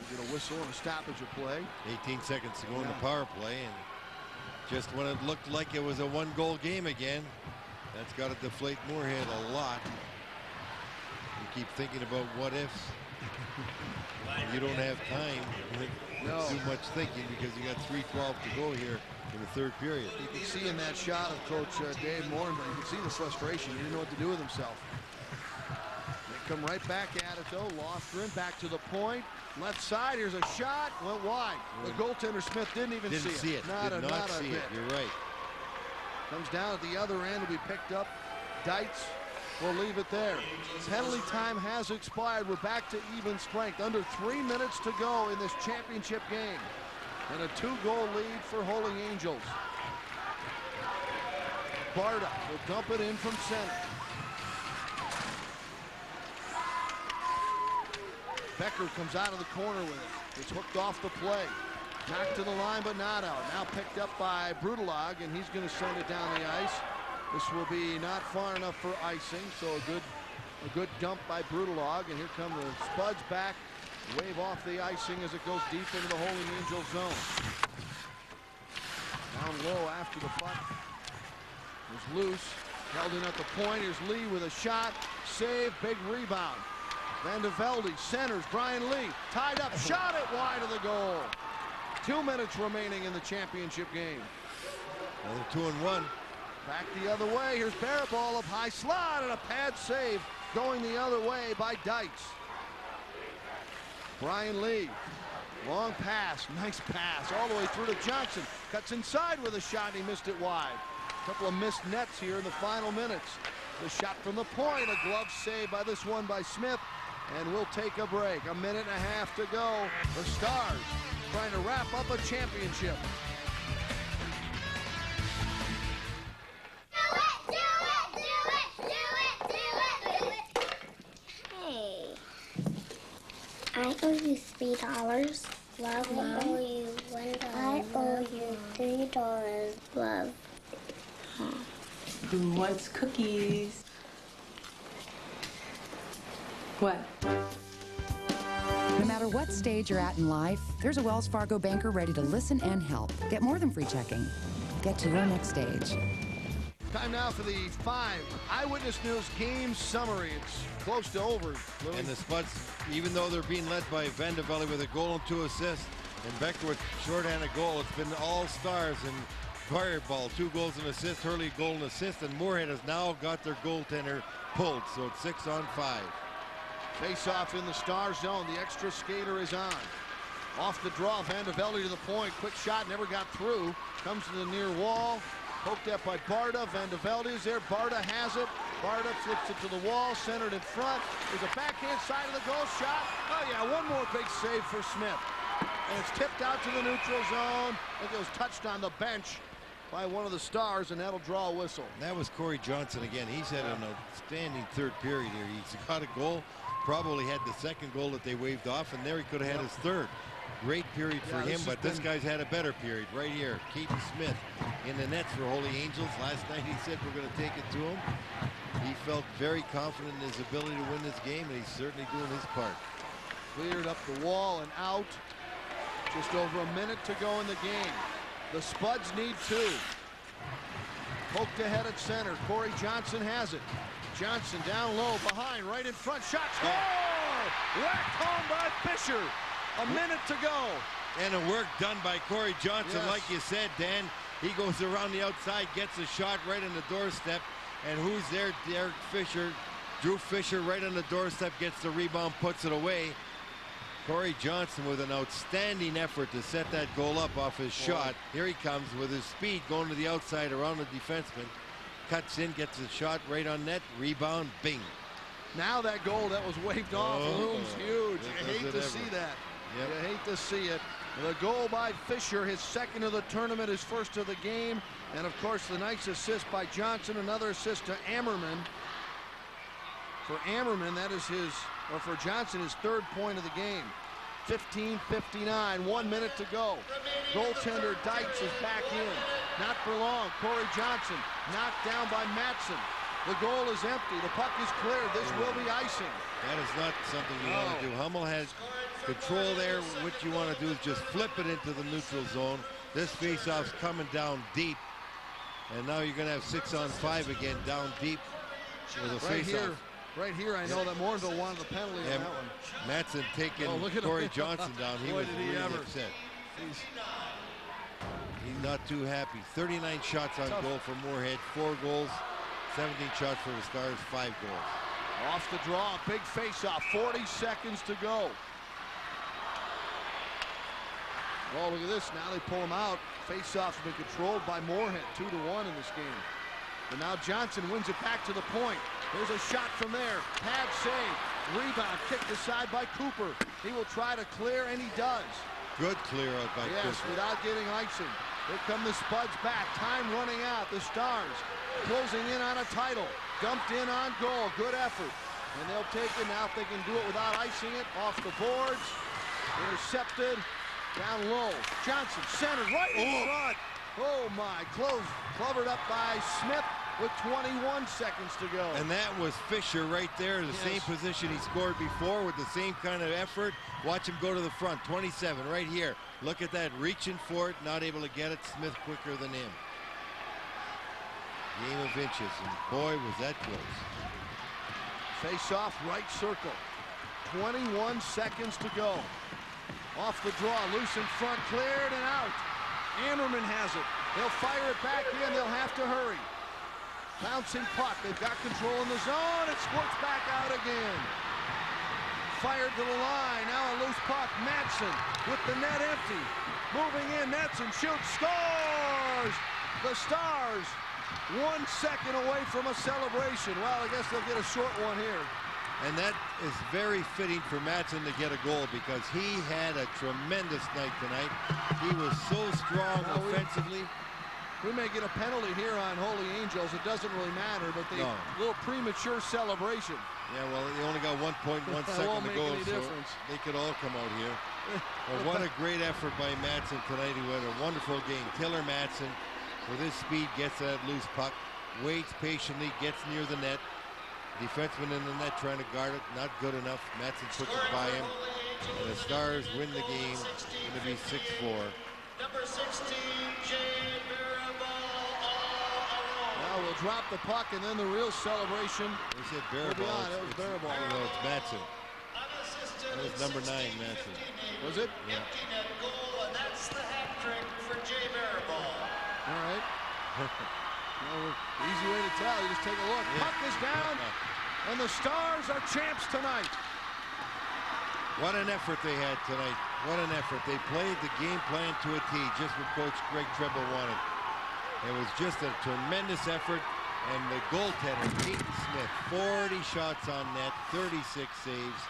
Get a whistle and a stoppage of play. 18 seconds to go in the power play, and just when it looked like it was a 1-goal game again, that's got to deflate Moorhead a lot. You keep thinking about what ifs. You don't have time to do much thinking because you got 3:12 to go here in the third period. You can see in that shot of Coach Dave Moorhead, you can see the frustration. He didn't know what to do with himself. They come right back at it, though. Lofgren back to the point. Left side, here's a shot. Went wide. The goaltender, Smith, didn't even see it. Not a bit. You're right. Comes down at the other end. Will be picked up. Dietz will leave it there. Penalty time has expired. We're back to even strength. Under 3 minutes to go in this championship game. And a 2-goal lead for Holy Angels. Barda will dump it in from center. Becker comes out of the corner with it. It's hooked off the play. Knocked to the line, but not out. Now picked up by Brudelag, and he's going to send it down the ice. This will be not far enough for icing, so a good dump by Brudelag, and here come the Spuds back. Wave off the icing as it goes deep into the Holy Angel zone. Down low after the puck. It was loose. Held in at the point. Here's Lee with a shot. Save. Big rebound. Van de Velde centers. Brian Lee tied up. Shot it wide of the goal. 2 minutes remaining in the championship game. Another 2-1. Back the other way. Here's Baraball up high. Slot and a pad save going the other way by Dietz. Brian Lee. Long pass. Nice pass all the way through to Johnson. Cuts inside with a shot. He missed it wide. A couple of missed nets here in the final minutes. The shot from the point. A glove save by this one by Smith. And we'll take a break. 1.5 minutes to go. The Stars trying to wrap up a championship. Hey, I owe you $3. Love, Mom. I owe you $1. I owe you $3. Love. Who wants cookies? What? No matter what stage you're at in life, there's a Wells Fargo banker ready to listen and help. Get more than free checking. Get to your next stage. Time now for the 5 Eyewitness News game summary. It's close to over, Louis. And the Spuds, even though they're being led by Van de Velde with a goal and 2 assists, and Becker with shorthanded goal, it's been all Stars and Fireball, 2 goals and assists, Hurley goal and assist, and Moorhead has now got their goaltender pulled, so it's 6-on-5. Face-off in the Star zone. The extra skater is on. Off the draw, Van de Velde to the point. Quick shot, never got through. Comes to the near wall. Poked at by Barda. Van de Velde is there. Barda has it. Barda flips it to the wall, centered in front. There's a backhand side of the goal shot. Oh yeah, one more big save for Smith. And it's tipped out to the neutral zone. I think it was touched on the bench by one of the Stars, and that'll draw a whistle. That was Corey Johnson again. He's had an outstanding third period here. He's got a goal. Probably had the second goal that they waved off, and there he could have had his third. Great period for him, but this guy's had a better period right here. Keaton Smith in the nets for Holy Angels. Last night he said we're going to take it to him. He felt very confident in his ability to win this game, and he's certainly doing his part. Cleared up the wall and out. Just over a minute to go in the game. The Spuds need 2. Poked ahead at center. Corey Johnson has it. Johnson down low, behind, right in front. Shot, score! Whacked home by Fisher. A minute to go. And a work done by Corey Johnson. Yes. Like you said, Dan, he goes around the outside, gets a shot right on the doorstep. And who's there? Derek Fisher. Drew Fisher right on the doorstep, gets the rebound, puts it away. Corey Johnson with an outstanding effort to set that goal up off his shot. Here he comes with his speed going to the outside around the defenseman. Cuts in, gets a shot right on net, rebound, bing. Now that goal that was waved off looms huge. You hate to see that. Yep. You hate to see it. The goal by Fisher, his second of the tournament, his first of the game. And of course the nice assist by Johnson, another assist to Ammerman. For Ammerman, that is his, or for Johnson, his 3rd point of the game. 15:59, 1 minute to go. Goaltender Dietz is back in. Not for long. Corey Johnson knocked down by Matson. The goal is empty. The puck is cleared. This will be icing. That is not something you want to do. Hummel has control there. What you want to do is just flip it into the neutral zone. This faceoff's coming down deep. And now you're going to have 6-on-5 again, down deep with a Right faceoff. here, Right here, I know that Moorhead wanted the penalty on that one. Matson taking look at Corey him. Johnson down. He Boy, was did he really ever. upset. He's not too happy. 39 shots on goal for Moorhead, 4 goals, 17 shots for the Stars, 5 goals. Off the draw, big face-off, 40 seconds to go. Oh, look at this. Now they pull him out. Face-off's been controlled by Moorhead, 2-1 in this game. And now Johnson wins it back to the point. There's a shot from there. Pad save. Rebound kicked aside by Cooper. He will try to clear, and he does. Good clear out by Yes, Cooper. without getting icing. Here come the Spuds back. Time running out. The Stars closing in on a title. Dumped in on goal. Good effort. And they'll take it now if they can do it without icing it. Off the boards. Intercepted. Down low. Johnson centered right in front. Oh my. Covered up by Smith with 21 seconds to go. And that was Fisher right there, the same position he scored before with the same kind of effort. Watch him go to the front. 27 right here. Look at that, reaching for it, not able to get it. Smith quicker than him. Game of inches, and boy, was that close. Face off, right circle. 21 seconds to go. Off the draw, loose in front, cleared and out. Ammerman has it. They'll fire it back in. They'll have to hurry. Bouncing puck. They've got control in the zone. It squirts back out again. Fired to the line. Now a loose puck. Madsen with the net empty. Moving in. Madsen shoots. Scores! The Stars 1 second away from a celebration. Well, I guess they'll get a short one here. And that is very fitting for Madsen to get a goal because he had a tremendous night tonight. He was so strong offensively. We may get a penalty here on Holy Angels. It doesn't really matter, but a little premature celebration. Yeah, well, they only got 1.1 second to go, so they could all come out here. But what a great effort by Madsen tonight. He had a wonderful game. Taylor Madsen, with his speed, gets that loose puck, waits patiently, gets near the net. Defenseman in the net trying to guard it, not good enough. Madsen puts it by him, and the Stars win the game. It's going to be 6-4. Number 16, Jay Now we'll drop the puck, and then the real celebration. They said Baraball. It was Baraball. No, it's Madsen. That was number 9, Madsen. Was it? Yeah. goal, and that's the hat trick for Jay Baraball. All right. Easy way to tell. You just take a look. Puck is down, and the Stars are champs tonight. What an effort they had tonight. What an effort. They played the game plan to a T, just what Coach Greg Treble wanted. It was just a tremendous effort, and the goaltender, Keaton Smith, 40 shots on net, 36 saves,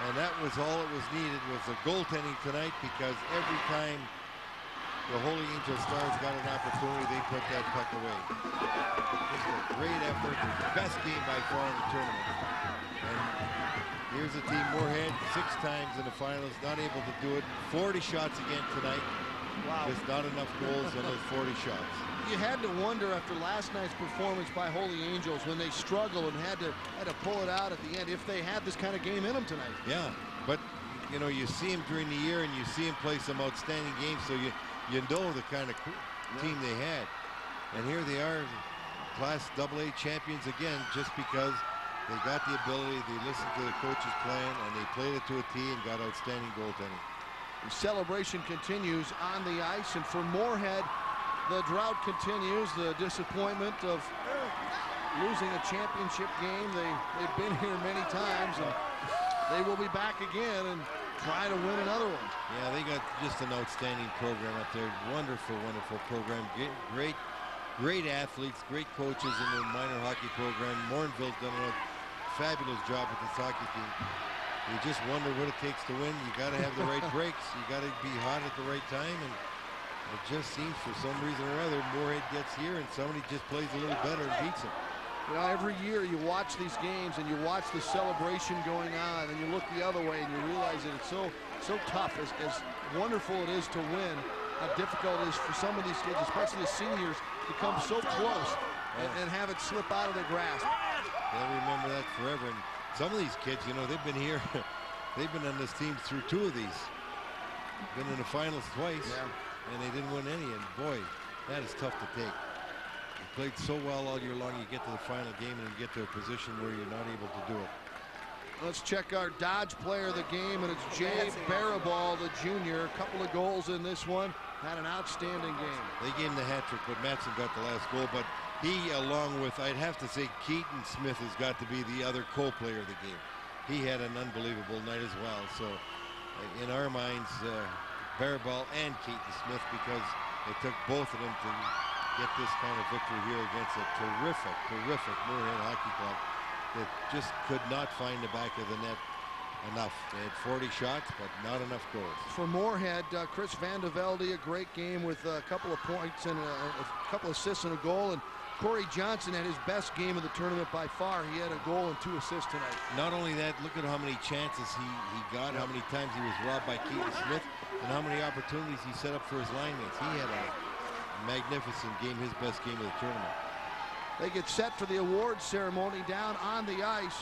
and that was all it was needed was the goaltending tonight because every time the Holy Angel Stars got an opportunity, they put that puck away. Just a great effort, the best game by far in the tournament. And here's a team, Moorhead, 6 times in the finals, not able to do it. 40 shots again tonight. Wow. Just not enough goals on those 40 shots. You had to wonder after last night's performance by Holy Angels when they struggled and had to pull it out at the end if they had this kind of game in them tonight. Yeah, but you know, you see him during the year and you see him play some outstanding games, so you know the kind of team they had. And here they are, Class AA champions again, just because they got the ability, they listened to the coach's plan, and they played it to a T and got outstanding goaltending. The celebration continues on the ice, and for Moorhead, the drought continues. The disappointment of losing a championship game. They've been here many times, and they will be back again and try to win another one. Yeah, they got just an outstanding program up there. Wonderful, wonderful program. Great athletes, great coaches in the minor hockey program. Morinville's done a fabulous job with this hockey team. You just wonder what it takes to win. You got to have the right breaks. You got to be hot at the right time, and it just seems for some reason or other Moorhead gets here and somebody just plays a little better and beats them. You know, every year you watch these games and you watch the celebration going on, and you look the other way and you realize that it's so tough. As wonderful it is to win, how difficult it is for some of these kids, especially the seniors, to come so close and have it slip out of their grasp. They'll remember that forever. And some of these kids, you know, they've been here. They've been on this team through 2 of these. Been in the finals twice, and they didn't win any. And boy, that is tough to take. You played so well all year long, you get to the final game and you get to a position where you're not able to do it. Let's check our Dodge player of the game, and it's Jay Barabal, the junior. A couple of goals in this one. Had an outstanding game. They gave him the hat trick, but Matson got the last goal. But he, along with, I'd have to say, Keaton Smith has got to be the other co-player of the game. He had an unbelievable night as well. So, in our minds, Barabal and Keaton Smith, because it took both of them to get this kind of victory here against a terrific Moorhead hockey club that just could not find the back of the net enough. They had 40 shots, but not enough goals. For Moorhead, Chris Van de Velde, a great game with a couple of points and a couple of assists and a goal. And Corey Johnson had his best game of the tournament by far. He had a goal and 2 assists tonight. Not only that, look at how many chances he got, how many times he was robbed by Keaton Smith, and how many opportunities he set up for his line mates. He had a magnificent game, his best game of the tournament. They get set for the awards ceremony down on the ice.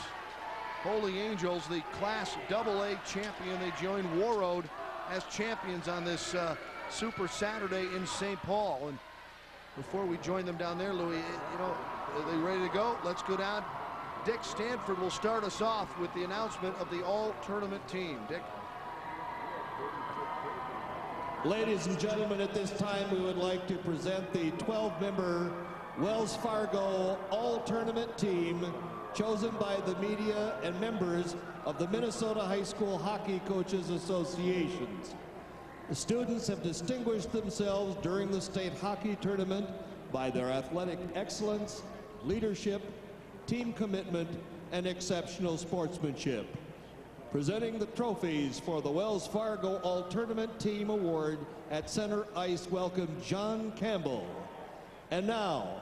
Holy Angels, the Class AA champion. They join Warroad as champions on this Super Saturday in St. Paul. And before we join them down there, Louis, you know, are they ready to go? Let's go down. Dick Stanford will start us off with the announcement of the all-tournament team. Dick. Ladies and gentlemen, at this time we would like to present the 12-member Wells Fargo all-tournament team chosen by the media and members of the Minnesota High School Hockey Coaches Associations. The students have distinguished themselves during the state hockey tournament by their athletic excellence, leadership, team commitment, and exceptional sportsmanship. Presenting the trophies for the Wells Fargo All-Tournament Team Award at center ice, welcome John Campbell. And now,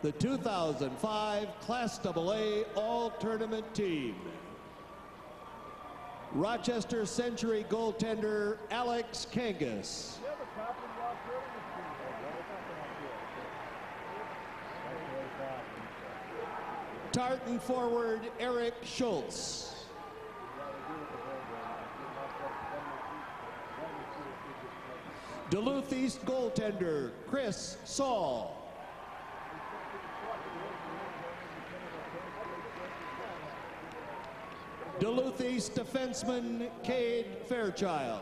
the 2005 Class AA All-Tournament Team. Rochester Century goaltender Alex Kangas. Tartan forward Eric Schultz. Duluth East goaltender Chris Saul. Duluth East defenseman Cade Fairchild.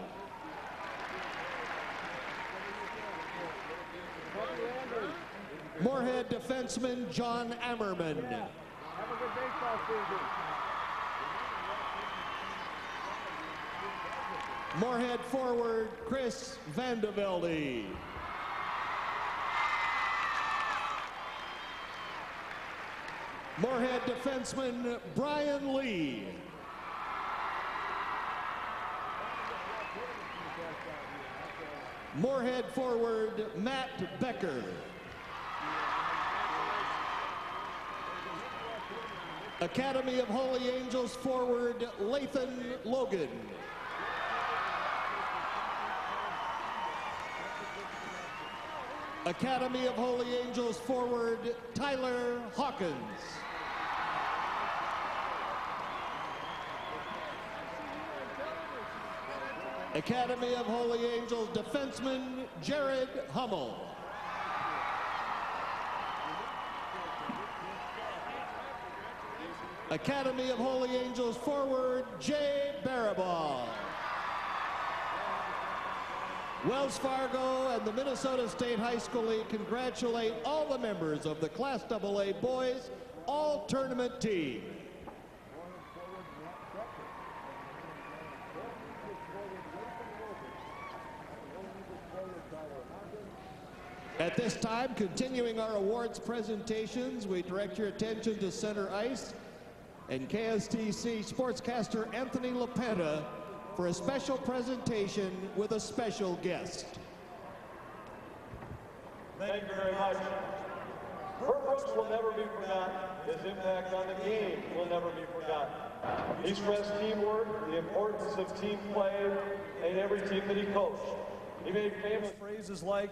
Moorhead defenseman John Ammerman. Have a good baseball season. Moorhead forward Chris Van de Velde. Moorhead defenseman Brian Lee. Moorhead forward Matt Becker. Academy of Holy Angels forward Lathan Logan. Academy of Holy Angels forward Tyler Hawkins. Academy of Holy Angels defenseman Jared Hummel. Academy of Holy Angels forward Jay Barabal. Wells Fargo and the Minnesota State High School League congratulate all the members of the Class AA Boys All-Tournament Team. At this time, continuing our awards presentations, we direct your attention to center ice and KSTC sportscaster Anthony LaPenta for a special presentation with a special guest. Thank you very much. Herb Brooks will never be forgotten. His impact on the game will never be forgotten. He stressed teamwork, the importance of team play in every team that he coached. He made famous phrases like,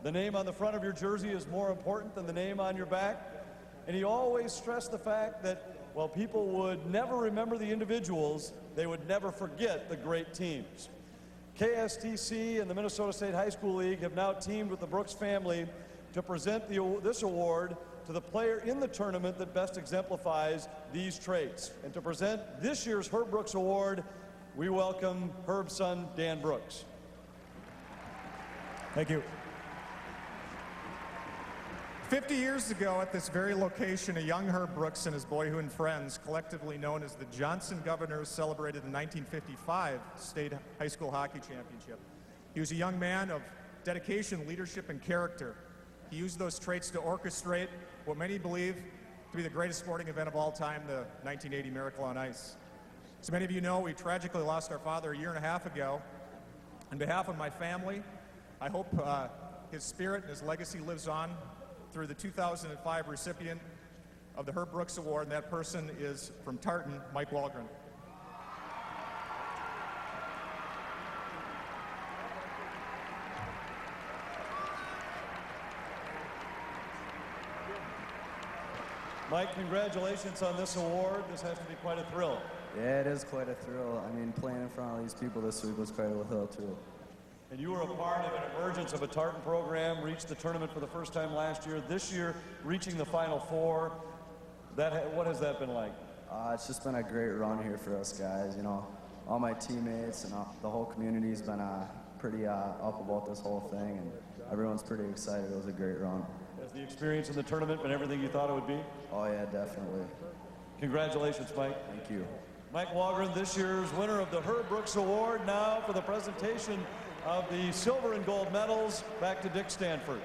"The name on the front of your jersey is more important than the name on your back." And he always stressed the fact that while people would never remember the individuals, they would never forget the great teams. KSTC and the Minnesota State High School League have now teamed with the Brooks family to present this award to the player in the tournament that best exemplifies these traits. And to present this year's Herb Brooks Award, we welcome Herb's son, Dan Brooks. Thank you. 50 years ago at this very location, a young Herb Brooks and his boyhood and friends, collectively known as the Johnson Governors, celebrated the 1955 State High School Hockey Championship. He was a young man of dedication, leadership, and character. He used those traits to orchestrate what many believe to be the greatest sporting event of all time, the 1980 Miracle on Ice. As many of you know, we tragically lost our father a year and a half ago. On behalf of my family, I hope his spirit and his legacy lives on through the 2005 recipient of the Herb Brooks Award, and that person is from Tartan, Mike Walgren. Mike, congratulations on this award. This has to be quite a thrill. Yeah, it is quite a thrill. I mean, playing in front of these people this week was quite a thrill, too. And you were a part of an emergence of a Tartan program, reached the tournament for the first time last year. This year, reaching the Final Four. What has that been like? It's just been a great run here for us guys. You know, all my teammates and the whole community's been pretty up about this whole thing, and everyone's pretty excited. It was a great run. Has the experience in the tournament been everything you thought it would be? Oh, yeah, definitely. Congratulations, Mike. Thank you. Mike Walgren, this year's winner of the Herb Brooks Award. Now for the presentation of the silver and gold medals, back to Dick Stanford.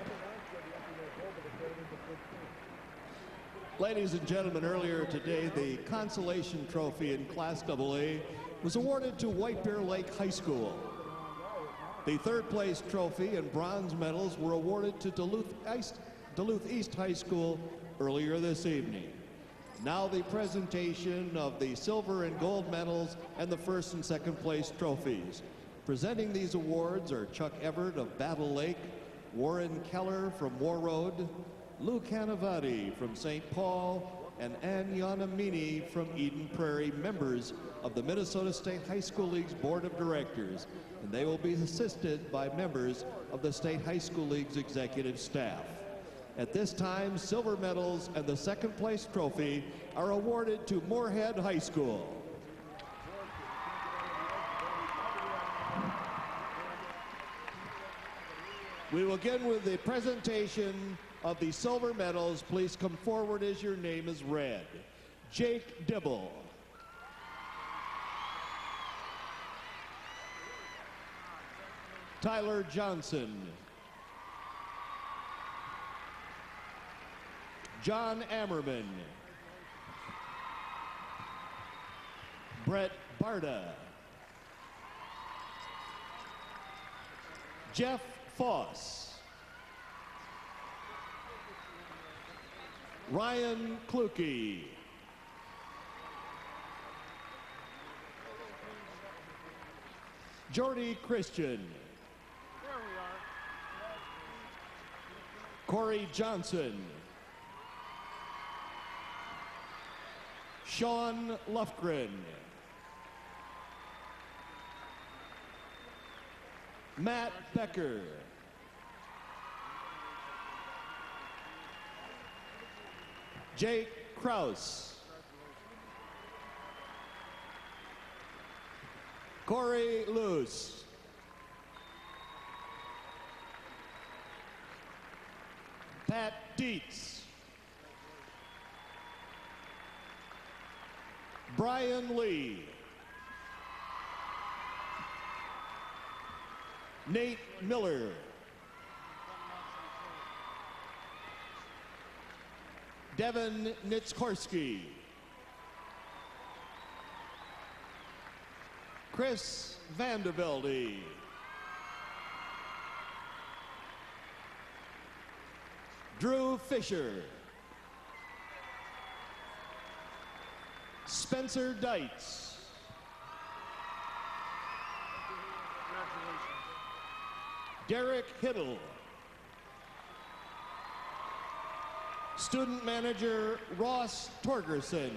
Ladies and gentlemen, earlier today, the consolation trophy in Class AA was awarded to White Bear Lake High School. The third place trophy and bronze medals were awarded to Duluth East High School earlier this evening. Now the presentation of the silver and gold medals and the first and second place trophies. Presenting these awards are Chuck Everett of Battle Lake, Warren Keller from War Road, Lou Canavati from St. Paul, and Ann Yanamini from Eden Prairie, members of the Minnesota State High School League's Board of Directors, and they will be assisted by members of the State High School League's executive staff. At this time, silver medals and the second place trophy are awarded to Moorhead High School. We will begin with the presentation of the silver medals. Please come forward as your name is read. Jake Dibble. Tyler Johnson. John Ammerman. Brett Barda. Jeff Foss. Ryan Kluke. Jordy Christian. Corey Johnson. Sean Lufgren. Matt Becker. Jake Kraus. Corey Luce. Pat Dietz. Brian Lee. Nate Miller. Devin Nitzkorski. Chris Vandervelde. Drew Fisher. Spencer Deitz. Derek Hiddle. Student manager Ross Torgerson.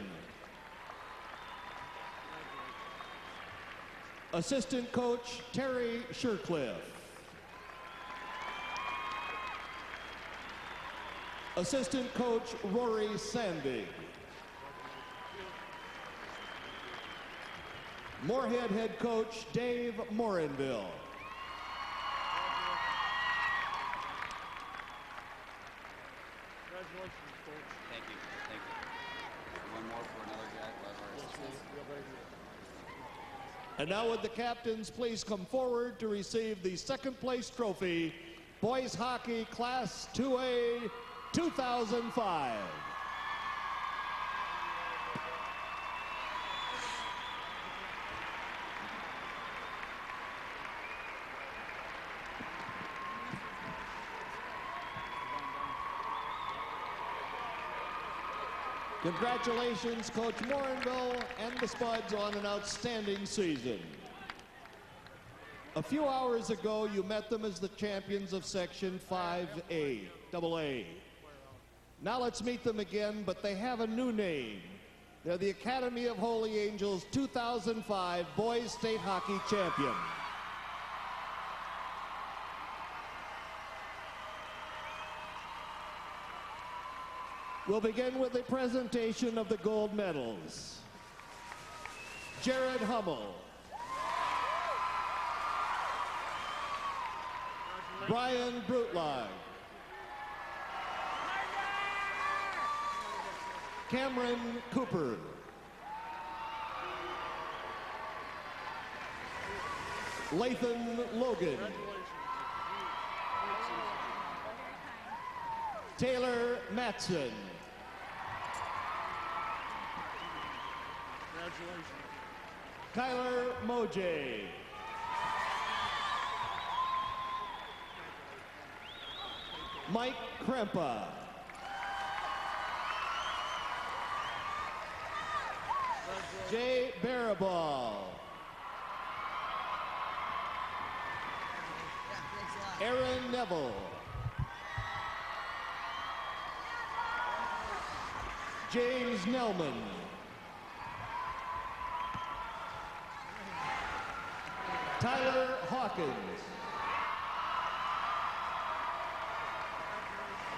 Assistant coach Terry Shercliffe. Assistant coach Rory Sandy. Moorhead head coach Dave Morinville. Congratulations, Coach. Thank you. Thank you. One more for another guy. And now would the captains please come forward to receive the second place trophy, Boys Hockey Class 2A 2005. Congratulations, Coach Morinville and the Spuds on an outstanding season. A few hours ago, you met them as the champions of Section 5A, AA. Now let's meet them again, but they have a new name. They're the Academy of Holy Angels 2005 Boys State Hockey Champion. We'll begin with a presentation of the gold medals. Jared Hummel. Brian Brutlag. Cameron Cooper. Lathan Logan. Taylor Matson. Kyler Mojay. Mike Krempa. Jay Barabal. Aaron Neville. James Nelman. Tyler Hawkins.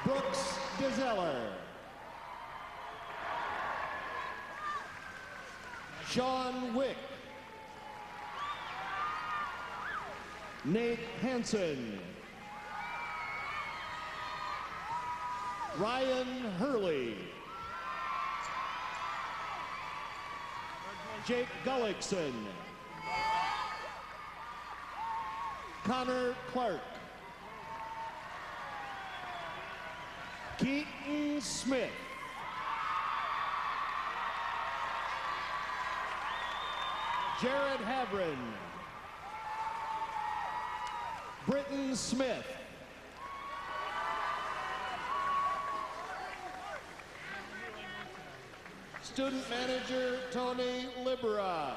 Brooks DeZeller. Sean Wick. Nate Hansen. Ryan Hurley. Jake Gullickson. Connor Clark. Keaton Smith. Jared Havrin. Britton Smith. Student manager Tony Libera.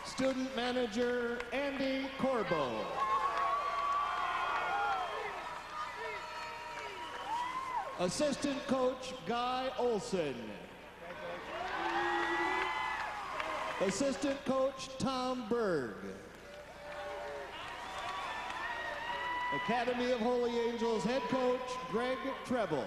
Student manager Andy Corbo. Assistant coach Guy Olson. Assistant coach Tom Berg. Academy of Holy Angels head coach Greg Treble.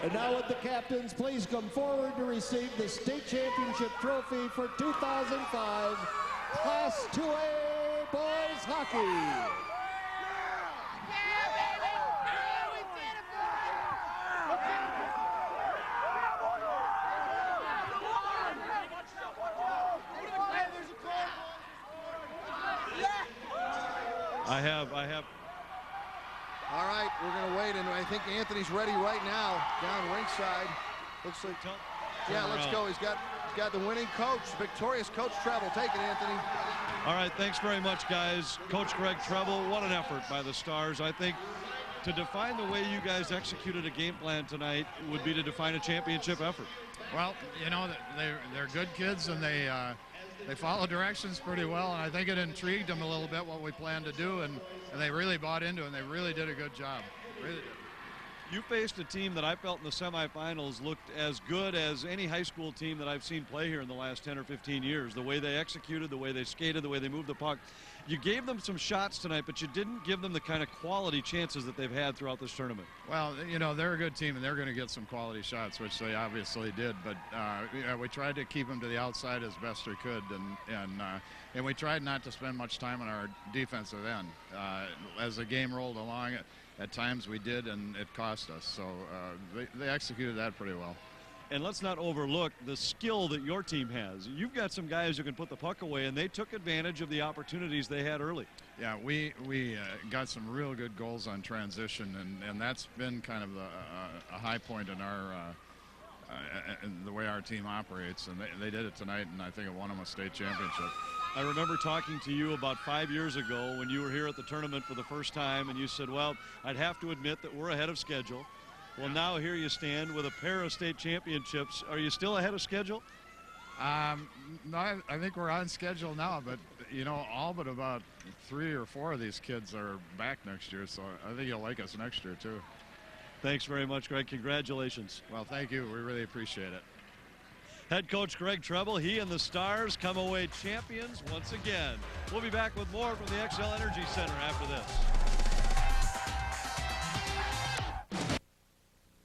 And now would the captains please come forward to receive the state championship trophy for 2005 Class 2A Boys Hockey. I have. All right, we're going to wait, and I think Anthony's ready right now down ringside. Looks like, yeah, let's go. He's got the winning coach, victorious Coach Treble. Take it, Anthony. All right, thanks very much, guys. Coach Greg Treble, what an effort by the Stars. I think to define the way you guys executed a game plan tonight would be to define a championship effort. Well, you know, they're good kids, and they follow directions pretty well, and I think it intrigued them a little bit what we planned to do, and they really bought into it, and they really did a good job. Really did. You faced a team that I felt in the semifinals looked as good as any high school team that I've seen play here in the last 10 or 15 years. The way they executed, the way they skated, the way they moved the puck. You gave them some shots tonight, but you didn't give them the kind of quality chances that they've had throughout this tournament. Well, you know, they're a good team, and they're going to get some quality shots, which they obviously did. But we tried to keep them to the outside as best we could, and we tried not to spend much time on our defensive end. As the game rolled along, at times we did, and it cost us. So they executed that pretty well. And let's not overlook the skill that your team has. You've got some guys who can put the puck away, and they took advantage of the opportunities they had early. Yeah, we got some real good goals on transition, and that's been kind of a high point in our in the way our team operates. And they did it tonight, and I think it won them a state championship. I remember talking to you about 5 years ago when you were here at the tournament for the first time, and you said, well, I'd have to admit that we're ahead of schedule. Well, now here you stand with a pair of state championships. Are you still ahead of schedule? No, I think we're on schedule now, but, you know, all but about 3 or 4 of these kids are back next year, so I think you'll like us next year, too. Thanks very much, Greg. Congratulations. Well, thank you. We really appreciate it. Head coach Greg Treble, he and the Stars come away champions once again. We'll be back with more from the XL Energy Center after this.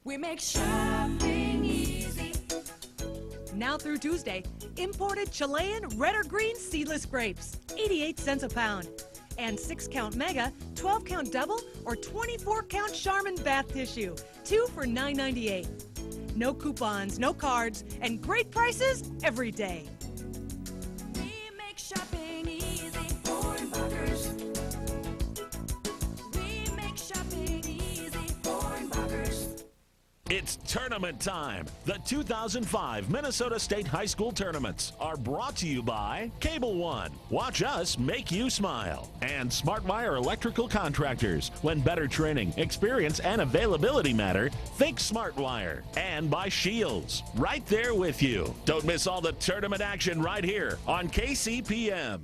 We make shopping easy. Now through Tuesday, imported Chilean red or green seedless grapes, 88 cents a pound. And 6-count mega, 12-count double, or 24-count Charmin bath tissue, 2 for $9.98. No coupons, no cards, and great prices every day. We make shopping easy. Foreign buggers. We make shopping easy. Foreign buggers. It's tournament time. The 2005 Minnesota State High School Tournaments are brought to you by Cable One. Watch us make you smile. And SmartWire Electrical Contractors. When better training, experience, and availability matter, think SmartWire. And by Shields. Right there with you. Don't miss all the tournament action right here on KCPM.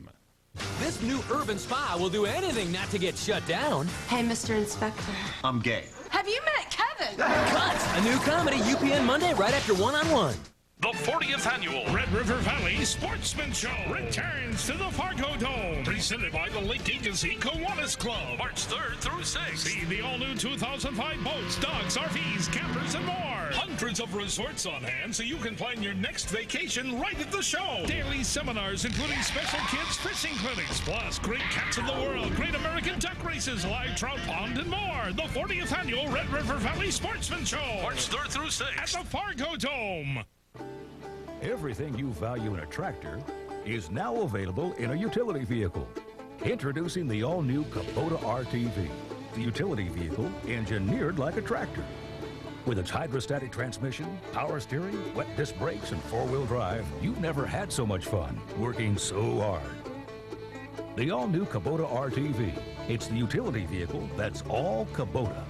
This new urban spa will do anything not to get shut down. Hey, Mr. Inspector. I'm gay. Have you met Kevin? Cuts! A new comedy, UPN Monday, right after One-on-One. The 40th annual Red River Valley Sportsman Show returns to the Fargo Dome. Presented by the Lake Agency Kiwanis Club. March 3rd through 6th. See the all-new 2005 boats, dogs, RVs, campers, and more. Hundreds of resorts on hand so you can plan your next vacation right at the show. Daily seminars including special kids fishing clinics, plus great cats of the world, great American duck races, live trout pond, and more. The 40th annual Red River Valley Sportsman Show. March 3rd through 6th. At the Fargo Dome. Everything you value in a tractor is now available in a utility vehicle. Introducing the all-new Kubota RTV, the utility vehicle engineered like a tractor. With its hydrostatic transmission, power steering, wet disc brakes, and four-wheel drive, you've never had so much fun working so hard. The all-new Kubota RTV. It's the utility vehicle that's all Kubota.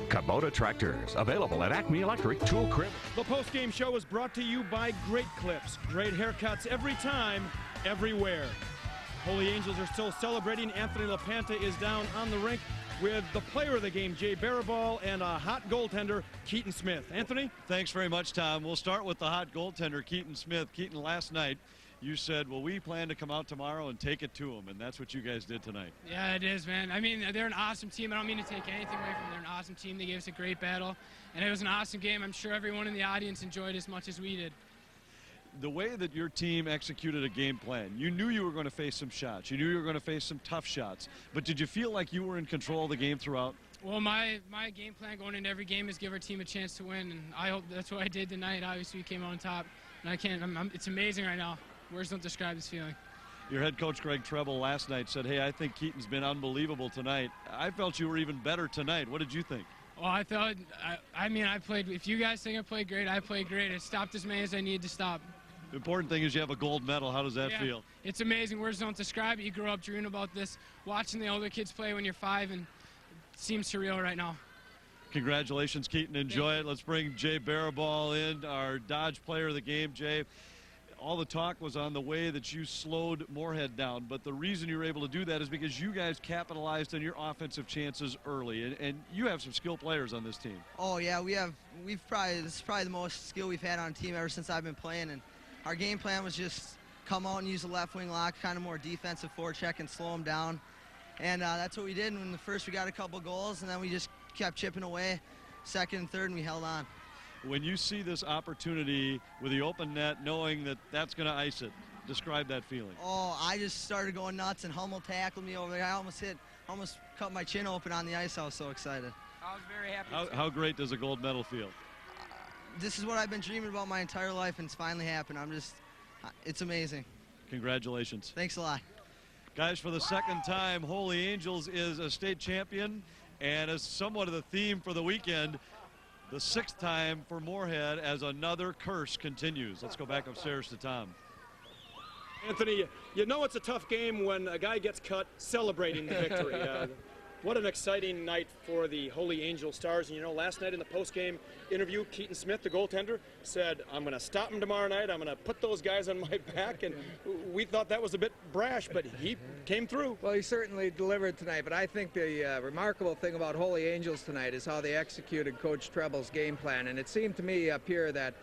Kubota tractors, available at Acme Electric, Tool Crib. The post-game show is brought to you by Great Clips. Great haircuts every time, everywhere. Holy Angels are still celebrating. Anthony LaPanta is down on the rink with the player of the game, Jay Barabal, and a hot goaltender, Keaton Smith. Anthony? Thanks very much, Tom. We'll start with the hot goaltender, Keaton Smith. Keaton, last night, you said, well, we plan to come out tomorrow and take it to them, and that's what you guys did tonight. Yeah, it is, man. I mean, they're an awesome team. I don't mean to take anything away from them. They're an awesome team. They gave us a great battle, and it was an awesome game. I'm sure everyone in the audience enjoyed as much as we did. The way that your team executed a game plan, you knew you were going to face some shots. You knew you were going to face some tough shots. But did you feel like you were in control of the game throughout? Well, my game plan going into every game is give our team a chance to win, and I hope that's what I did tonight. Obviously, we came out on top, and it's amazing right now. Words don't describe this feeling. Your head coach, Greg Treble, last night said, hey, I think Keaton's been unbelievable tonight. I felt you were even better tonight. What did you think? Well, I thought, I played, if you guys think I played great, I played great. I stopped as many as I needed to stop. The important thing is you have a gold medal. How does that feel? It's amazing. Words don't describe it. You grow up dreaming about this, watching the older kids play when you're 5, and it seems surreal right now. Congratulations, Keaton. Enjoy it. Let's bring Jay Barabal in, our Dodge player of the game. Jay, all the talk was on the way that you slowed Moorhead down, but the reason you were able to do that is because you guys capitalized on your offensive chances early, and you have some skilled players on this team. Oh yeah, this is probably the most skill we've had on a team ever since I've been playing, and our game plan was just come out and use the left wing lock, kind of more defensive forecheck and slow them down, and that's what we did. And in the first we got a couple goals, and then we just kept chipping away, second and third, and we held on. When you see this opportunity with the open net, knowing that that's going to ice it, describe that feeling. Oh, I just started going nuts, and Hummel tackled me over there. I almost cut my chin open on the ice. I was so excited. I was very happy. How great does a gold medal feel? This is what I've been dreaming about my entire life, and it's finally happened. It's amazing. Congratulations. Thanks a lot. Guys, for the second time, Holy Angels is a state champion, and as somewhat of the theme for the weekend, the 6th time for Moorhead as another curse continues. Let's go back upstairs to Tom. Anthony, you know it's a tough game when a guy gets cut celebrating the victory. What an exciting night for the Holy Angel Stars. And you know, last night in the post-game interview, Keaton Smith, the goaltender, said, I'm going to stop them tomorrow night. I'm going to put those guys on my back. And we thought that was a bit brash, but he came through. Well, he certainly delivered tonight. But I think the remarkable thing about Holy Angels tonight is how they executed Coach Treble's game plan. And it seemed to me up here that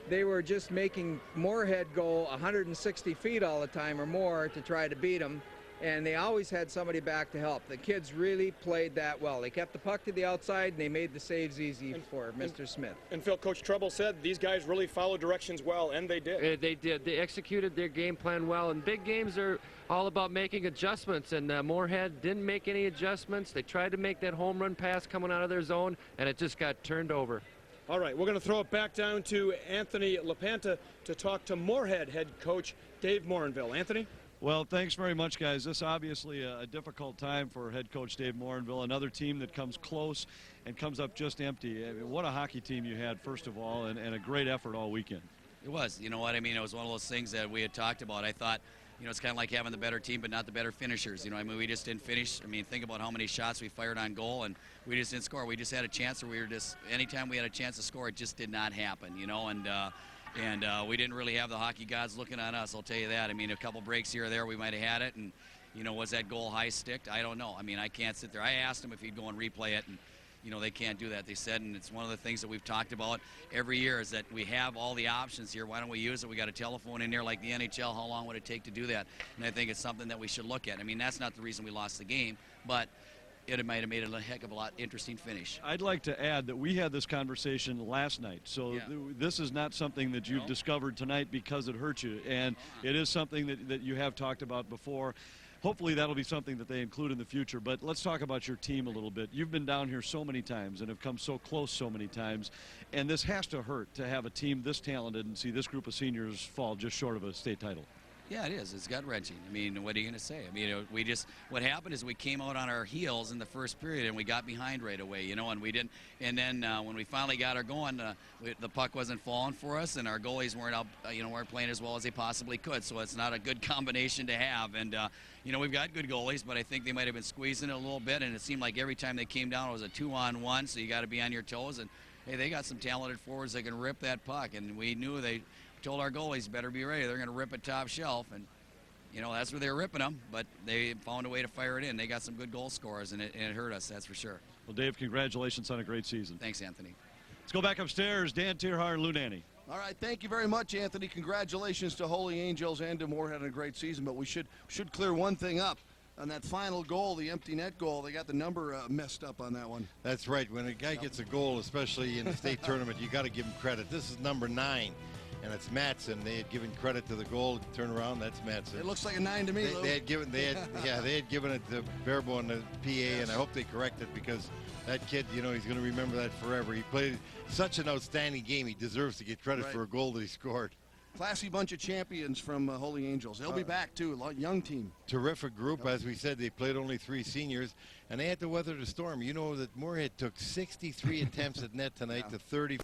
they were just making Moorhead go 160 feet all the time or more to try to beat them. And they always had somebody back to help. The kids really played that well. They kept the puck to the outside, and they made the saves easy for Mr. Smith. And Phil, Coach Treble said these guys really followed directions well, and they did. They did. They executed their game plan well. And big games are all about making adjustments, and Moorhead didn't make any adjustments. They tried to make that home run pass coming out of their zone, and it just got turned over. All right, we're going to throw it back down to Anthony LaPanta to talk to Moorhead head coach Dave Morinville. Anthony? Well, thanks very much, guys. This is obviously a difficult time for head coach Dave Morinville, another team that comes close and comes up just empty. I mean, what a hockey team you had, first of all, and a great effort all weekend. It was. You know what I mean? It was one of those things that we had talked about. I thought, you know, it's kind of like having the better team but not the better finishers. You know, I mean, we just didn't finish. I mean, think about how many shots we fired on goal, and we just didn't score. We just had a chance, or we were just, anytime we had a chance to score, it just did not happen, you know, and we didn't really have the hockey gods looking on us, I'll tell you that. I mean, a couple breaks here or there, we might have had it, and, you know, was that goal high-sticked? I don't know. I mean, I can't sit there. I asked him if he'd go and replay it, and, you know, they can't do that, they said, and it's one of the things that we've talked about every year is that we have all the options here. Why don't we use it? We got a telephone in there like the NHL. How long would it take to do that? And I think it's something that we should look at. I mean, that's not the reason we lost the game, but it might have made it a heck of a lot interesting finish. I'd like to add that we had this conversation last night, so Yeah. This is not something that you've discovered tonight because it hurt you, and it is something that you have talked about before. Hopefully that'll be something that they include in the future, but let's talk about your team a little bit. You've been down here so many times and have come so close so many times, and this has to hurt to have a team this talented and see this group of seniors fall just short of a state title. Yeah, it is. It's gut-wrenching. I mean, what are you going to say? I mean, what happened is we came out on our heels in the first period and we got behind right away, you know, and we didn't. And then when we finally got her going, the puck wasn't falling for us, and our goalies weren't out, weren't playing as well as they possibly could. So it's not a good combination to have. And we've got good goalies, but I think they might have been squeezing it a little bit. And it seemed like every time they came down, it was a 2-on-1. So you got to be on your toes. And hey, they got some talented forwards that can rip that puck, and we knew they. Told our goalies better be ready. They're going to rip it top shelf, and that's where they were ripping them. But they found a way to fire it in. They got some good goal scorers, and it hurt us. That's for sure. Well, Dave, congratulations on a great season. Thanks, Anthony. Let's go back upstairs. Dan Tierhar and Lou Nanny. All right, thank you very much, Anthony. Congratulations to Holy Angels and to Moorhead on a great season. But we should clear one thing up. On that final goal, the empty net goal, they got the number messed up on that one. That's right. When a guy gets a goal, especially in the state tournament, you got to give him credit. This is number 9. And it's Matson. They had given credit to the goal. Turn around, that's Matson. It looks like a 9 to me, Lou. They had given it to Barabo and the PA, and I hope they correct it because that kid, he's going to remember that forever. He played such an outstanding game. He deserves to get credit for a goal that he scored. Classy bunch of champions from Holy Angels. They'll be back, too. A young team. Terrific group. As we said, they played only 3 seniors, and they had to weather the storm. You know that Moorhead took 63 attempts at net tonight to 34.